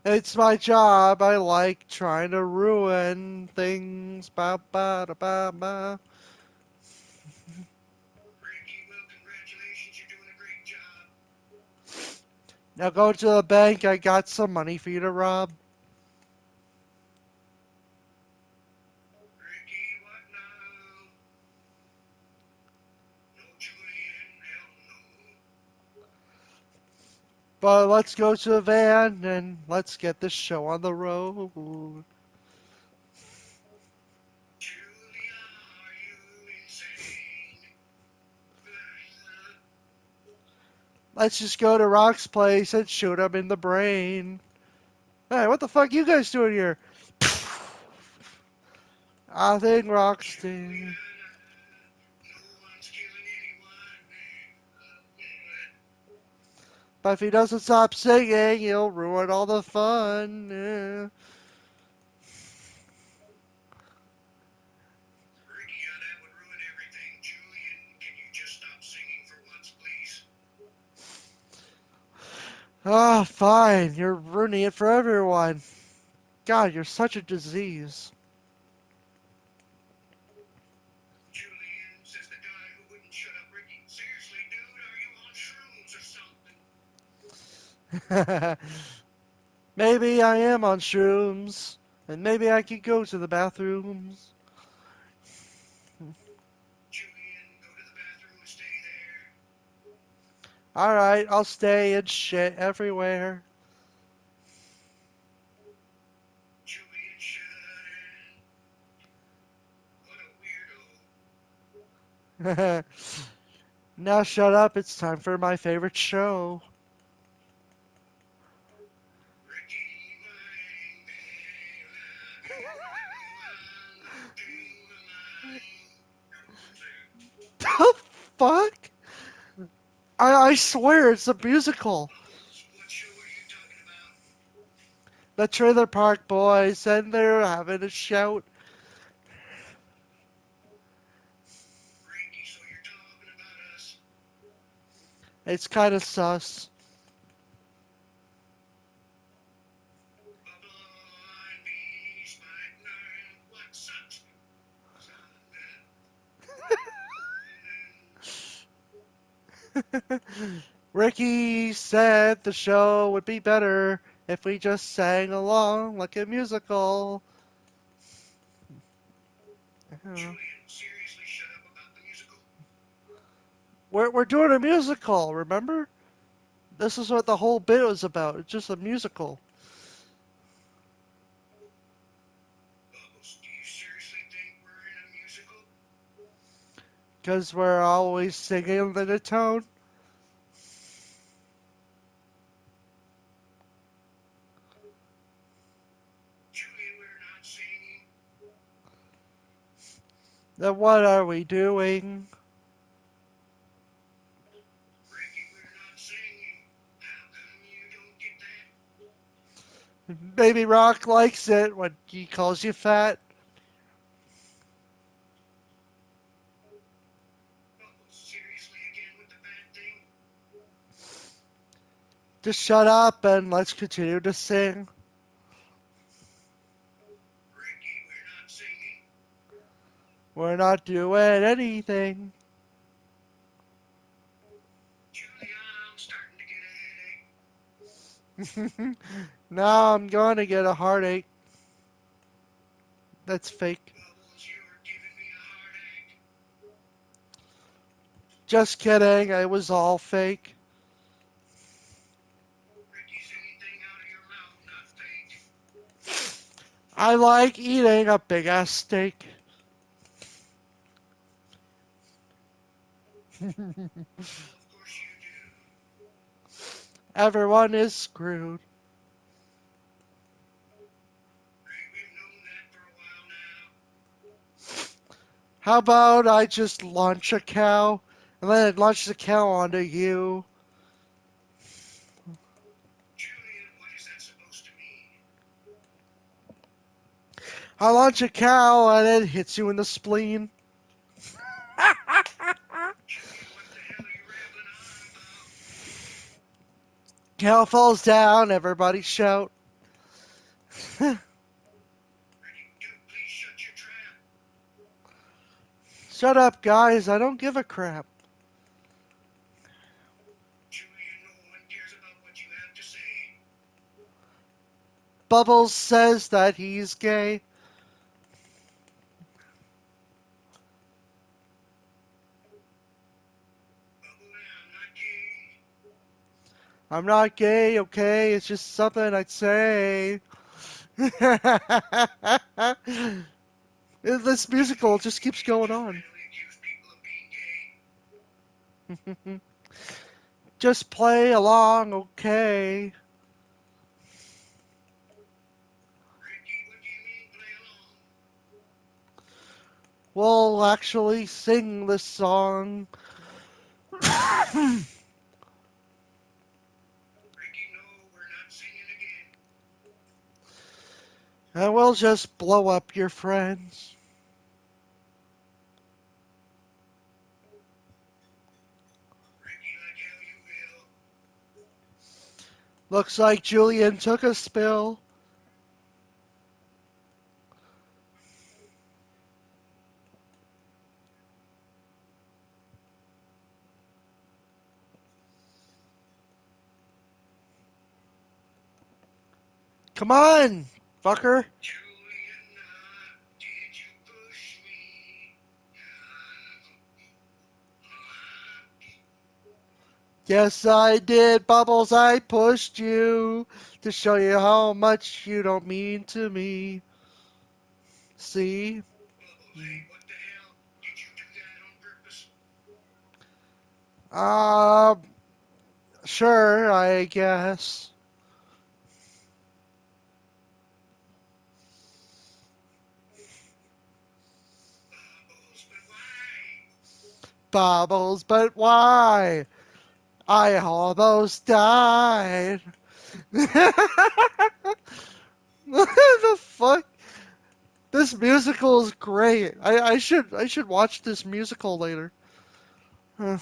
It's my job. I like trying to ruin things. Ba ba da ba ba. Ricky, well, congratulations, you're doing a great job. Now go to the bank. I got some money for you to rob. Ricky, what now? No, Julian, hell no. But let's go to the van and let's get this show on the road. Julia, are you insane? Let's just go to Rock's place and shoot him in the brain. Hey, what the fuck you guys doing here? I think Rock's dead. Julian, no one's killing anyone. But if he doesn't stop singing, he'll ruin all the fun. Yeah. Ricky, that would ruin everything. Julian, can you just stop singing for once, please? Ah, fine. You're ruining it for everyone. God, you're such a disease. Julian, says the guy who wouldn't shut up Ricky. Seriously, dude, are you on shrooms Maybe I am on shrooms, and maybe I could go to the bathrooms. Julian, go to the bathroom and stay there. Alright, I'll stay and shit everywhere. Julian, shut it. What a weirdo. Now shut up, it's time for my favorite show. Ricky, The fuck? I swear it's a musical. Bubbles, what show are you talking about? The Trailer Park Boys, and they're having a shout. Ricky, so you're talking about us? It's kind of sus. Bubble line, bees, might nine, what sucks? Ricky said the show would be better if we just sang along like a musical. Julian, seriously shut up about the musical? We're doing a musical, remember? This is what the whole bit was about. It's just a musical. Bubbles, do you seriously think we're in a musical? Because we're always singing in a tone. Julian, we're not singing. Then what are we doing? Ricky, we're not singing. How come you don't get that? Baby Rock likes it when he calls you fat. Bubbles, seriously again with the bad thing? Just shut up and let's continue to sing. Ricky, we're not singing. We're not doing anything. Julian, I'm starting to get a headache. Now I'm gonna get a heartache. That's fake. Bubbles, you're giving me a heartache. Just kidding. It was all fake. Ricky's anything out of your mouth, not fake. I like eating a big ass steak. Well, of course you do. Everyone is screwed. We've known that for a while now. How about I just launch a cow and then I launch the cow onto you? Julian, what is that supposed to mean? I launch a cow and it hits you in the spleen. Julian, what the hell are you rambling on about? Cow falls down, everybody shout. Ricky, dude, please shut your trap. Shut up, guys, I don't give a crap. Julian, no one cares about what you have to say. Bubbles says that he's gay. Bubble, I'm not gay. I'm not gay, okay? It's just something I'd say. This musical Julian, just keeps you going just on. randomly accuse people of being gay. Just play along, okay? Ricky, what do you mean play along? We'll actually sing this song. Ricky, no, we're not singing again. And we'll just blow up your friends. Ricky, like hell you will. Looks like Julian took a spill. Come on, fucker. Julian, did you push me? Yes, I did, Bubbles. I pushed you to show you how much you don't mean to me. See? Bubbles, hey, what the hell? Did you do that on purpose? Uh, sure, I guess. Bubbles, but why? Bubbles, but why? I almost died. What the fuck? This musical is great. I should watch this musical later. Uh,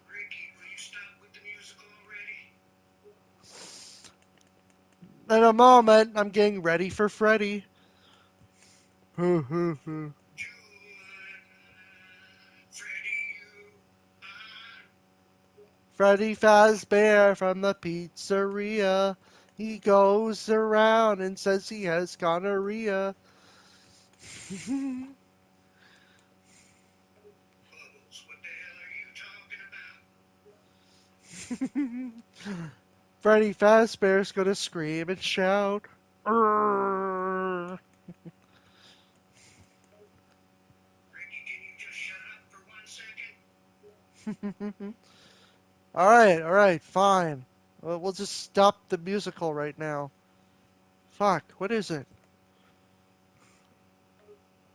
Ricky, will you stop with the music already? In a moment, I'm getting ready for Freddy. Freddy, you are. Freddy Fazbear from the pizzeria. He goes around and says he has gonorrhea. Bubbles, what the hell are you talking about? Freddy Fazbear's gonna scream and shout. "Arrgh." Ricky, can you just shut up for 1 second? Alright, fine. Well, we'll just stop the musical right now. Fuck, what is it?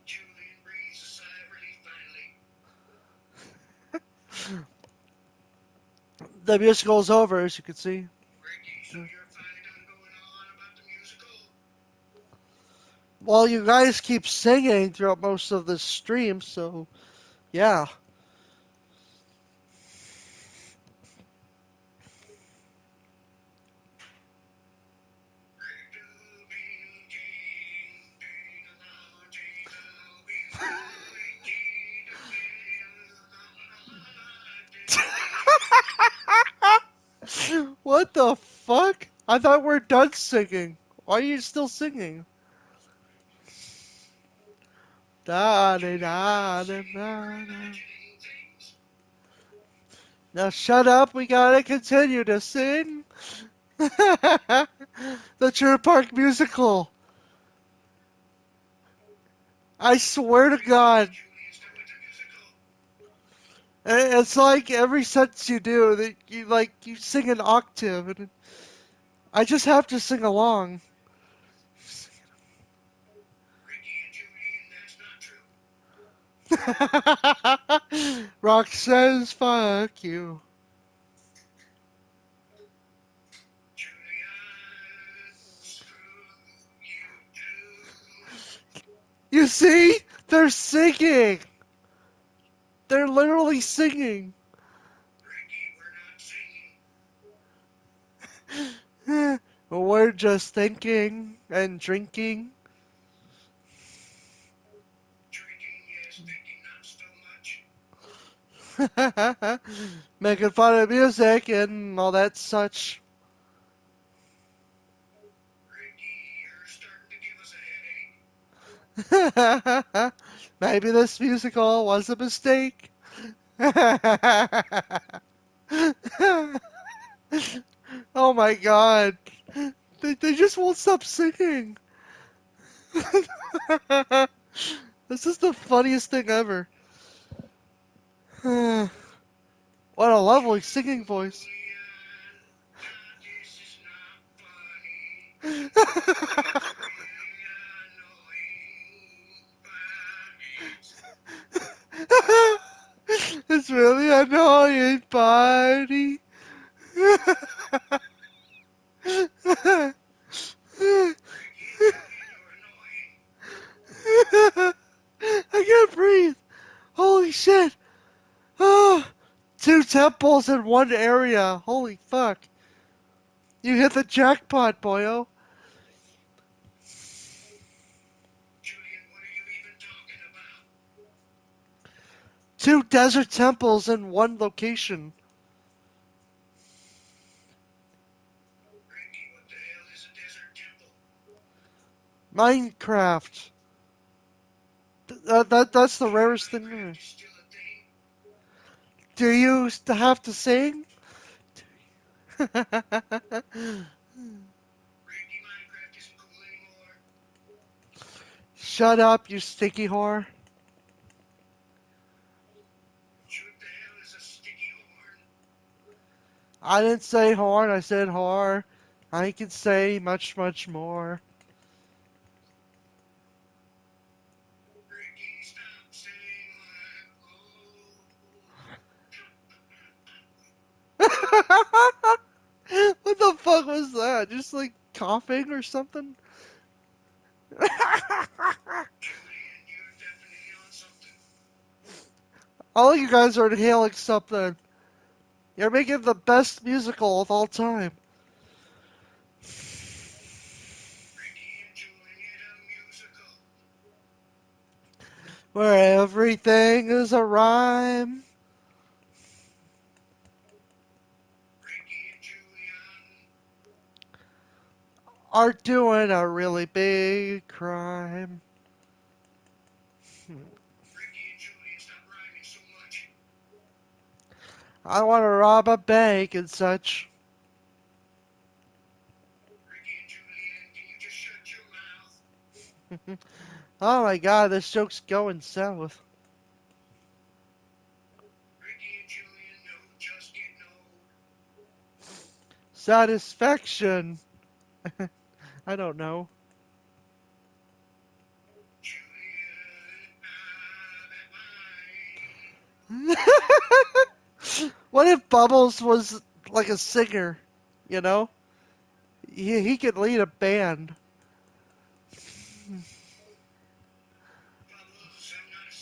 Julian breathes a sigh of relief finally. The musical's over, as you can see. Ricky, so you're finally done going on about the musical? Well, you guys keep singing throughout most of the stream, so yeah. What the fuck? I thought we're done singing. Why are you still singing? Da da da da da da. Now shut up, we gotta continue to sing. The True Park musical. I swear to God. It's like every sentence you do that you sing an octave and I just have to sing along. Ricky and Julian, that's not true. Rock says fuck you. Julian, screw you too. You see? They're singing. They're literally singing. Ricky, we're not singing. We're just thinking and drinking. Drinking, yes, thinking not so much. Making fun of music and all that such. Ricky, you're starting to give us a headache. Maybe this musical was a mistake. Oh my god. They just won't stop singing. This is the funniest thing ever. What a lovely singing voice. Julian, this is not funny. It's really annoying, It's really annoying, buddy. Ricky and Julian, you're annoying. I can't breathe. Holy shit. Oh, two temples in one area. Holy fuck. You hit the jackpot, boyo. Julian, what are you even talking about? Two desert temples in one location. Minecraft. That's the rarest Minecraft thing. is still a thing. Do you have to sing? Ricky, Minecraft isn't cool anymore. Shut up, you sticky whore. What the hell is a sticky horn? I didn't say horn, I said whore. I can say much, much more. Ricky, stop saying that. Oh. What the fuck was that? Just like coughing or something? Julian, you're definitely on something. All you guys are inhaling something. You're making the best musical of all time. Ricky and Julian, a musical. Where everything is a rhyme. Ricky and Julian. Are doing a really big crime. Ricky and Julian, stop rhyming so much. I want to rob a bank and such. Ricky and Julian, can you just shut your mouth? Oh my god, this joke's going south. Ricky and Julian, no, just get no. Satisfaction. I don't know. Julian, that line. What if Bubbles was like a singer? You know? He could lead a band. Bubbles, I'm not a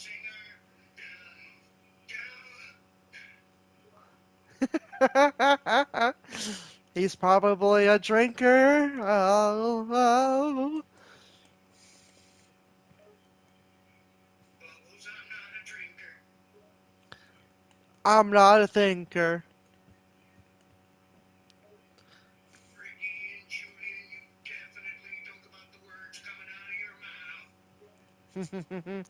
singer. He's probably a drinker. Oh, oh. Bubbles, I'm not a drinker. I'm not a thinker. Ricky and Julian, you definitely think about the words coming out of your mouth.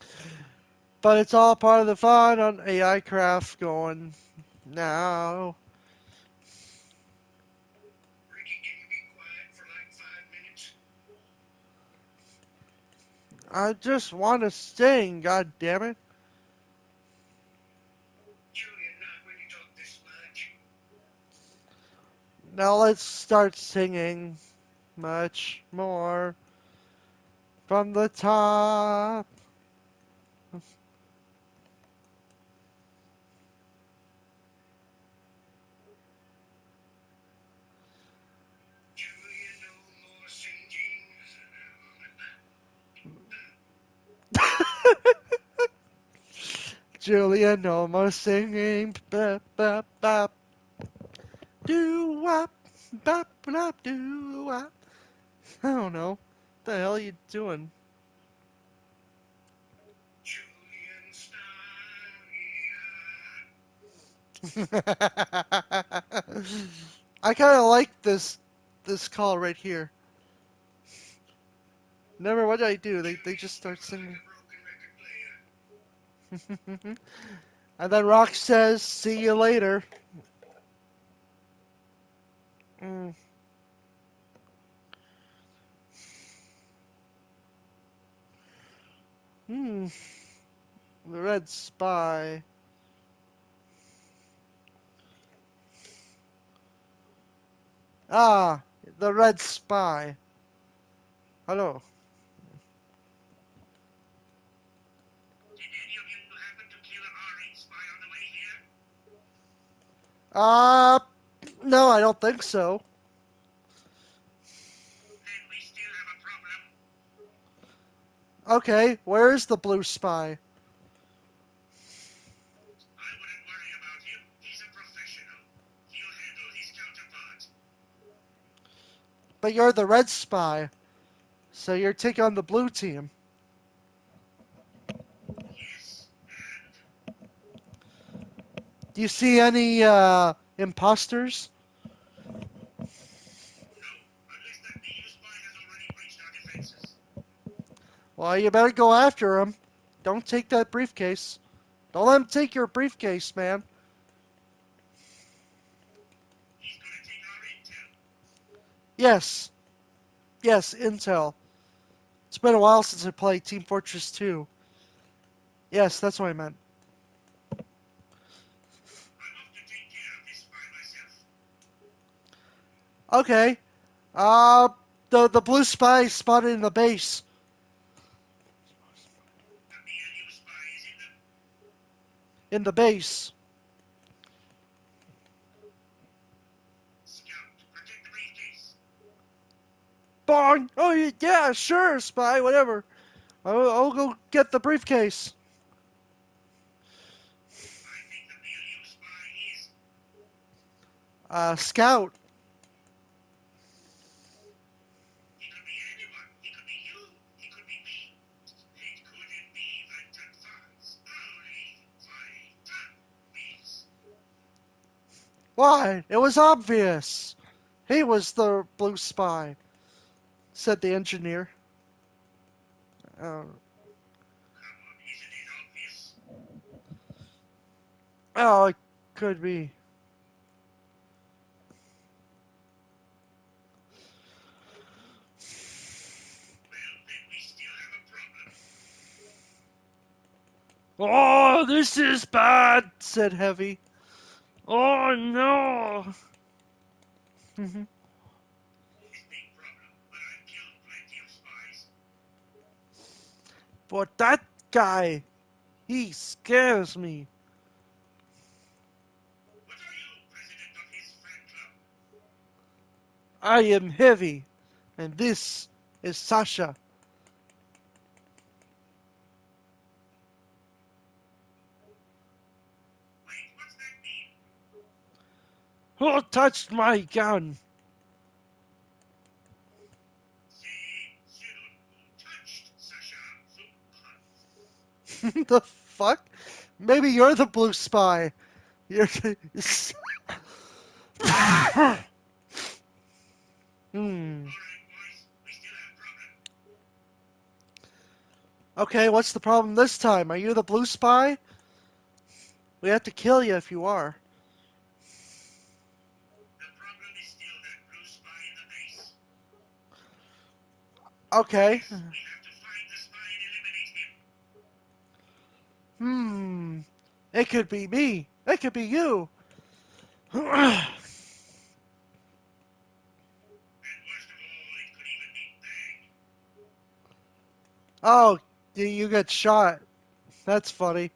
But it's all part of the fun on A.I.Craft going now. Ricky, can you be quiet for like 5 minutes? I just want to sing, god damn it. Julian, not when you talk this much. Now let's start singing much more from the top. Julian, no more singing. Julia, no more singing. Bap, bap, bap. Do wop. Bap, bap, do wop. I don't know. What the hell are you doing? Julian style, I kind of like this call right here. Never, what did I do? They Julian, just start you are like singing. a broken record player. And then Rock says, "See you later." Mm. Hmm. The Red Spy. Ah, the Red Spy. Hello. Did any of you happen to kill a R8 spy on the way here? Uh, no, I don't think so. Then we still have a problem. Okay, where is the Blue Spy? I wouldn't worry about him. He's a professional. He'll handle his counterpart. But you're the Red Spy, so you're taking on the Blue team. Yes, and Do you see any imposters? no, unless that EU spy has already breached our defenses. Well, you better go after him. Don't take that briefcase. Don't let him take your briefcase, man. He's gonna take our intel. Yes. Yes, Intel. It's been a while since I played Team Fortress 2. Yes, that's what I meant. I'm off to take care of this by myself. Okay. Uh, the blue spy is spotted in the base. The BLU spy is in the In the base. scout. Protect the briefcase. Bong! Oh, yeah, sure, spy, whatever. I'll go get the briefcase. I think the BLU spy is. Scout. He could be anyone. He could be you. He could be me. It couldn't be Vital Files. Only Vital Beats. Why? It was obvious. He was the blue spy, said the engineer. Uh, Come on, isn't it obvious? oh, it could be. Well, then we still have a problem. Oh, this is bad, said Heavy. Oh, no. It's a big problem, but I've killed plenty of spies. But that guy, he scares me. What are you, president of his fan club? I am Heavy, and this is Sasha. Wait, what's that mean? Who touched my gun? Say soon who touched Sasha The fuck? Maybe you're the blue spy. You're. Hmm. Alright, boys, we still have a problem. Okay, what's the problem this time? Are you the blue spy? We have to kill you if you are. The problem is still that blue spy in the base. Okay. Yes, we have to find the spy and eliminate him. Hmm. It could be me. It could be you. And worst of all, it could even be Bang. Oh, you got shot. That's funny.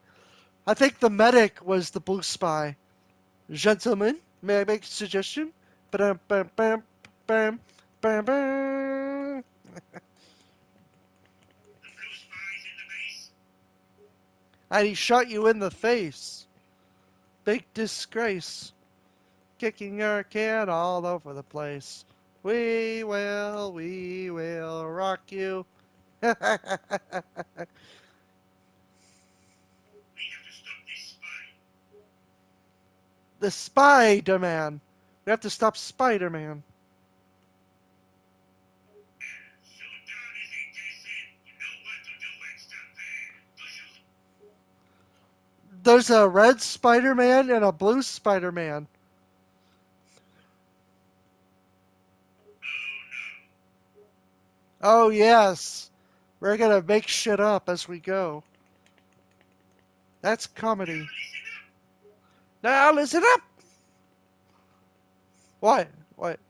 I think the medic was the blue spy. Gentlemen, may I make a suggestion? Bam, bam, bam, bam, bam, bam. The blue spy's in the base. And he shot you in the face. Big disgrace. Kicking our can all over the place. We will rock you. We have to stop this spy. The Spider-Man. We have to stop Spider-Man. And Sultan is a Jason. You know what to do extra bad, do you? There's a red Spider-Man and a blue Spider-Man. Oh no. Oh, yes. We're gonna make shit up as we go. That's Now comedy. listen up. Now listen up! What? What?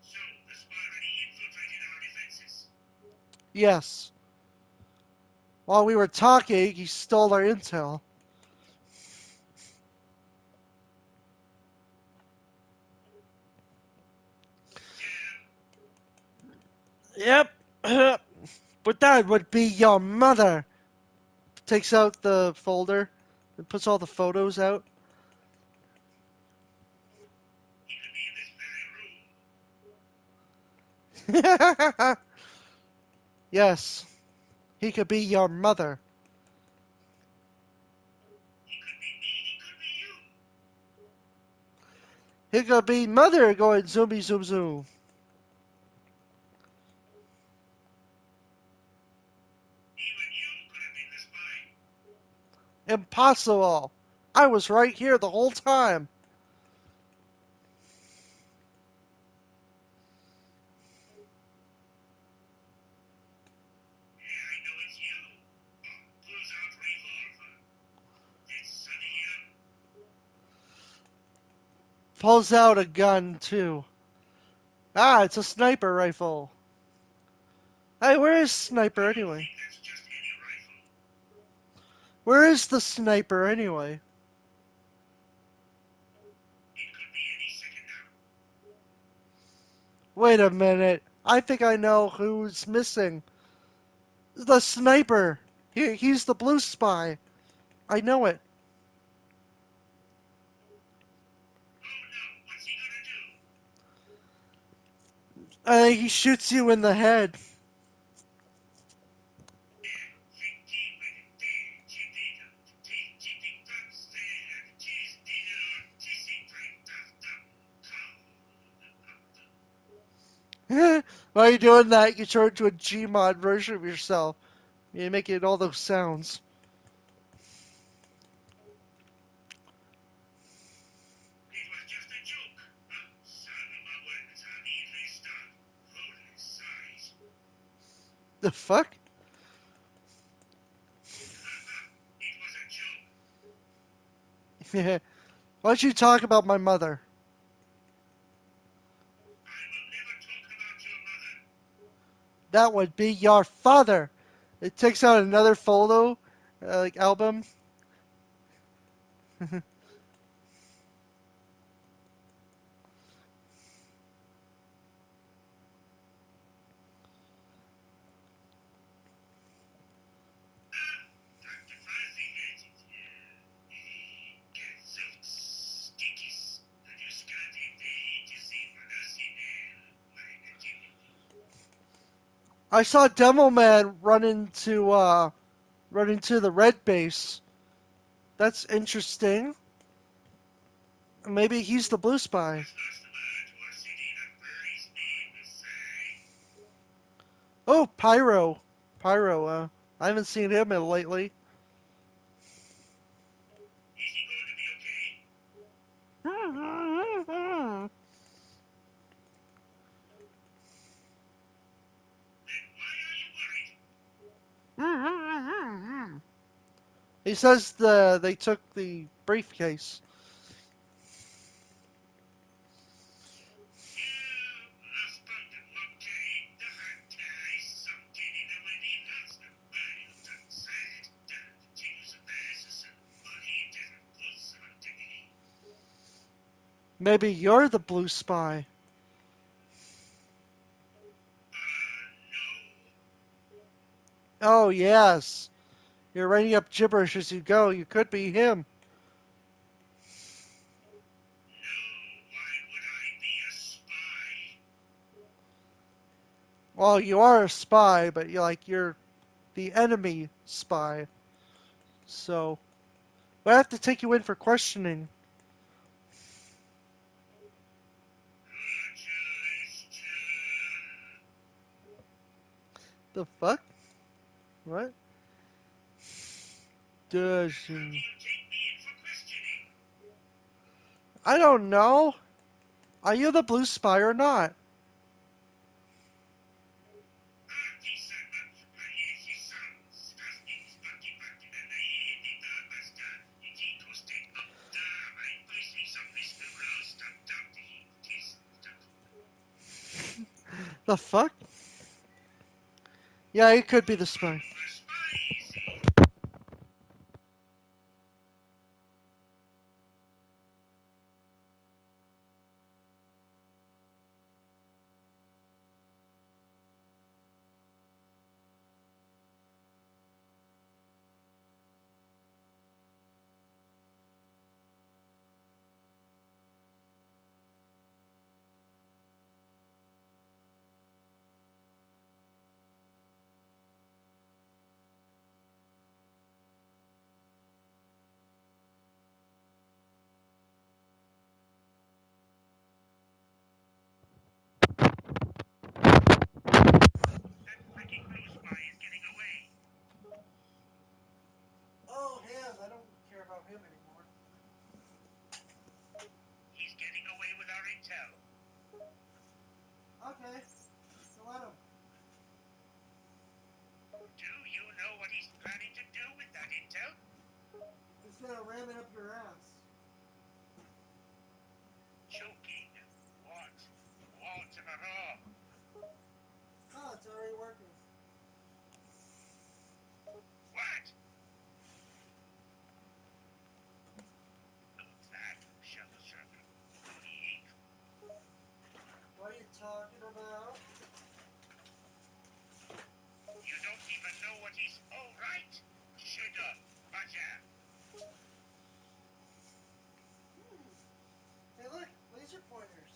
So, the spy already infiltrated our defenses. Yes. While we were talking, he stole our intel. Damn. Yep. But that would be your mother. Takes out the folder and puts all the photos out. He could be in this very room. Yes. He could be your mother. He could be me. He could be you. He could be mother going zoomy zoom zoom. Impossible! I was right here the whole time. Yeah, I know it's you. Pulls out revolver. It's Sonny here. Pulls out a gun, too. Ah, it's a sniper rifle. Hey, where is I Sniper don't anyway? think that's just any rifle. Where is the sniper anyway? It could be any second now. Wait a minute. I think I know who's missing. The sniper. He's the blue spy. I know it. Oh no, what's he gonna do? He shoots you in the head. While you're doing that, you turn into a Gmod version of yourself. You're making all those sounds. It was just a joke. Son of my words, I nearly stopped. Holy size. The fuck? It was a joke. Why don't you talk about my mother? I will never talk about your mother. That would be your father. It takes out another photo, like album. Dr. Fuzzy gets it. He gets so sticky. You scanned him to see what else in I saw Demo Man run into the red base. That's interesting. Maybe he's the blue spy. This last man to a city that buries name to say. Oh, Pyro. Pyro, I haven't seen him lately. Is he going to be okay? Then why are you worried? He says they took the briefcase. Maybe you're the blue spy. Oh, yes. You're writing up gibberish as you go. You could be him. Well, you are a spy, but you're the enemy spy. So, we have to take you in for questioning. The fuck? What? Does I don't know. Are you the blue spy or not? The fuck? Yeah, he could be the spy. Okay. So let him. Do you know what he's planning to do with that intel? He's gonna ram it up your ass. Choking. What? Walter. Oh, it's already working. What? That shall serve. What are you talking about? You don't even know what he's. All right. Shut up, Baja. Hey, look, laser pointers.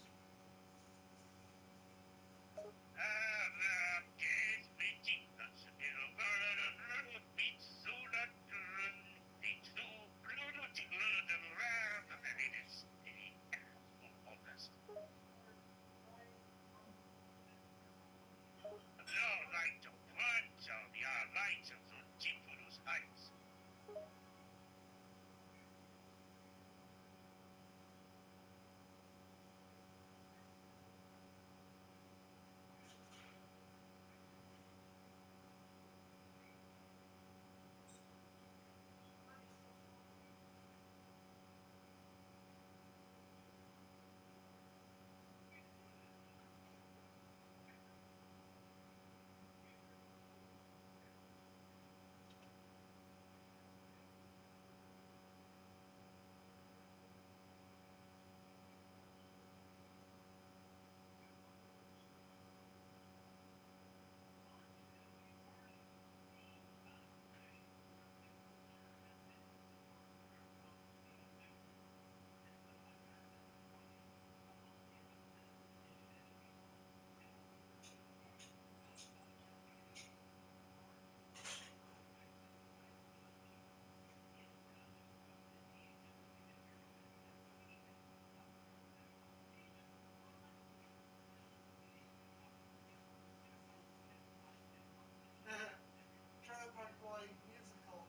Trademark Boy musical.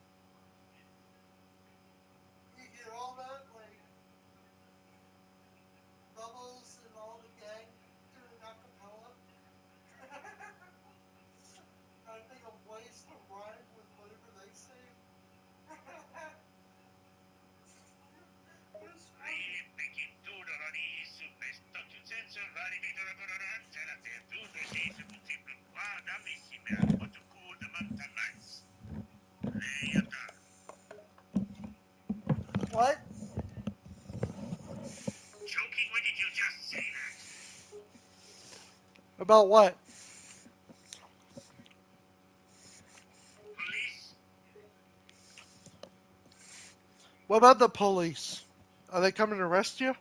You hear all that, like Bubbles and all the gang doing acapella. Trying to think of ways to rhyme with whatever they say. It's funny. What? Joking, when did you just say that? About what? Police? What about the police? Are they coming to arrest you?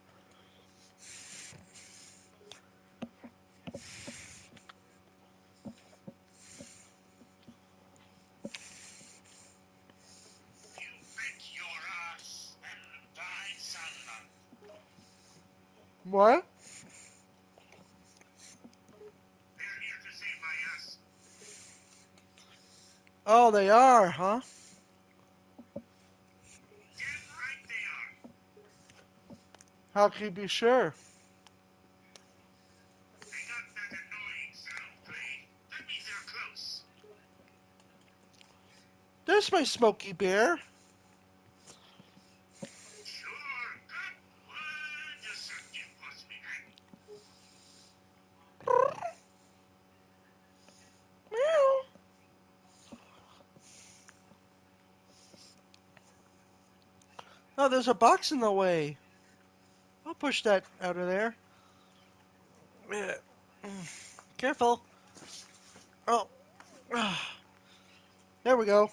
You bet your ass and die, son. What? They're here to save my ass. Oh, they are, huh? Damn right they are. How can you be sure? They got that annoying sound playing. That means they're close. There's my Smoky Bear. Sure, good one. You certainly forced me back. Meow. Oh, there's a box in the way. I'll push that out of there. Yeah. Careful. Oh. There we go.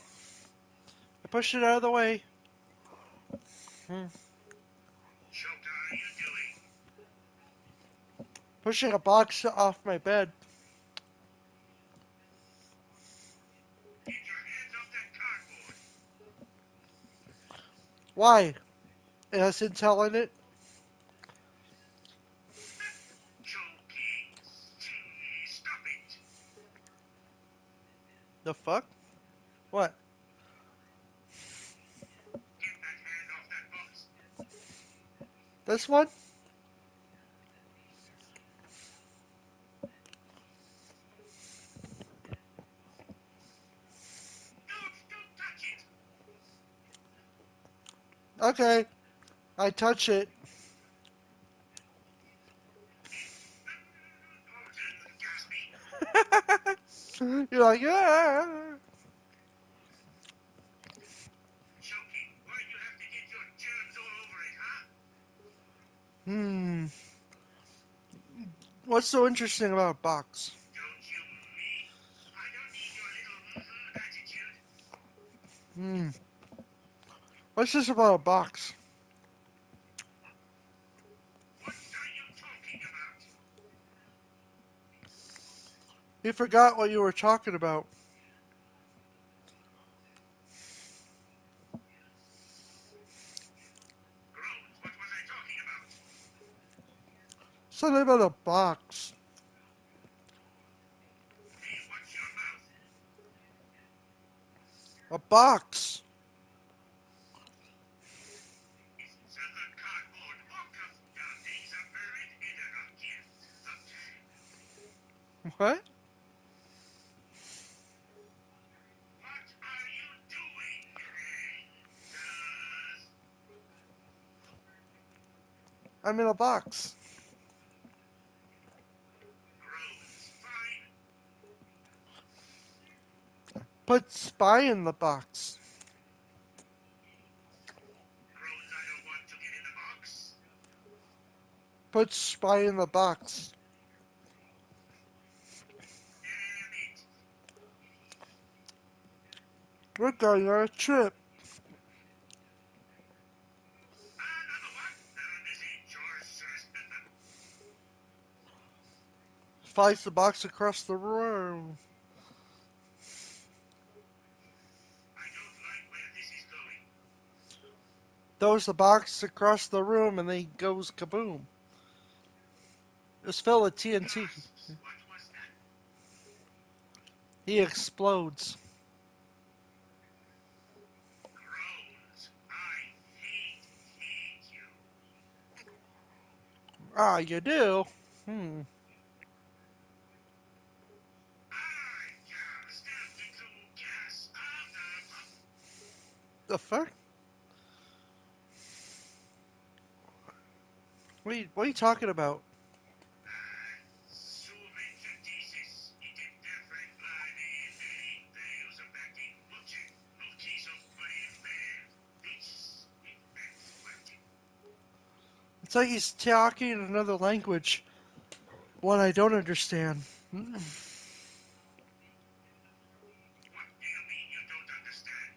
I pushed it out of the way. Hmm. What are you doing? Pushing a box off my bed. Get your hands off that cardboard. Why? It has intel in it? Joking. Stop it. The fuck? What? Get that hand off that box. This one? Okay, I touch it. Oh, gas me. You're like, yeah. Choking. Why'd you have to get your germs all over it, huh? Hmm. What's so interesting about a box? Don't you me? I don't need your little attitude. Hmm. What's this about a box? What are you talking about? You forgot what you were talking about. Groans. What was I talking about? Something about a box. Hey, watch your mouth. A box. It's a cardboard box. Your eggs are buried in a gift. What? What are you doing? I'm in a box. Groans. Fine. Put spy in the box. Groans. I don't want to get in the box. Put spy in the box. Damn it. We're going on a trip. Another one. This ain't yours. Flies the box across the room. I don't like where this is going. Throws the box across the room and then he goes kaboom. It's filled with TNT. Gasps. What was that? He explodes. Groans. I hate you. Ah, you do? Hmm. I can't stand the glue gas of the The fuck? What are you talking about? Suvenchatesis. Interfragmane Deusabacti Mulci. Multiso Marie Beach. It's like he's talking in another language. One I don't understand. What do you mean you don't understand?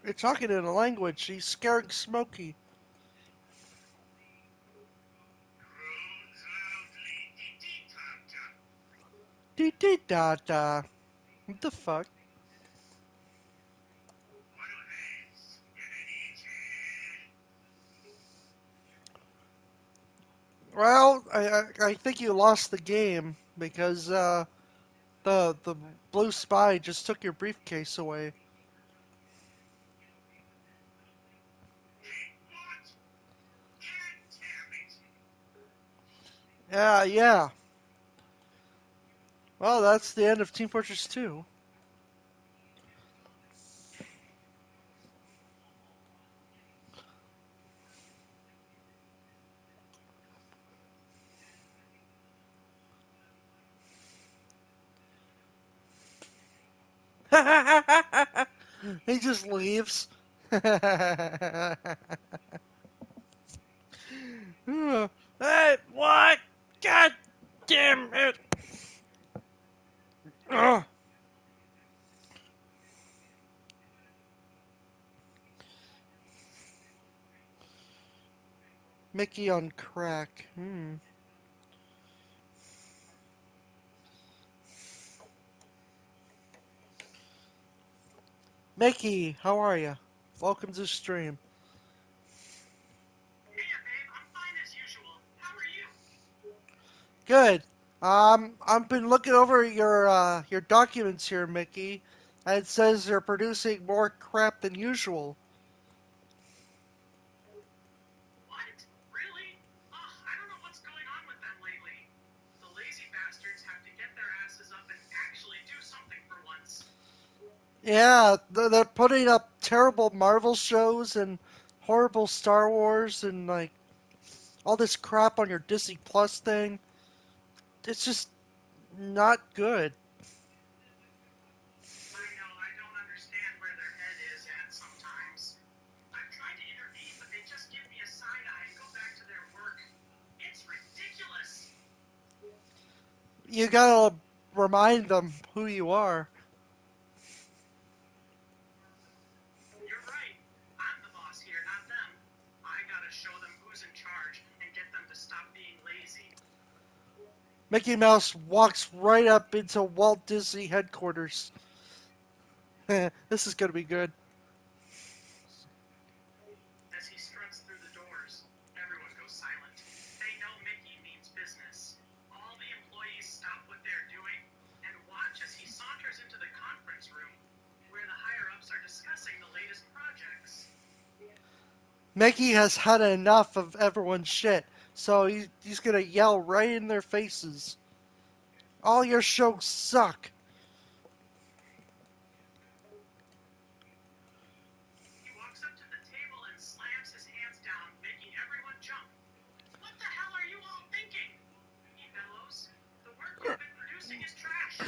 You're talking in a language. He's scaring Smokey. Groans loudly. Tee-tee-top-top. Dee dee da da. What the fuck? What do hands? Get any itch? Well, I think you lost the game because the blue spy just took your briefcase away. Hey, what? God damn it. Yeah, yeah. Well, that's the end of Team Fortress 2. He just leaves. Hey, what? God damn it! Ugh. Mickey on crack. Mickey, how are you? Welcome to the stream. Hey, babe. I'm fine as usual. How are you? Good. I've been looking over your documents here, Mickey, and it says they're producing more crap than usual. What? Really? Ugh, I don't know what's going on with them lately. The lazy bastards have to get their asses up and actually do something for once. Yeah, they're putting up terrible Marvel shows and horrible Star Wars and like all this crap on your Disney Plus thing. It's just not good. I know, I don't understand where their head is at sometimes. I've tried to intervene, but they just give me a side eye and go back to their work. It's ridiculous. You gotta remind them who you are. You're right. I'm the boss here, not them. I gotta show them who's in charge and get them to stop being lazy. Mickey Mouse walks right up into Walt Disney headquarters. This is gonna be good. As he struts through the doors, everyone goes silent. They know Mickey means business. All the employees stop what they're doing and watch as he saunters into the conference room where the higher ups are discussing the latest projects. Mickey has had enough of everyone's shit, so he's gonna yell right in their faces. All your shows suck. He walks up to the table and slams his hands down, making everyone jump. What the hell are you all thinking? He bellows. The work you've been producing is trash.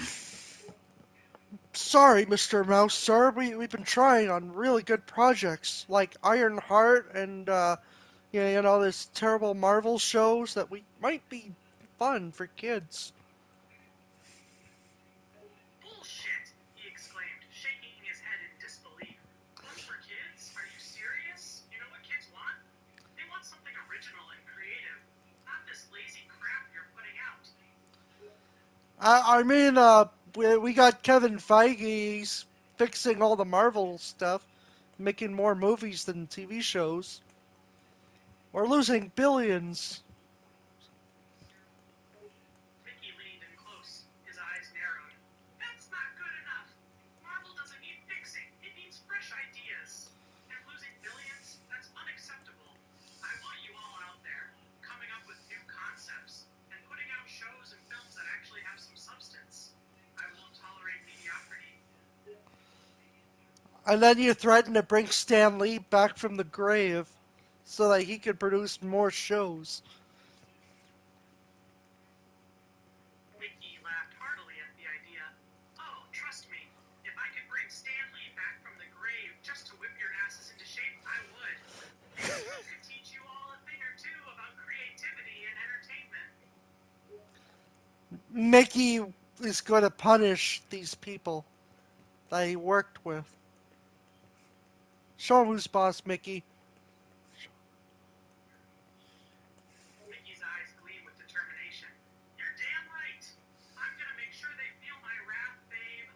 Sorry, Mr. Mouse, sir. We've been trying on really good projects like Iron Heart and this terrible Marvel shows that we might be fun for kids. Bullshit, he exclaimed, shaking his head in disbelief. Fun for kids? Are you serious? You know what kids want? They want something original and creative, not this lazy crap you're putting out. We got Kevin Feige. He's fixing all the Marvel stuff, making more movies than TV shows. We're losing billions. Mickey leaned in close, his eyes narrowed. That's not good enough. Marvel doesn't need fixing, it needs fresh ideas. And losing billions? That's unacceptable. I want you all out there, coming up with new concepts, and putting out shows and films that actually have some substance. I won't tolerate mediocrity. And then you threaten to bring Stan Lee back from the grave so that he could produce more shows. Mickey laughed heartily at the idea. Oh, trust me, if I could bring Stan Lee back from the grave just to whip your asses into shape, I would. Maybe he could teach you all a thing or two about creativity and entertainment. Mickey is going to punish these people that he worked with. Show him who's boss, Mickey. Mickey's eyes gleam with determination. You're damn right. I'm gonna make sure they feel my wrath, babe.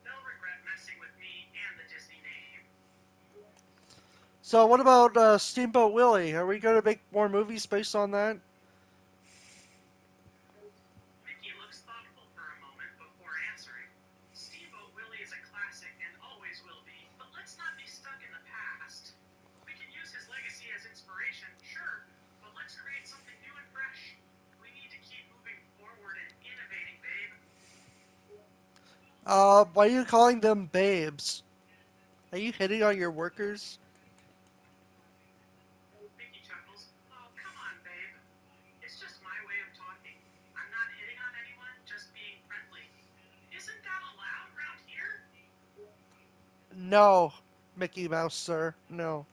They'll regret messing with me and the Disney name. So what about Steamboat Willie? Are we going to make more movies based on that? Mickey looks thoughtful for a moment before answering. Steamboat Willie is a classic and always will be, but let's not be stuck in the past. We can use his legacy as inspiration, sure, but let's create something new and fresh. We need to keep moving forward and innovating, babe. Why are you calling them babes? Are you hitting on your workers? Mickey chuckles. Oh, come on, babe. It's just my way of talking. I'm not hitting on anyone, just being friendly. Isn't that allowed round here? No, Mickey Mouse, sir. No.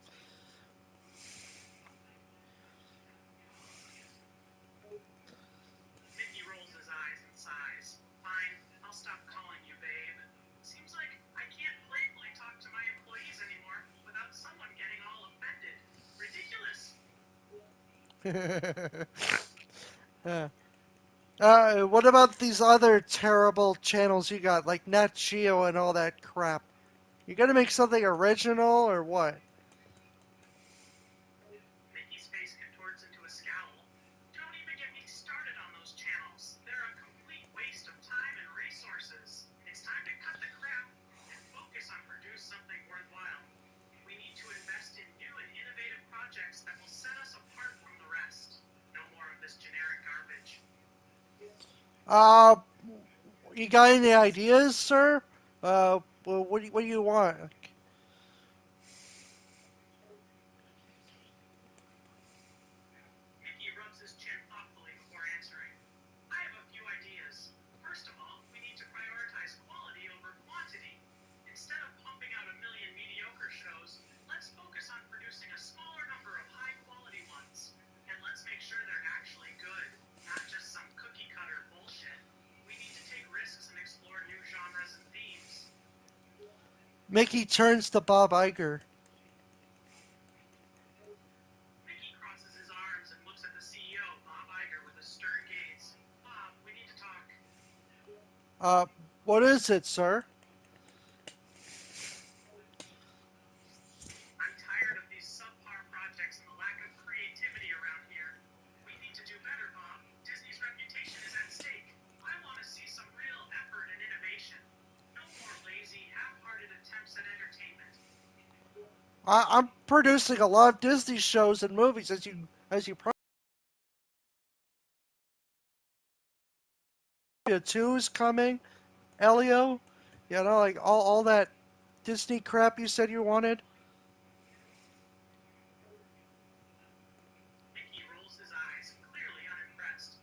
Mickey rolls his eyes and sighs. Fine, I'll stop calling you babe. Seems like I can't playfully talk to my employees anymore without someone getting all offended. Ridiculous. What about these other terrible channels you got, like Nat Geo and all that crap? You gonna make something original or what? Mickey's face contorts into a scowl. Don't even get me started on those channels. They're a complete waste of time and resources. It's time to cut the crap and focus on produce something worthwhile. We need to invest in new and innovative projects that will set us apart from the rest. No more of this generic garbage. Uh, you got any ideas, sir? Well, what do you want? Mickey rubs his chin thoughtfully before answering. I have a few ideas. First of all, we need to prioritize quality over quantity. Instead of pumping out a million mediocre shows, let's focus on producing a smaller number of high quality ones. And let's make sure they're actually good, not just some cookie cutter bullshit. We need to take risks and explore new genres and themes. Mickey turns to Bob Iger. Mickey crosses his arms and looks at the CEO, Bob Iger, with a stern gaze. Bob, we need to talk. Uh, what is it, sir? I'm tired of these subpar projects and the lack of creativity around here. We need to do better, Bob. Disney's reputation is at stake. I want to see some real effort and innovation. No more lazy, half-hearted attempts at entertainment. I'm producing a lot of Disney shows and movies, as you probably 2 is coming. Elio, like all that Disney crap you said you wanted. Mickey rolls his eyes, clearly unimpressed.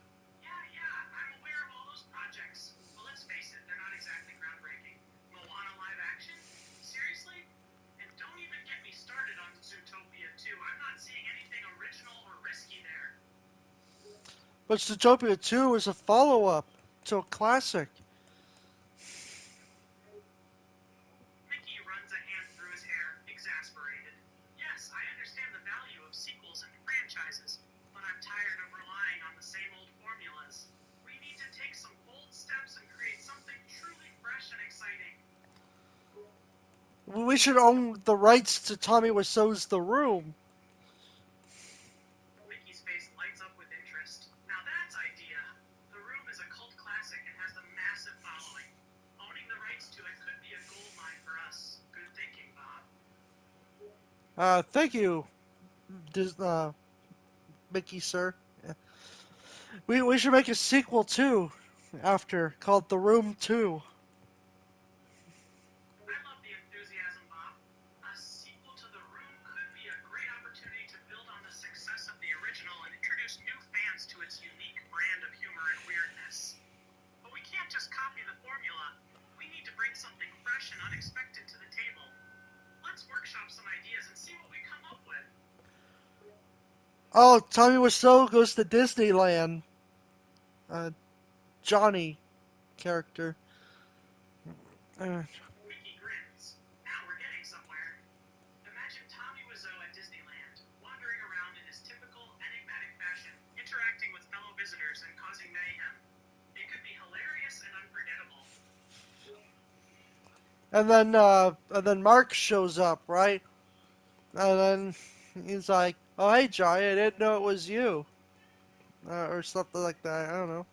Yeah, I'm aware of all those projects. But let's face it, they're not exactly groundbreaking. Moana live action? Seriously? And don't even get me started on Zootopia 2. I'm not seeing anything original or risky there. But Zootopia 2 is a follow-up to a classic. Mickey runs a hand through his hair, exasperated. Yes, I understand the value of sequels and franchises, but I'm tired of relying on the same old formulas. We need to take some bold steps and create something truly fresh and exciting. We should own the rights to Tommy Wiseau's The Room. Mickey's face lights up with interest. Now that's idea. The Room is a cult classic and has a massive following. Owning the rights to it could be a gold mine for us. Good thinking, Bob. Thank you, Mickey, sir. We should make a sequel too, after called The Room 2. I love the enthusiasm, Bob. A sequel to The Room could be a great opportunity to build on the success of the original and introduce new fans to its unique brand of humor and weirdness. But we can't just copy the formula. We need to bring something fresh and unexpected to the table. Let's workshop some ideas and see what we come up with. Oh, Tommy Wiseau goes to Disneyland. Uh, Johnny character. Uh, Mickey grins. Now we're getting somewhere. Imagine Tommy Wiseau at Disneyland, wandering around in his typical enigmatic fashion, interacting with fellow visitors and causing mayhem. It could be hilarious and unforgettable. and then Mark shows up, right? And then he's like, "Oh, hey, Johnny, I didn't know it was you," or something like that. I don't know.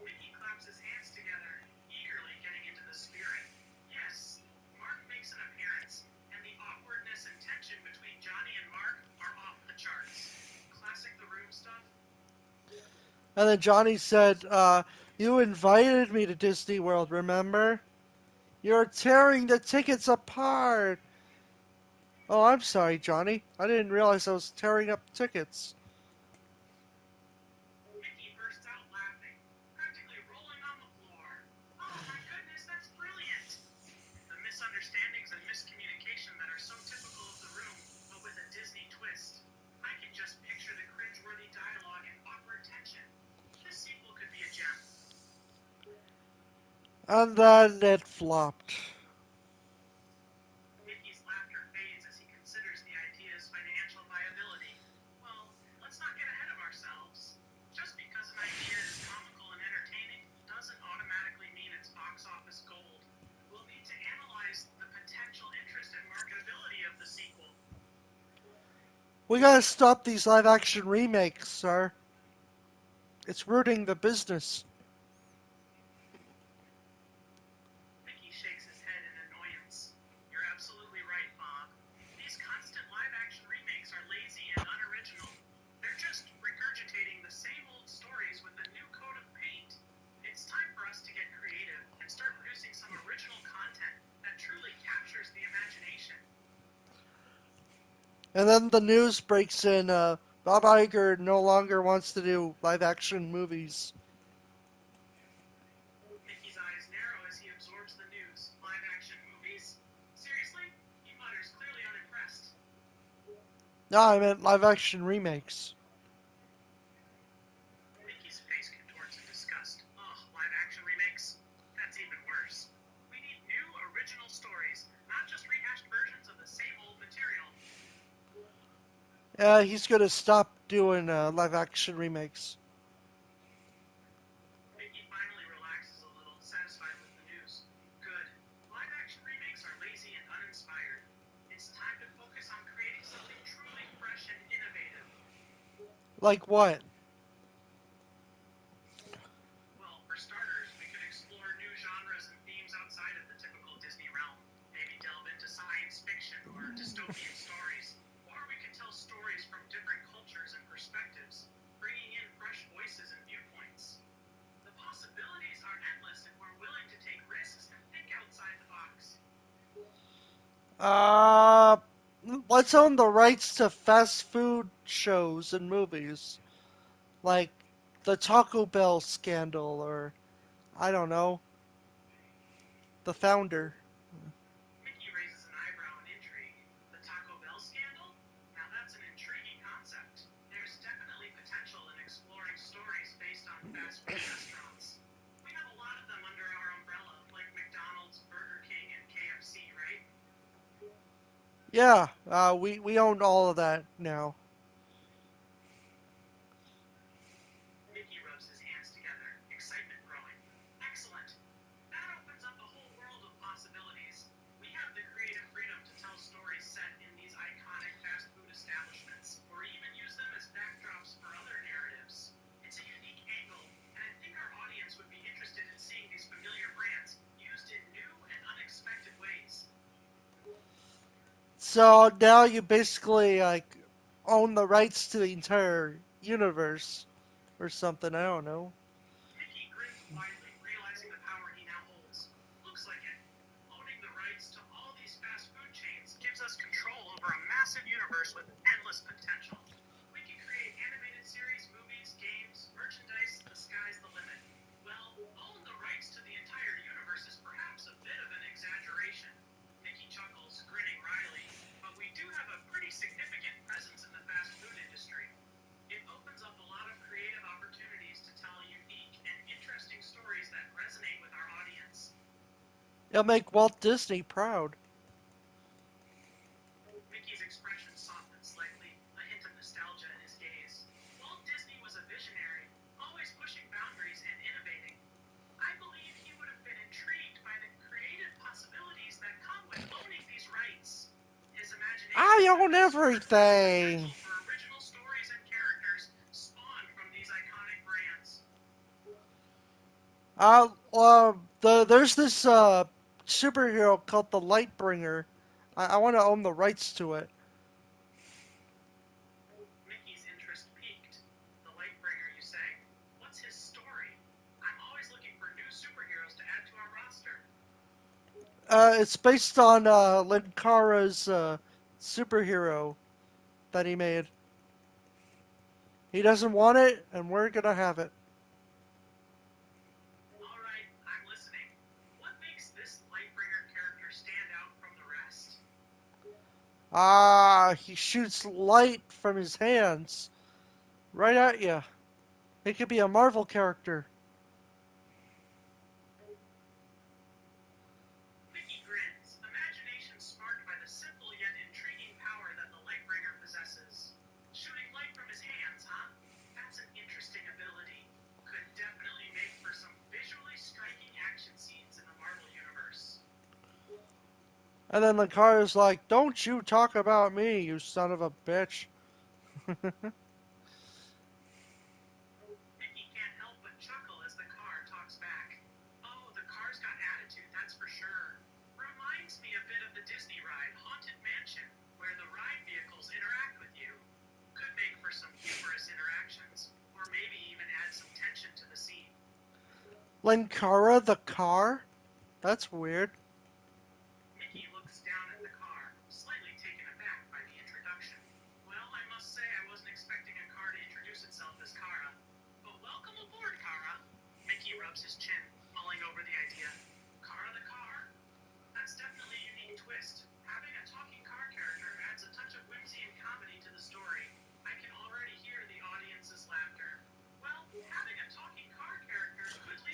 Mickey claps his hands together, eagerly getting into the spirit. Yes, Mark makes an appearance, and the awkwardness and tension between Johnny and Mark are off the charts. Classic The Room stuff. And then Johnny said, "You invited me to Disney World, remember? You're tearing the tickets apart." Oh, I'm sorry, Johnny. I didn't realize I was tearing up tickets. Mickey bursts out laughing, practically rolling on the floor. Oh my goodness, that's brilliant! The misunderstandings and miscommunication that are so typical of The Room, but with a Disney twist. I can just picture the cringeworthy dialogue and awkward tension. This sequel could be a gem. And then it flopped. Mickey's laughter fades as he considers the idea's financial viability. Well, let's not get ahead of ourselves. Just because an idea is comical and entertaining doesn't automatically mean it's box office gold. We'll need to analyze the potential interest and marketability of the sequel. We gotta stop these live action remakes, sir. It's ruining the business. Mickey shakes his head in annoyance. You're absolutely right, Bob. These constant live-action remakes are lazy and unoriginal. They're just regurgitating the same old stories with a new coat of paint. It's time for us to get creative and start producing some And then the news breaks in. Bob Iger no longer wants to do live action movies. Mickey's eyes narrow as he absorbs the news. Live action movies? Seriously? He mutters, clearly unimpressed. No, I meant live action remakes. Mickey's face contorts in disgust. Ugh, live action remakes? That's even worse. We need new, original stories, not just rehashed versions of the same old material. He's gonna stop doing live action remakes. Mickey finally relaxes a little, satisfied with the news. Good. Live action remakes are lazy and uninspired. It's time to focus on creating something truly fresh and innovative. Like what? Well, for starters, we could explore new genres and themes outside of the typical Disney realm. Maybe delve into science fiction or dystopian stories. Or we could tell stories from different cultures and perspectives, bringing in fresh voices and viewpoints. The possibilities are endless if we're willing to take risks and think outside the box. Uh, let's own the rights to fast food shows and movies. Like the Taco Bell scandal, or I don't know, the founder. Mickey raises an eyebrow in intrigue. The Taco Bell scandal? Now that's an intriguing concept. There's definitely potential in exploring stories based on fast food restaurants. We have a lot of them under our umbrella, like McDonald's, Burger King, and KFC, right? Yeah, we own all of that now. Mickey rubs his hands together, excitement growing. Excellent! That opens up a whole world of possibilities. We have the creative freedom to tell stories set in these iconic fast food establishments, or even use them as backdrops for other narratives. It's a unique angle, and I think our audience would be interested in seeing these familiar brands used in new and unexpected ways. So now you basically like own the rights to the entire universe or something. I don't know. Mickey grins widely, realizing the power he now holds. Looks like it. Owning the rights to all these fast food chains gives us control over a massive universe with endless potential. We can create animated series, movies, games, merchandise, the sky's the limit. Well, own the rights to the entire universe is perhaps a bit of an exaggeration. Mickey chuckles, grinning wryly, but we do have a pretty significant presence in the fast food industry. It opens up a lot of creative opportunities to tell unique and interesting stories that resonate with our audience. It'll make Walt Disney proud. Mickey's expression softens slightly, a hint of nostalgia in his gaze. Walt Disney was a visionary, always pushing boundaries and innovating. I believe he would have been intrigued by the creative possibilities that come with owning these rights. His imagination I would have own absorbed the everything. potential for original stories and characters spawned from these iconic brands. There's this superhero called the Lightbringer. I want to own the rights to it. Mickey's interest peaked. The Lightbringer, you say? What's his story? I'm always looking for new superheroes to add to our roster. It's based on Linkara's superhero that he made. He doesn't want it, and we're gonna have it. All right, I'm listening. What makes this Lightbringer character stand out from the rest? He shoots light from his hands right at you. It could be a Marvel character. Mickey grins, imagination sparked by the simple yet intriguing power that the Lightbringer possesses. Shooting light from his hands, huh? That's an interesting ability. Could definitely make for some visually striking action scenes in the Marvel Universe. And then Linkara's like, "Don't you talk about me, you son of a bitch." Mickey can't help but chuckle as the car talks back. Oh, the car's got attitude, that's for sure. Reminds me a bit of the Disney ride, Haunted Mansion, where the ride vehicles interact with you. Could make for some humorous interactions, or maybe even add some tension to the scene. Linkara the car? That's weird. Mickey looks down at the car, slightly taken aback by the introduction.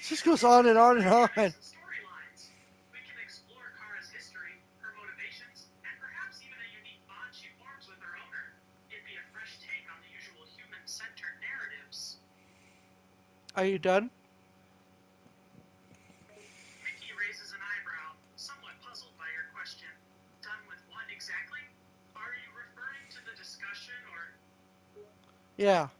Just goes on and on and By adding on. some storylines, we can explore Kara's history, her motivations, and perhaps even a unique bond she forms with her owner. It'd be a fresh take on the usual human-centered narratives. Are you done? Mickey raises an eyebrow, somewhat puzzled by your question. Done with what exactly? Are you referring to the discussion or... Yeah.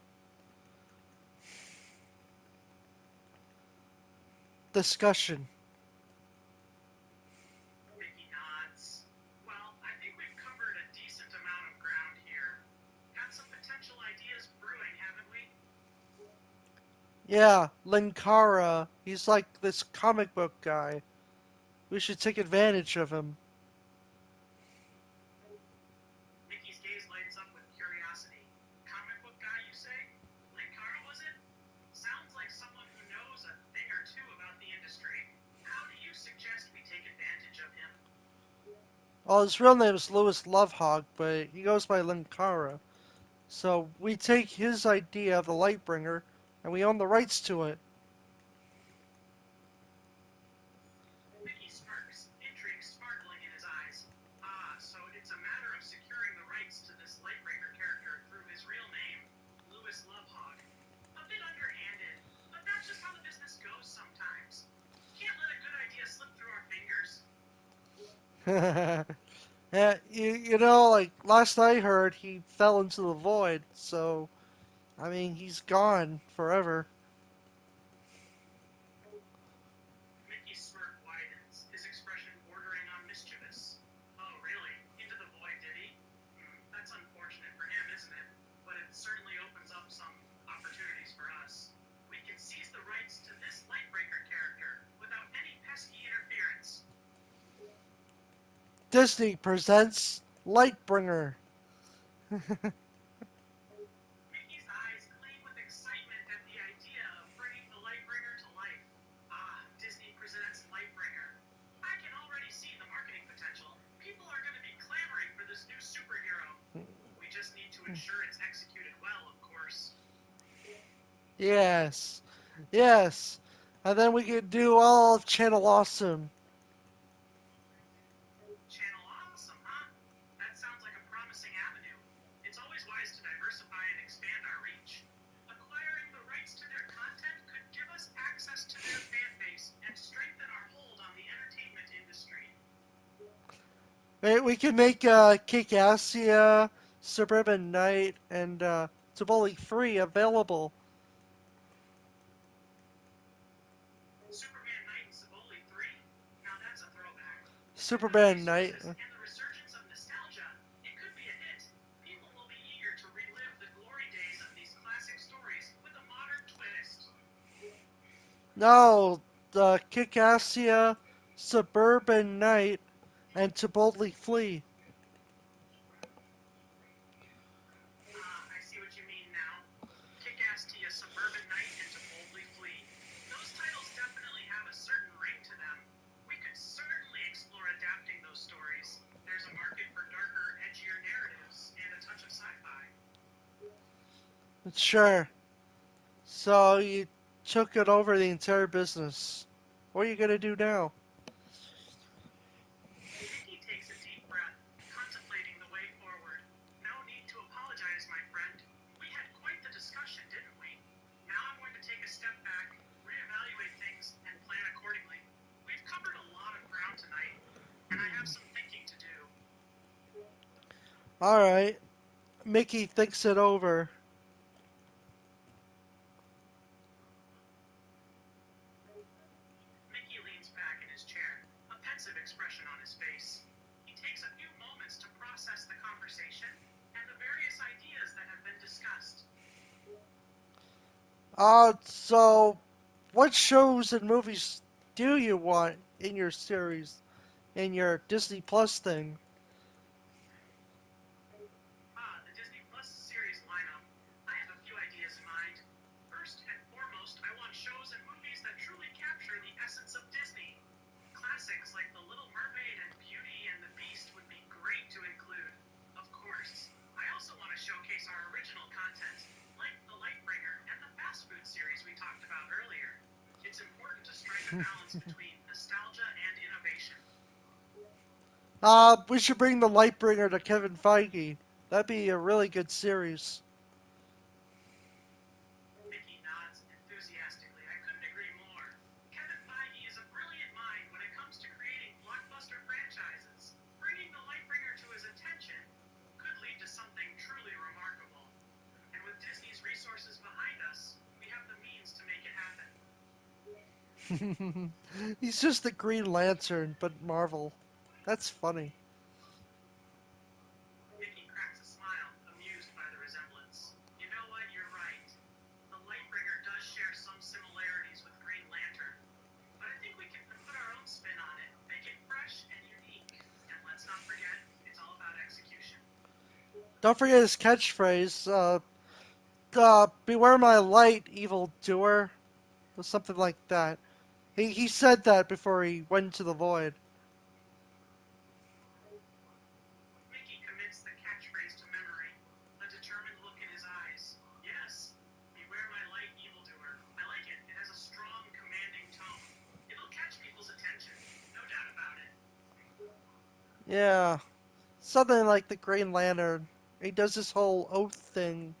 Discussion. Mickey nods. Well, I think we've covered a decent amount of ground here. Got some potential ideas brewing, haven't we? Yeah, Linkara. He's like this comic book guy. We should take advantage of him. Mickey's gaze lights up with curiosity. Comic book guy, you say? Linkara, was it? Sounds like someone who knows a thing or two about the industry. How do you suggest we take advantage of him? Well, his real name is Louis Lovehog, but he goes by Linkara. So we take his idea of the Lightbringer, and we own the rights to it. Mickey smirks, intrigue sparkling in his eyes. Ah, so it's a matter of securing the rights to this Lightbringer character through his real name, Louis Lovehog. A bit underhanded, but that's just how the business goes sometimes. Can't let a good idea slip through our fingers. Yeah, you know, like last I heard, he fell into the void. So, I mean, he's gone forever. Mickey's smirk widens, his expression bordering on mischievous. Oh, really? Into the void, did he? That's unfortunate for him, isn't it? But it certainly opens up some opportunities for us. We can seize the rights to this Lightbreaker character without any pesky interference. Disney presents Lightbringer. Mickey's eyes gleam with excitement at the idea of bringing the Lightbringer to life. Ah, Disney presents Lightbringer. I can already see the marketing potential. People are going to be clamoring for this new superhero. We just need to ensure it's executed well, of course. Yes, yes. And then we could do all of Channel Awesome. Channel awesome, huh? That sounds like a promising avenue. It's always wise to diversify and expand our reach. Acquiring the rights to their content could give us access to their fan base and strengthen our hold on the entertainment industry. We could make Kick-Assia, Suburban Night, and Taboli 3 available. Superman Night and Ciboli 3? Now that's a throwback. With the Superman Night. resources and the resurgence of nostalgia, it could be a hit. People will be eager to relive the glory days of these classic stories with a modern twist. No, the Kick-Assia, Suburban Night, and To Boldly Flee. Ah, I see what you mean now. Kick-Ass to a Suburban Night and to Boldly Flee. Those titles definitely have a certain ring to them. We could certainly explore adapting those stories. There's a market for darker, edgier narratives and a touch of sci-fi. Sure. So you took it over the entire business. What are you gonna do now? Mickey takes a deep breath, contemplating the way forward. No need to apologize, my friend. We had quite the discussion, didn't we? Now I'm going to take a step back, reevaluate things, and plan accordingly. We've covered a lot of ground tonight, and I have some thinking to do. Alright. Mickey thinks it over. Mickey leans back in his chair, a pensive expression on his face. He takes a few moments to process the conversation and the various ideas that have been discussed. So what shows and movies do you want in your series, in your Disney Plus thing? Ah, the Disney Plus series lineup. I have a few ideas in mind. First and foremost, I want shows and movies that truly capture the essence of Disney. Classics like The Little Mermaid and Beauty and the Beast would be great to include. Of course, I also want to showcase our original content, like The Lightbringer and the fast food series we talked about earlier. It's important to strike a balance between nostalgia and innovation. We should bring the Lightbringer to Kevin Feige. That'd be a really good series. Mickey nods enthusiastically. I couldn't agree more. Kevin Feige is a brilliant mind when it comes to creating blockbuster franchises. Bringing the Lightbringer to his attention could lead to something truly remarkable. And with Disney's resources behind us, we have the means to make it happen. He's just the Green Lantern, but Marvel. That's funny. Mickey cracks a smile, amused by the resemblance. You know what? You're right. The Lightbringer does share some similarities with Green Lantern, but I think we can put our own spin on it, make it fresh and unique. And let's not forget, it's all about execution. Don't forget his catchphrase. Beware my light, evil doer. Or something like that. He said that before he went into the void. Mickey commits the catchphrase to memory, a determined look in his eyes. Yes, beware my light, evildoer. I like it. It has a strong, commanding tone. It'll catch people's attention, no doubt about it. Yeah, something like the Green Lantern. He does this whole oath thing.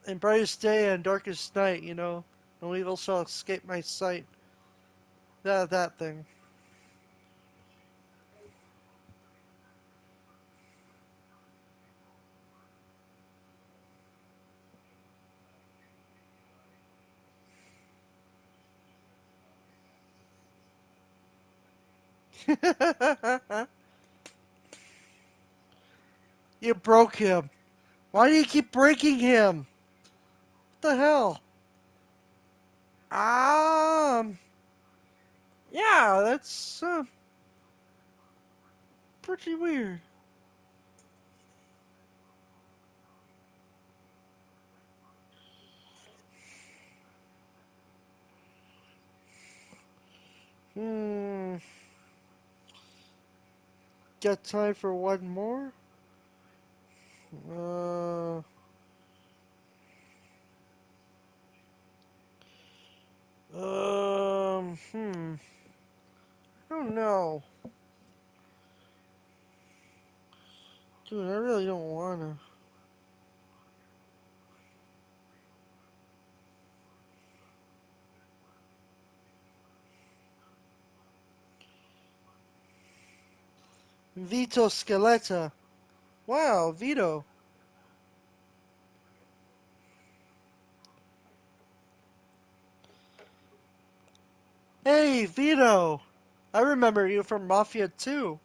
In brightest day and darkest night, no evil shall escape my sight. That thing. You broke him. Why do you keep breaking him? What the hell? Um, yeah, that's pretty weird. Hmm, got time for one more? Uh, I don't know. Dude, I really don't wanna. Vito Scaletta. Wow, Vito. Hey, Vito. I remember you from Mafia 2.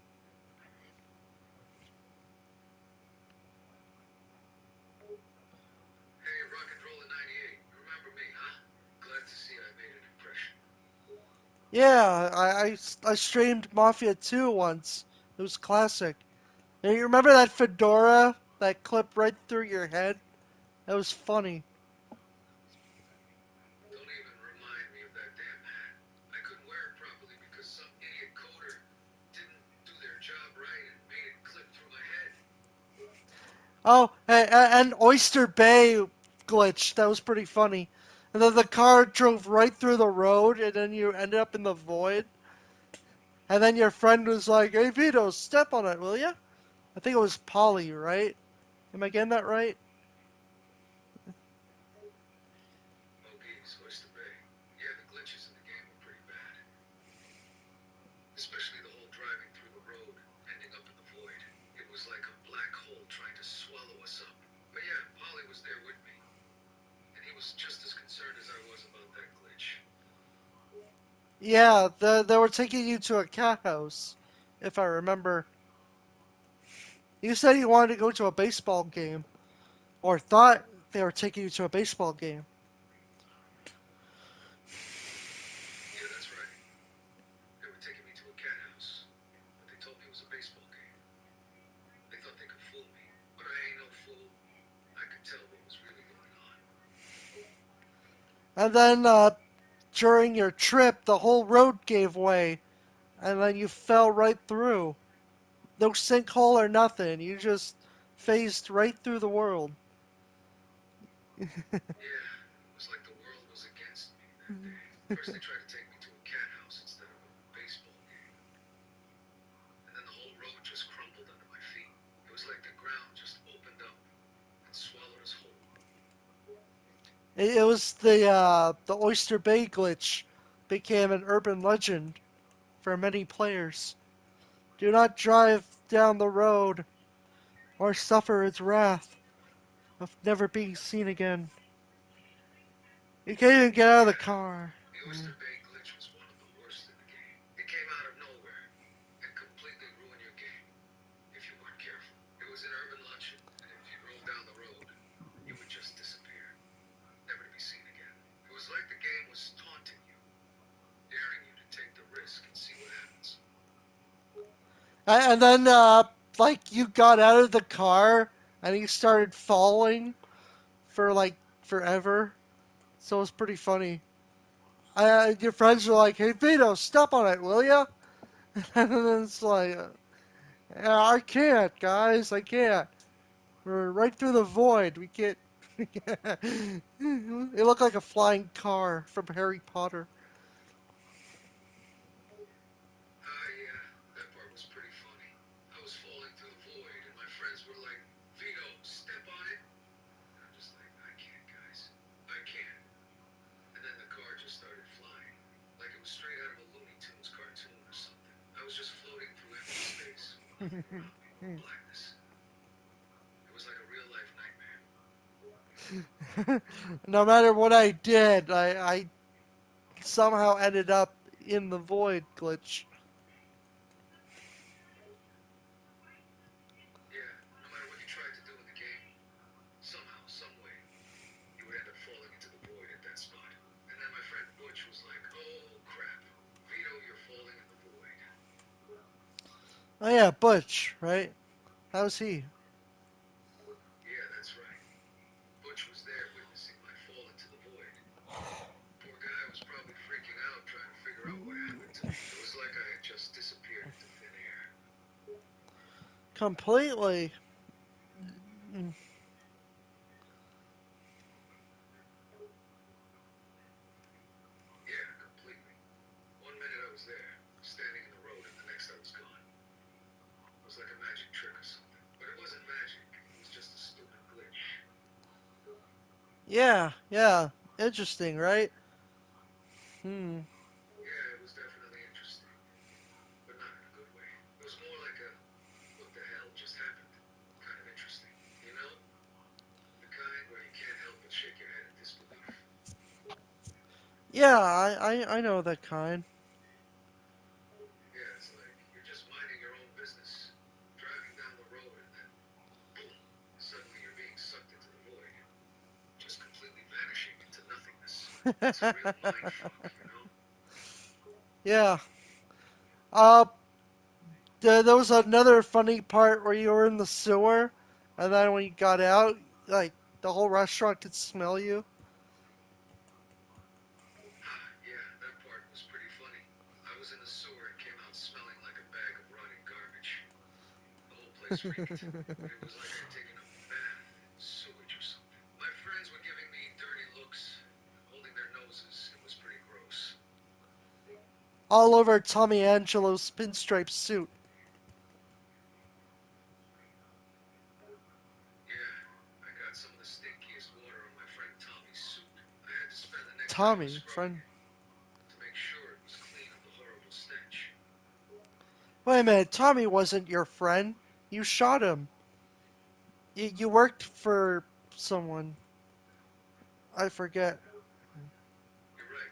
Hey, rock and roll in 98. You remember me, huh? Glad to see I made an impression. Yeah, I streamed Mafia 2 once. It was classic. And you remember that fedora that clipped right through your head? That was funny. Don't even remind me of that damn hat. I couldn't wear it properly because some idiot coder didn't do their job right and made it clip through my head. Oh, and Oyster Bay glitch. That was pretty funny. And then the car drove right through the road, and then you ended up in the void. And then your friend was like, "Hey Vito, step on it, will ya?" I think it was Polly, right? Am I getting that right? Oh, geez, Oyster Bay. Yeah, the glitches in the game were pretty bad. Especially the whole driving through the road, ending up in the void. It was like a black hole trying to swallow us up. But yeah, Polly was there with me, and he was just as concerned as I was about that glitch. Yeah, they were taking you to a cat house, if I remember. You said you wanted to go to a baseball game, or thought they were taking you to a baseball game. Yeah, that's right. They were taking me to a cat house, but they told me it was a baseball game. They thought they could fool me, but I ain't no fool. I could tell what was really going on. And then during your trip, the whole road gave way, and then you fell right through. No sinkhole or nothing. You just phased right through the world. Yeah, it was like the world was against me. that day. First, they tried to take me to a cat house instead of a baseball game, and then the whole road just crumbled under my feet. It was like the ground just opened up and swallowed us whole. It was the Oyster Bay glitch became an urban legend for many players. Do not drive down the road or suffer its wrath of never being seen again. You can't even get out of the Yeah, car. the Oyster Bay glitch was one of the worst in the game. It came out of nowhere and completely ruined your game if you weren't careful. It was an urban luncheon, and if you drove down the road, you would just disappear, never to be seen again. It was like the game was taunting you, daring you to take the risk and see what happens. And then, like, you got out of the car and you started falling for, like, forever. So it was pretty funny. Your friends were like, hey, Vito, step on it, will ya? And then it's like, yeah, I can't, guys, I can't. We're right through the void. We can't. It looked like a flying car from Harry Potter. Yeah, that part was pretty funny. I was falling through the void, and my friends were like, Vito, step on it. And I'm just like, I can't, guys. I can't. And then the car just started flying, like it was straight out of a Looney Tunes cartoon or something. I was just floating through empty space with nothing around me but blackness. It was like a real life nightmare. No matter what I did, I somehow ended up in the void glitch. Yeah, no matter what you tried to do in the game, somehow, some way, you would end up falling into the void at that spot. And then my friend Butch was like, oh crap, Vito, you're falling in the void. Oh yeah, Butch, right? How's he? Yeah, that's right. Butch was there witnessing my fall into the void. Poor guy was probably freaking out trying to figure out what happened to me. It was like I had just disappeared into thin air. Completely. Yeah, completely. One minute I was there, standing in the road, and the next I was gone. It was like a magic trick or something. But it wasn't magic, it was just a stupid glitch. Yeah, yeah. Interesting, right? Hmm. Yeah, it was definitely interesting, but not in a good way. It was more like a what the hell just happened kind of interesting. You know? The kind where you can't help but shake your head in disbelief. Yeah, I know that kind. Yeah, it's like you're just minding your own business, driving down the road, and then boom, suddenly you're being sucked into the void, just completely vanishing into nothingness. It's a real mind fuck, you know? Yeah. Uh, there was another funny part where you were in the sewer, and then when you got out, like the whole restaurant could smell you. Yeah, that part was pretty funny. I was in the sewer and came out smelling like a bag of rotting garbage. The whole place reeked. It was like I had taken a bath in sewage or something. My friends were giving me dirty looks, holding their noses. It was pretty gross. All over Tommy Angelo's pinstripe suit. Yeah, I got some of the stinkiest water on my friend Tommy's suit. I had to spend the next hour Tommy, scrubbing friend. it to make sure it was clean of the horrible stench. Wait a minute, Tommy wasn't your friend. You shot him. You worked for someone. I forget. You're right.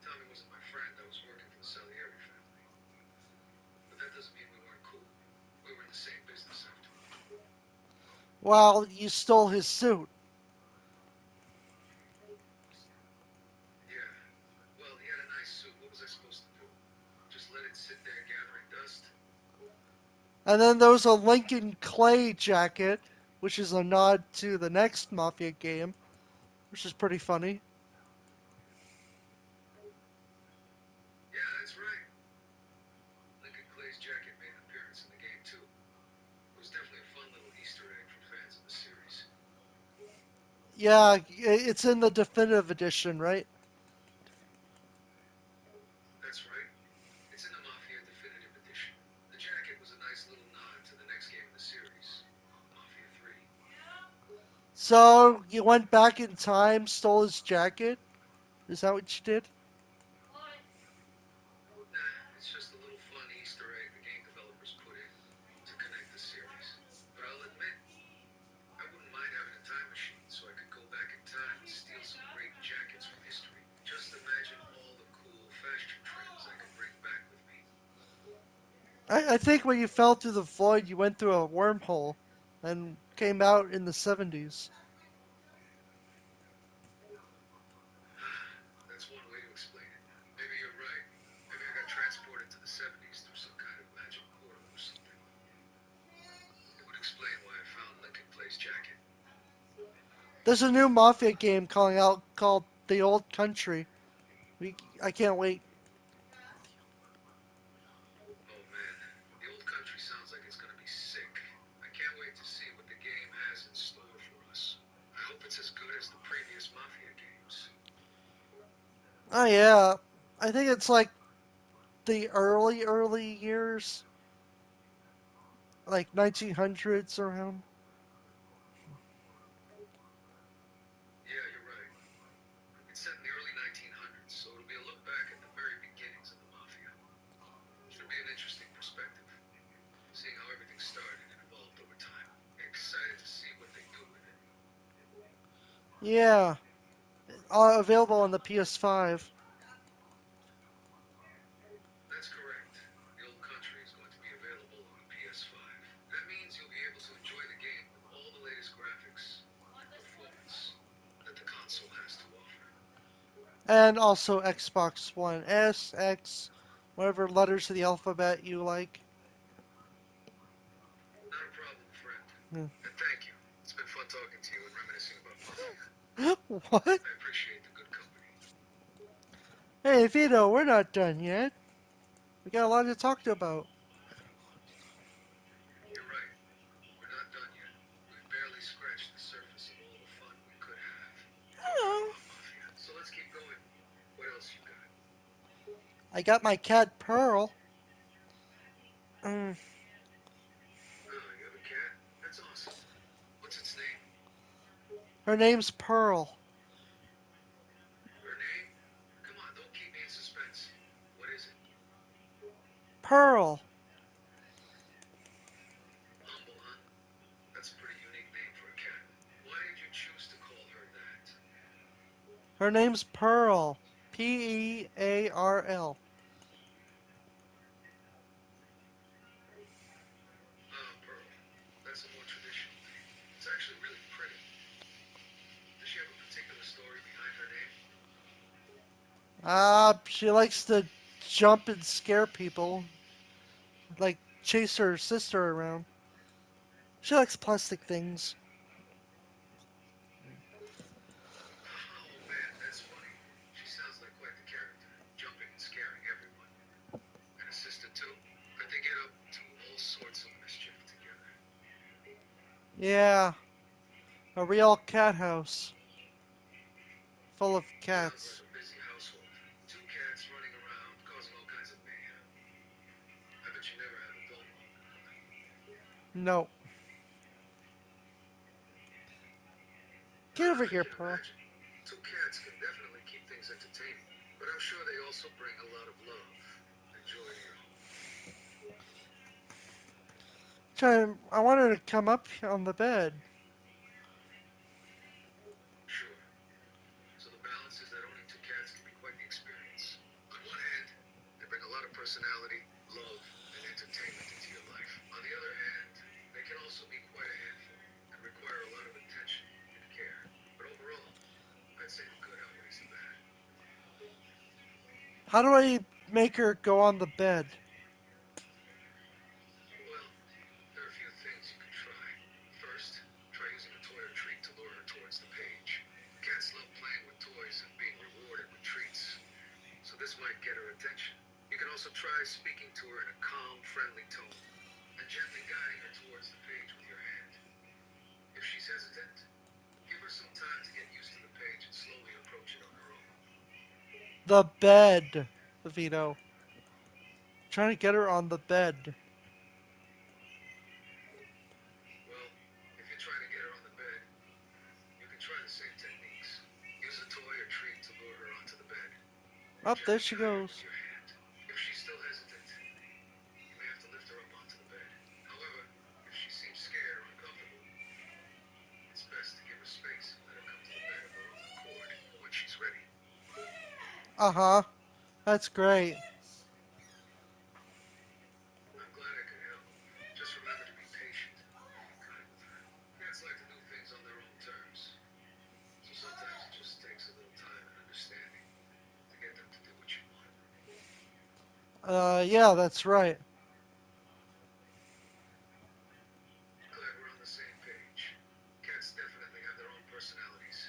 Tommy wasn't my friend. I was working for the Salieri family. But that doesn't mean we weren't cool. We were in the same business after all. Well, you stole his suit. Yeah. Well, he had a nice suit. What was I supposed to do? Just let it sit there gathering dust? And then there was a Lincoln Clay jacket, which is a nod to the next Mafia game, which is pretty funny. Yeah, that's right. Lincoln Clay's jacket made an appearance in the game, too. It was definitely a fun little Easter egg for fans of the series. Yeah, it's in the definitive edition, right? So you went back in time, stole his jacket? Is that what you did? Nah, it's just a little fun Easter egg the game developers put in to connect the series. But I'll admit, I wouldn't mind having a time machine so I could go back in time and steal some great jackets from history. Just imagine all the cool fashion trends I could bring back with me. I think when you fell through the void, you went through a wormhole and came out in the 70s. That's one way to explain it. Maybe you're right. Maybe I got transported to the 70s through some kind of magic portal or something. It would explain why I found Lincoln Place jacket. There's a new Mafia game calling out called The Old Country. I can't wait. Oh man, the old country sounds like it's gonna be sick. I can't wait to see what the game has in store for us. I hope it's as good as the previous Mafia games. Oh yeah, I think it's like the early years, like 1900s around. Yeah, you're right. It's set in the early 1900s, so it'll be a look back at the very beginnings of the Mafia. Should be an interesting perspective, seeing how everything started and evolved over time. Excited to see what they do with it. Yeah, available on the PS5. That's correct. The Old Country is going to be available on the PS5. That means you'll be able to enjoy the game with all the latest graphics and performance that the console has to offer. And also Xbox One S, X, whatever letters of the alphabet you like. Not a problem, friend. Hmm. And thank you. It's been fun talking to you and reminiscing about Mafia. What? I appreciate the good company. Hey, Vito, we're not done yet. We got a lot to talk about. You're right. We're not done yet. We've barely scratched the surface of all the fun we could have talking Hello. about Mafia. So let's keep going. What else you got? I got my cat Pearl. Mm, Oh, you have a cat? That's awesome. What's its name? her name's Pearl. Her name? Come on, don't keep me in suspense. What is it? Pearl. Humble, huh? That's a pretty unique name for a cat. Why did you choose to call her that? Her name's Pearl. Pearl. Ah, Pearl. That's a more traditional name. It's actually really pretty. Does she have a particular story behind her name? She likes to jump and scare people, like chase her sister around. She likes plastic things. Oh man, that's funny. She sounds like quite the character, jumping and scaring everyone. And a sister too? But they get up to all sorts of mischief together. Yeah, a real cat house full of Sounds like cats. a busy household. Two cats running around, causing all kinds of mayhem. I bet you never have a dull moment, huh? No. Get over I here, can Pearl. imagine. Two cats can definitely keep things entertaining, but I'm sure they also bring a lot of love and joy to your home. I want her to come up on the bed. Sure. So the balance is that owning two cats can be quite the experience. On one hand, they bring a lot of personality, love, and entertainment into your life. On the other hand, they can also be quite a handful and require a lot of attention and care. But overall, I'd say the good outweighs the bad. How do I make her go on the bed? Well, there are a few things you could try. First, try using a toy or treat to lure her towards the page. Cats love playing with toys and being rewarded with treats, so this might get her attention. You can also try speaking to her in a calm, friendly tone and gently guiding her towards the page with your hand. If she's hesitant, give her some time to get used to the page and slowly approach it on her own. The bed, Vito. Trying to get her on the bed. Well, if you're trying to get her on the bed, same techniques. Use a toy or treat to lure her onto the bed. Up there Gently she guide her with goes. your hand. If she's still hesitant, you may have to lift her up onto the bed. However, if she seems scared or uncomfortable, it's best to give her space and let her come to the bed of her own accord when she's ready. Uh huh. That's great. I'm glad I could help. Just remember to be patient and be kind with her. Cats like to do things on their own terms, so sometimes it just takes a little time and understanding to get them to do what you want. Yeah, that's right. Glad we're on the same page. Cats definitely have their own personalities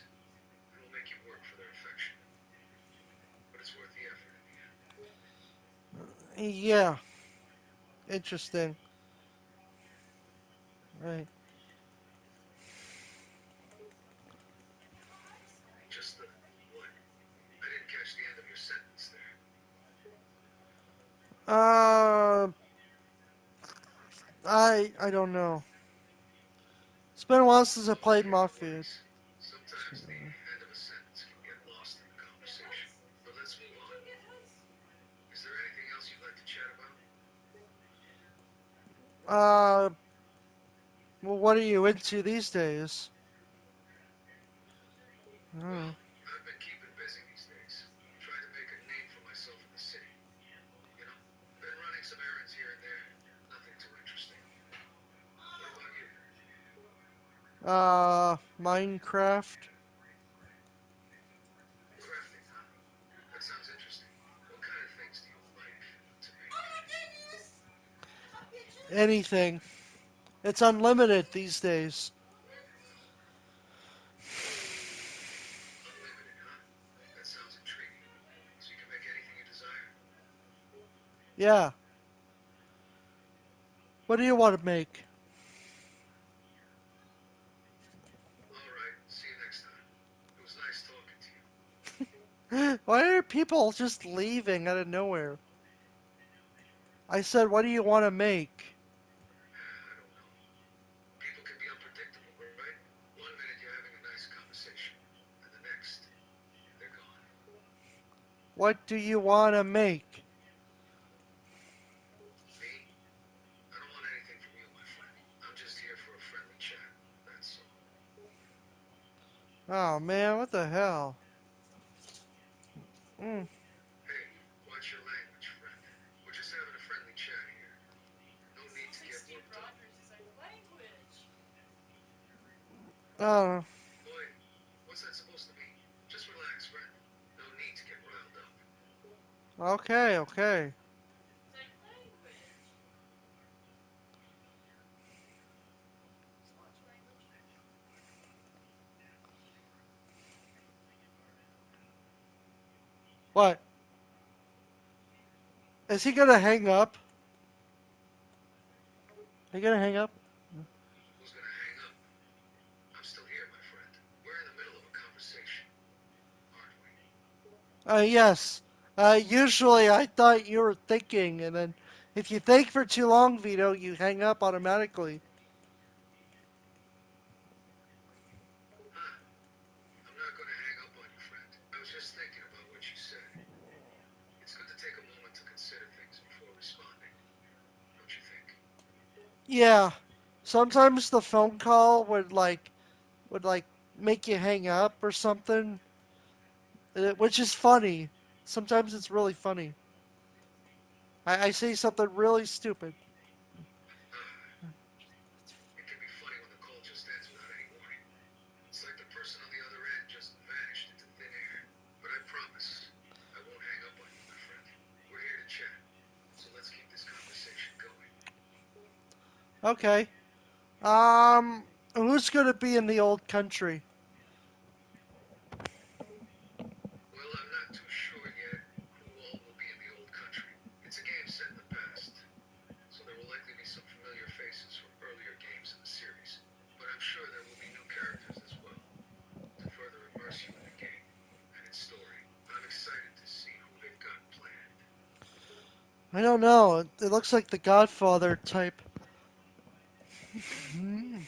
and will make you work for their affection, but it's worth the effort in the end. Yeah, interesting. Right. Just the what? I didn't catch the end of your sentence there. Uh, I don't know. It's been a while since I played Okay, no Mafia. worries. Sometimes the end of a sentence can get lost in the conversation. But let's move on. Is there anything else you'd like to chat about? Uh, well, what are you into these days? Well, Oh. I've been keeping busy these days, trying to make a name for myself in the city. You know, been running some errands here and there. Nothing too interesting. What about you? Minecraft. Crafting, huh? That sounds interesting. What kind of things do you like to make? Anything. It's unlimited these days. Unlimited, huh? That sounds intriguing. So you can make anything you desire? Yeah. What do you want to make? All right, see you next time. It was nice talking to you. Why are people just leaving out of nowhere? I said, what do you want to make? I don't know. People can be unpredictable, right? One minute you're having a nice conversation, and the next, they're gone. What do you want to make? Me? I don't want anything from you, my friend. I'm just here for a friendly chat. That's all. Oh man, what the hell? Mm. Hey, watch your language, friend. We're just having a friendly chat here. No need to get worked up. Oh, Boy, what's that supposed to mean? Just relax, friend. No need to get riled up. okay, okay. What? Is he gonna hang up? Are you gonna hang up? Who's gonna hang up? I'm still here, my friend. We're in the middle of a conversation, aren't we? Yes. Usually I thought you were thinking, and then if you think for too long, Vito, you hang up automatically. Huh. I'm not gonna hang up on you, friend. I was just thinking about what you said. It's good to take a moment to consider things before responding, don't you think? Yeah. Sometimes the phone call would like make you hang up or something, which is funny. Sometimes it's really funny. I say something really stupid. Ah, it can be funny when the call just ends without any warning. It's like the person on the other end just vanished into thin air. But I promise, I won't hang up on you, my friend. We're here to chat, so let's keep this conversation going. Okay. Who's gonna be in the old country? Well, I'm not too sure yet who all will be in the old country. It's a game set in the past, so there will likely be some familiar faces from earlier games in the series. But I'm sure there will be new characters as well, to further immerse you in the game and its story. I'm excited to see who they've got planned. I don't know. It looks like the Godfather type. Hmm.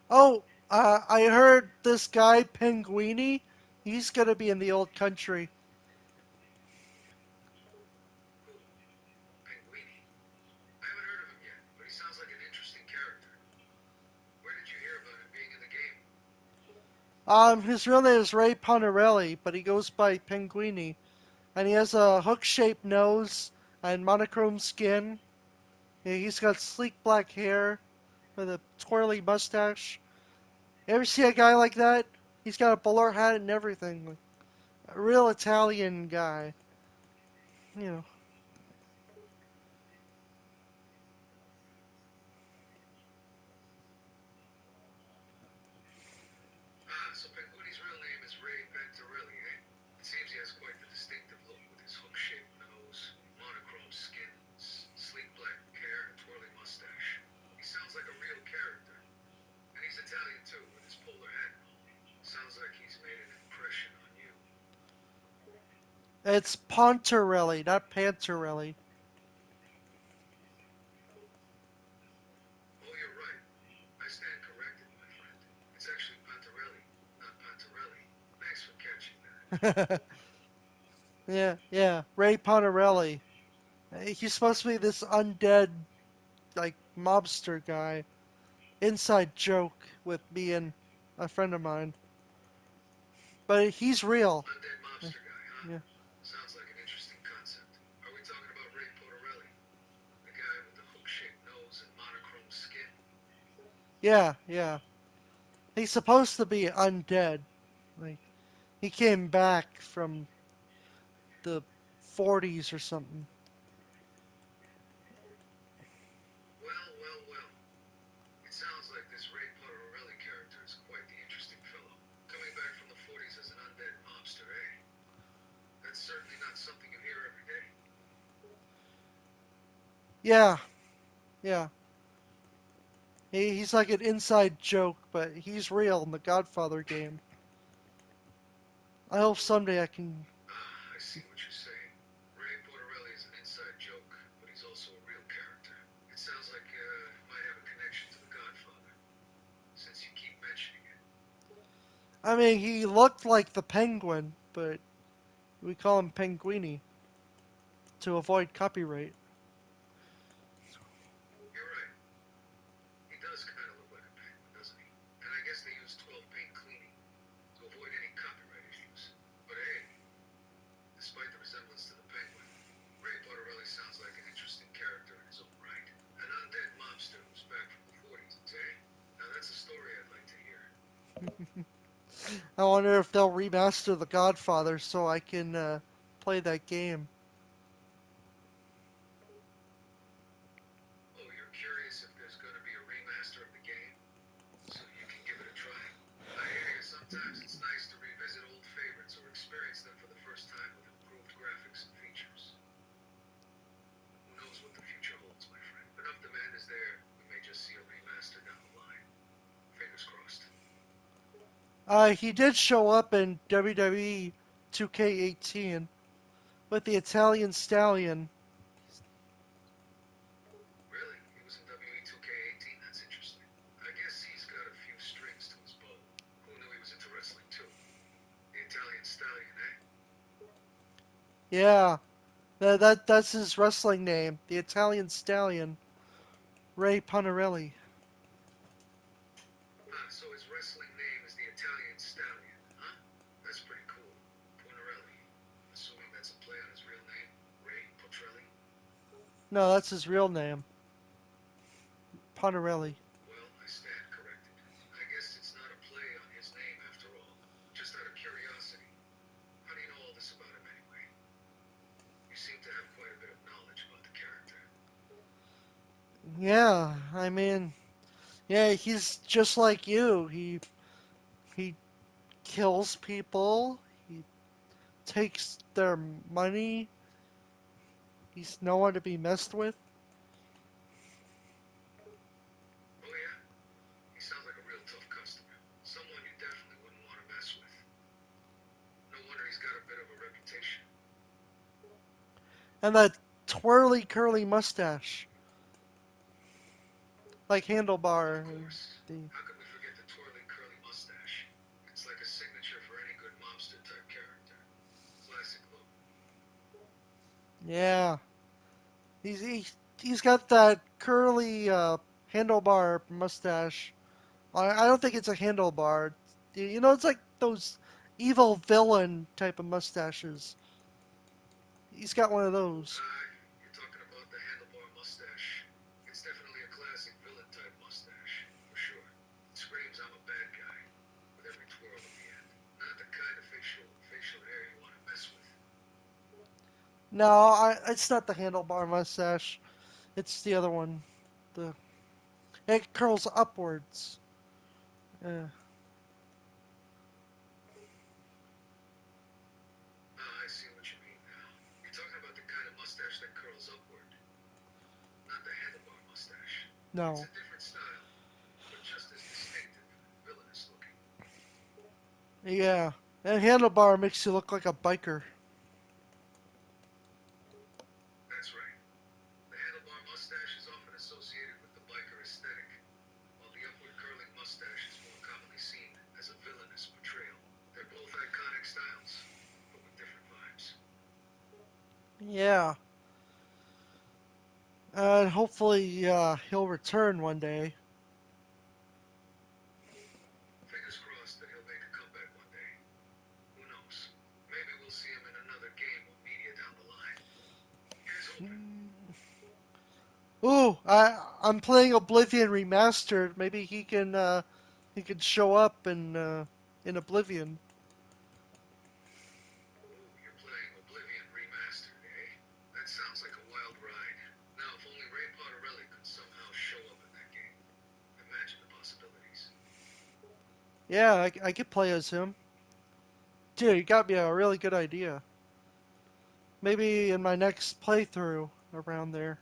Oh, I heard this guy Pinguini. He's gonna be in the old country. Who? Penguini? I haven't heard of him yet, but he sounds like an interesting character. Where did you hear about him being in the game? His real name is Ray Ponarelli, but he goes by Pinguini, and he has a hook-shaped nose and monochrome skin. Yeah, he's got sleek black hair with a twirly mustache. You ever see a guy like that? He's got a bowler hat and everything. Like, a real Italian guy. You know. Ah, so Penguini's real name is Ray Pantarelli, eh? It seems he has quite the distinctive look with his hook-shaped nose, monochrome skin, sleek black hair, and twirly mustache. He sounds like a real character. And he's Italian too, with his polar hat and all. Sounds like he's made an impression on you. It's Pontarelli, not Pantarelli. Oh, you're right. I stand corrected, my friend. It's actually Pantarelli, not Pantarelli. Thanks for catching that. Yeah. Ray Pontarelli. He's supposed to be this undead, like, mobster guy. Inside joke with me and a friend of mine. But he's real. Undead mobster guy, huh? Yeah. Sounds like an interesting concept. Are we talking about Ray Portarelli, the guy with the hook-shaped nose and monochrome skin? Yeah. He's supposed to be undead. Like, he came back from the 40s or something. Well. It sounds like this Ray Portarelli character is quite the interesting fellow. Coming back from the 40s as an undead mobster, eh? That's certainly not something you hear every day. Yeah, yeah. He's like an inside joke, but he's real in the Godfather game. I hope someday I can. Ah, I see what you're saying. Ray Portarelli is an inside joke, but he's also a real character. It sounds like might have a connection to the Godfather, since you keep mentioning it. I mean, he looked like the Penguin, but we call him Penguini to avoid copyright. You're right. He does kind of look like a penguin, doesn't he? And I guess they use 12 paint cleaning to avoid any copyright issues. But hey, despite the resemblance to the penguin, Ray Portarelli sounds like an interesting character in his own right. An undead mobster who's back from the 40s, eh? Now that's a story I'd like to hear. I wonder if they'll remaster The Godfather so I can play that game. Oh, you're curious if there's going to be a remaster of the game? So you can give it a try? I hear you. Sometimes it's nice to revisit old favorites or experience them for the first time with improved graphics and features. Who knows what the future holds, my friend? Enough demand is there, we may just see a remaster down the line. Fingers crossed. He did show up in WWE 2K18 with the Italian Stallion. Really? He was in WWE 2K18? That's interesting. I guess he's got a few strings to his bow. Who knew he was into wrestling too? The Italian Stallion, eh? Yeah, that's his wrestling name, the Italian Stallion, Ray Ponarelli. Ah, so his wrestling name is the Italian Stallion, huh? That's pretty cool. Punerelli. Assuming that's a play on his real name, Ray Potrelli. No, that's his real name, Ponarelli. Well, I stand corrected. I guess it's not a play on his name after all. Just out of curiosity, how do you know all this about him anyway? You seem to have quite a bit of knowledge about the character. Yeah, I mean, yeah, he's just like you. He kills people. He takes their money. He's no one to be messed with. Oh yeah? He sounds like a real tough customer. Someone you definitely wouldn't want to mess with. No wonder he's got a bit of a reputation. And that twirly curly mustache, like Of handlebar. course. The How could we forget the Yeah, he's he's got that curly handlebar mustache. I don't think it's a handlebar. You know, it's like those evil villain type of mustaches. He's got one of those. You're talking about the handlebar mustache. It's definitely a classic villain type mustache, for sure. It screams I'm a bad guy, with every twirl at the end. Not the kind of facial hair you want to mess with. No, it's not the handlebar mustache. It's the other one. The It curls upwards. Uh, Ah, I see what you mean now. You're talking about the kind of mustache that curls upward, not the handlebar mustache. It's no. a different style, but just as distinctive and villainous looking. Yeah, that handlebar makes you look like a biker. That's right. The handlebar mustache is often associated with the biker aesthetic, while the upward curling mustache is more commonly seen as a villainous portrayal. They're both iconic styles, but with different vibes. Yeah. And hopefully he'll return one day. Fingers crossed that he'll make a comeback one day. Who knows? Maybe we'll see him in another game or media down the line. Here's hoping. Ooh, I'm playing Oblivion Remastered. Maybe he can show up in Oblivion. Ooh, you're playing Oblivion Remastered, eh? That sounds like a wild ride. Now, if only Ray Potterelli could somehow show up in that game. Imagine the possibilities. Yeah, I could play as him. Dude, you got me a really good idea. Maybe in my next playthrough around there.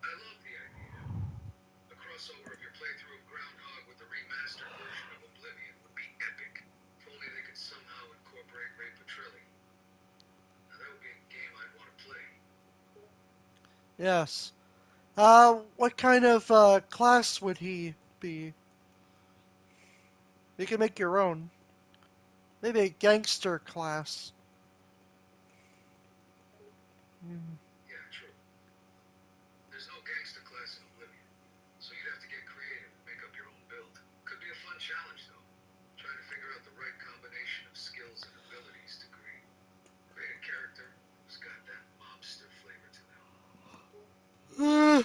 I love the idea. A crossover of your playthrough of Groundhog with the remastered version of Oblivion would be epic. If only they could somehow incorporate Ray Petrilli. Now that would be a game I'd want to play. Yes. What kind of class would he be? You can make your own. Maybe a gangster class. Mm. Yeah, true. There's no gangster class in Oblivion, so you'd have to get creative and make up your own build. Could be a fun challenge, though. Trying to figure out the right combination of skills and abilities to create a character who's got that mobster flavor to them. Uh,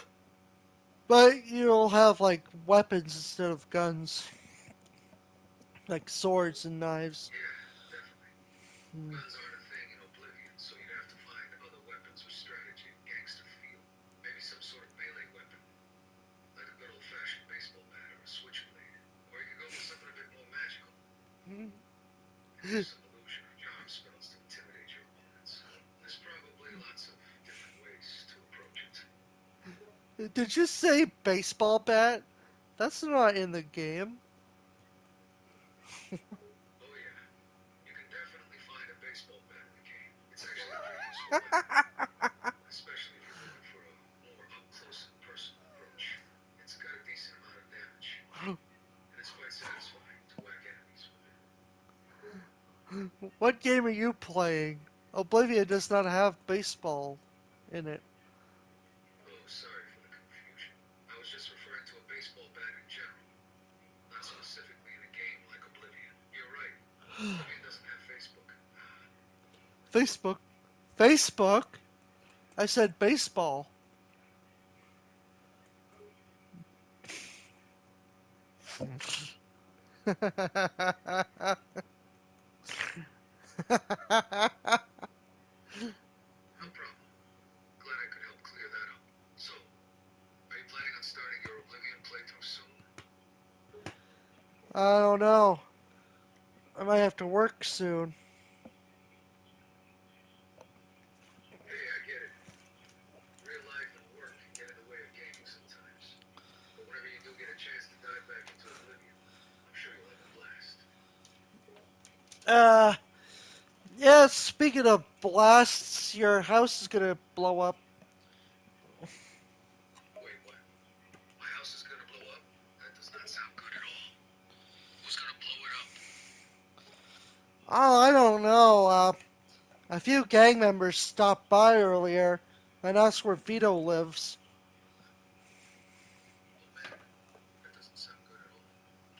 but you'll have like weapons instead of guns, like swords and knives. Yeah, definitely. Mm. Guns aren't a thing in Oblivion, so you'd have to find other weapons with strategy and gangster feel. Maybe some sort of melee weapon, like a good old-fashioned baseball bat or a switchblade. Or you could go with something a bit more magical and use some illusion or charm spells to intimidate your opponents. There's probably lots of different ways to approach it. Did you say baseball bat? That's not in the game. Oh yeah, you can definitely find a baseball bat in the game. It's actually a pretty useful weapon, especially if you're looking for a more up-close and personal approach. It's got a decent amount of damage, and it's quite satisfying to whack enemies with it. What game are you playing? Oblivion does not have baseball in it. Oh, sorry for the confusion. I was just referring to a baseball bat in general, not specifically in a game like Oblivion. You're right. Oblivion doesn't have Facebook. Facebook? Facebook? I said baseball. No problem. Glad I could help clear that up. So, are you planning on starting your Oblivion playthrough soon? I don't know. I might have to work soon. Hey, I get it. Real life and work can get in the way of gaming sometimes. But whenever you do get a chance to dive back into Oblivion, I'm sure you'll have a blast. Uh, yeah, speaking of blasts, your house is gonna blow up. Wait, what? My house is gonna blow up? That does not sound good at all. Who's gonna blow it up? Oh, I don't know. A few gang members stopped by earlier and asked where Vito lives. Oh man, that doesn't sound good at all.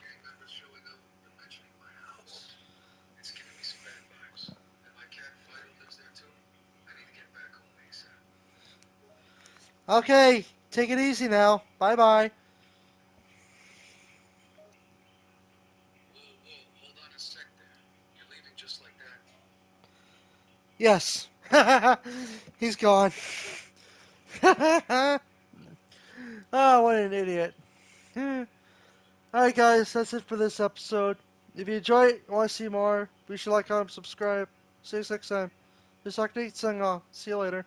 Gang members showing up and mentioning my house. It's giving me some bad vibes. And my cat Fido lives there too. I need to get back home ASAP. Okay, take it easy now. Bye bye. Whoa, whoa, hold on a sec there. You're leaving just like that? Yes. He's gone. Oh, what an idiot. Alright, guys, that's it for this episode. If you enjoy it and want to see more, be sure to like, comment, subscribe. See you next time. This is Sonic.exe. See you later.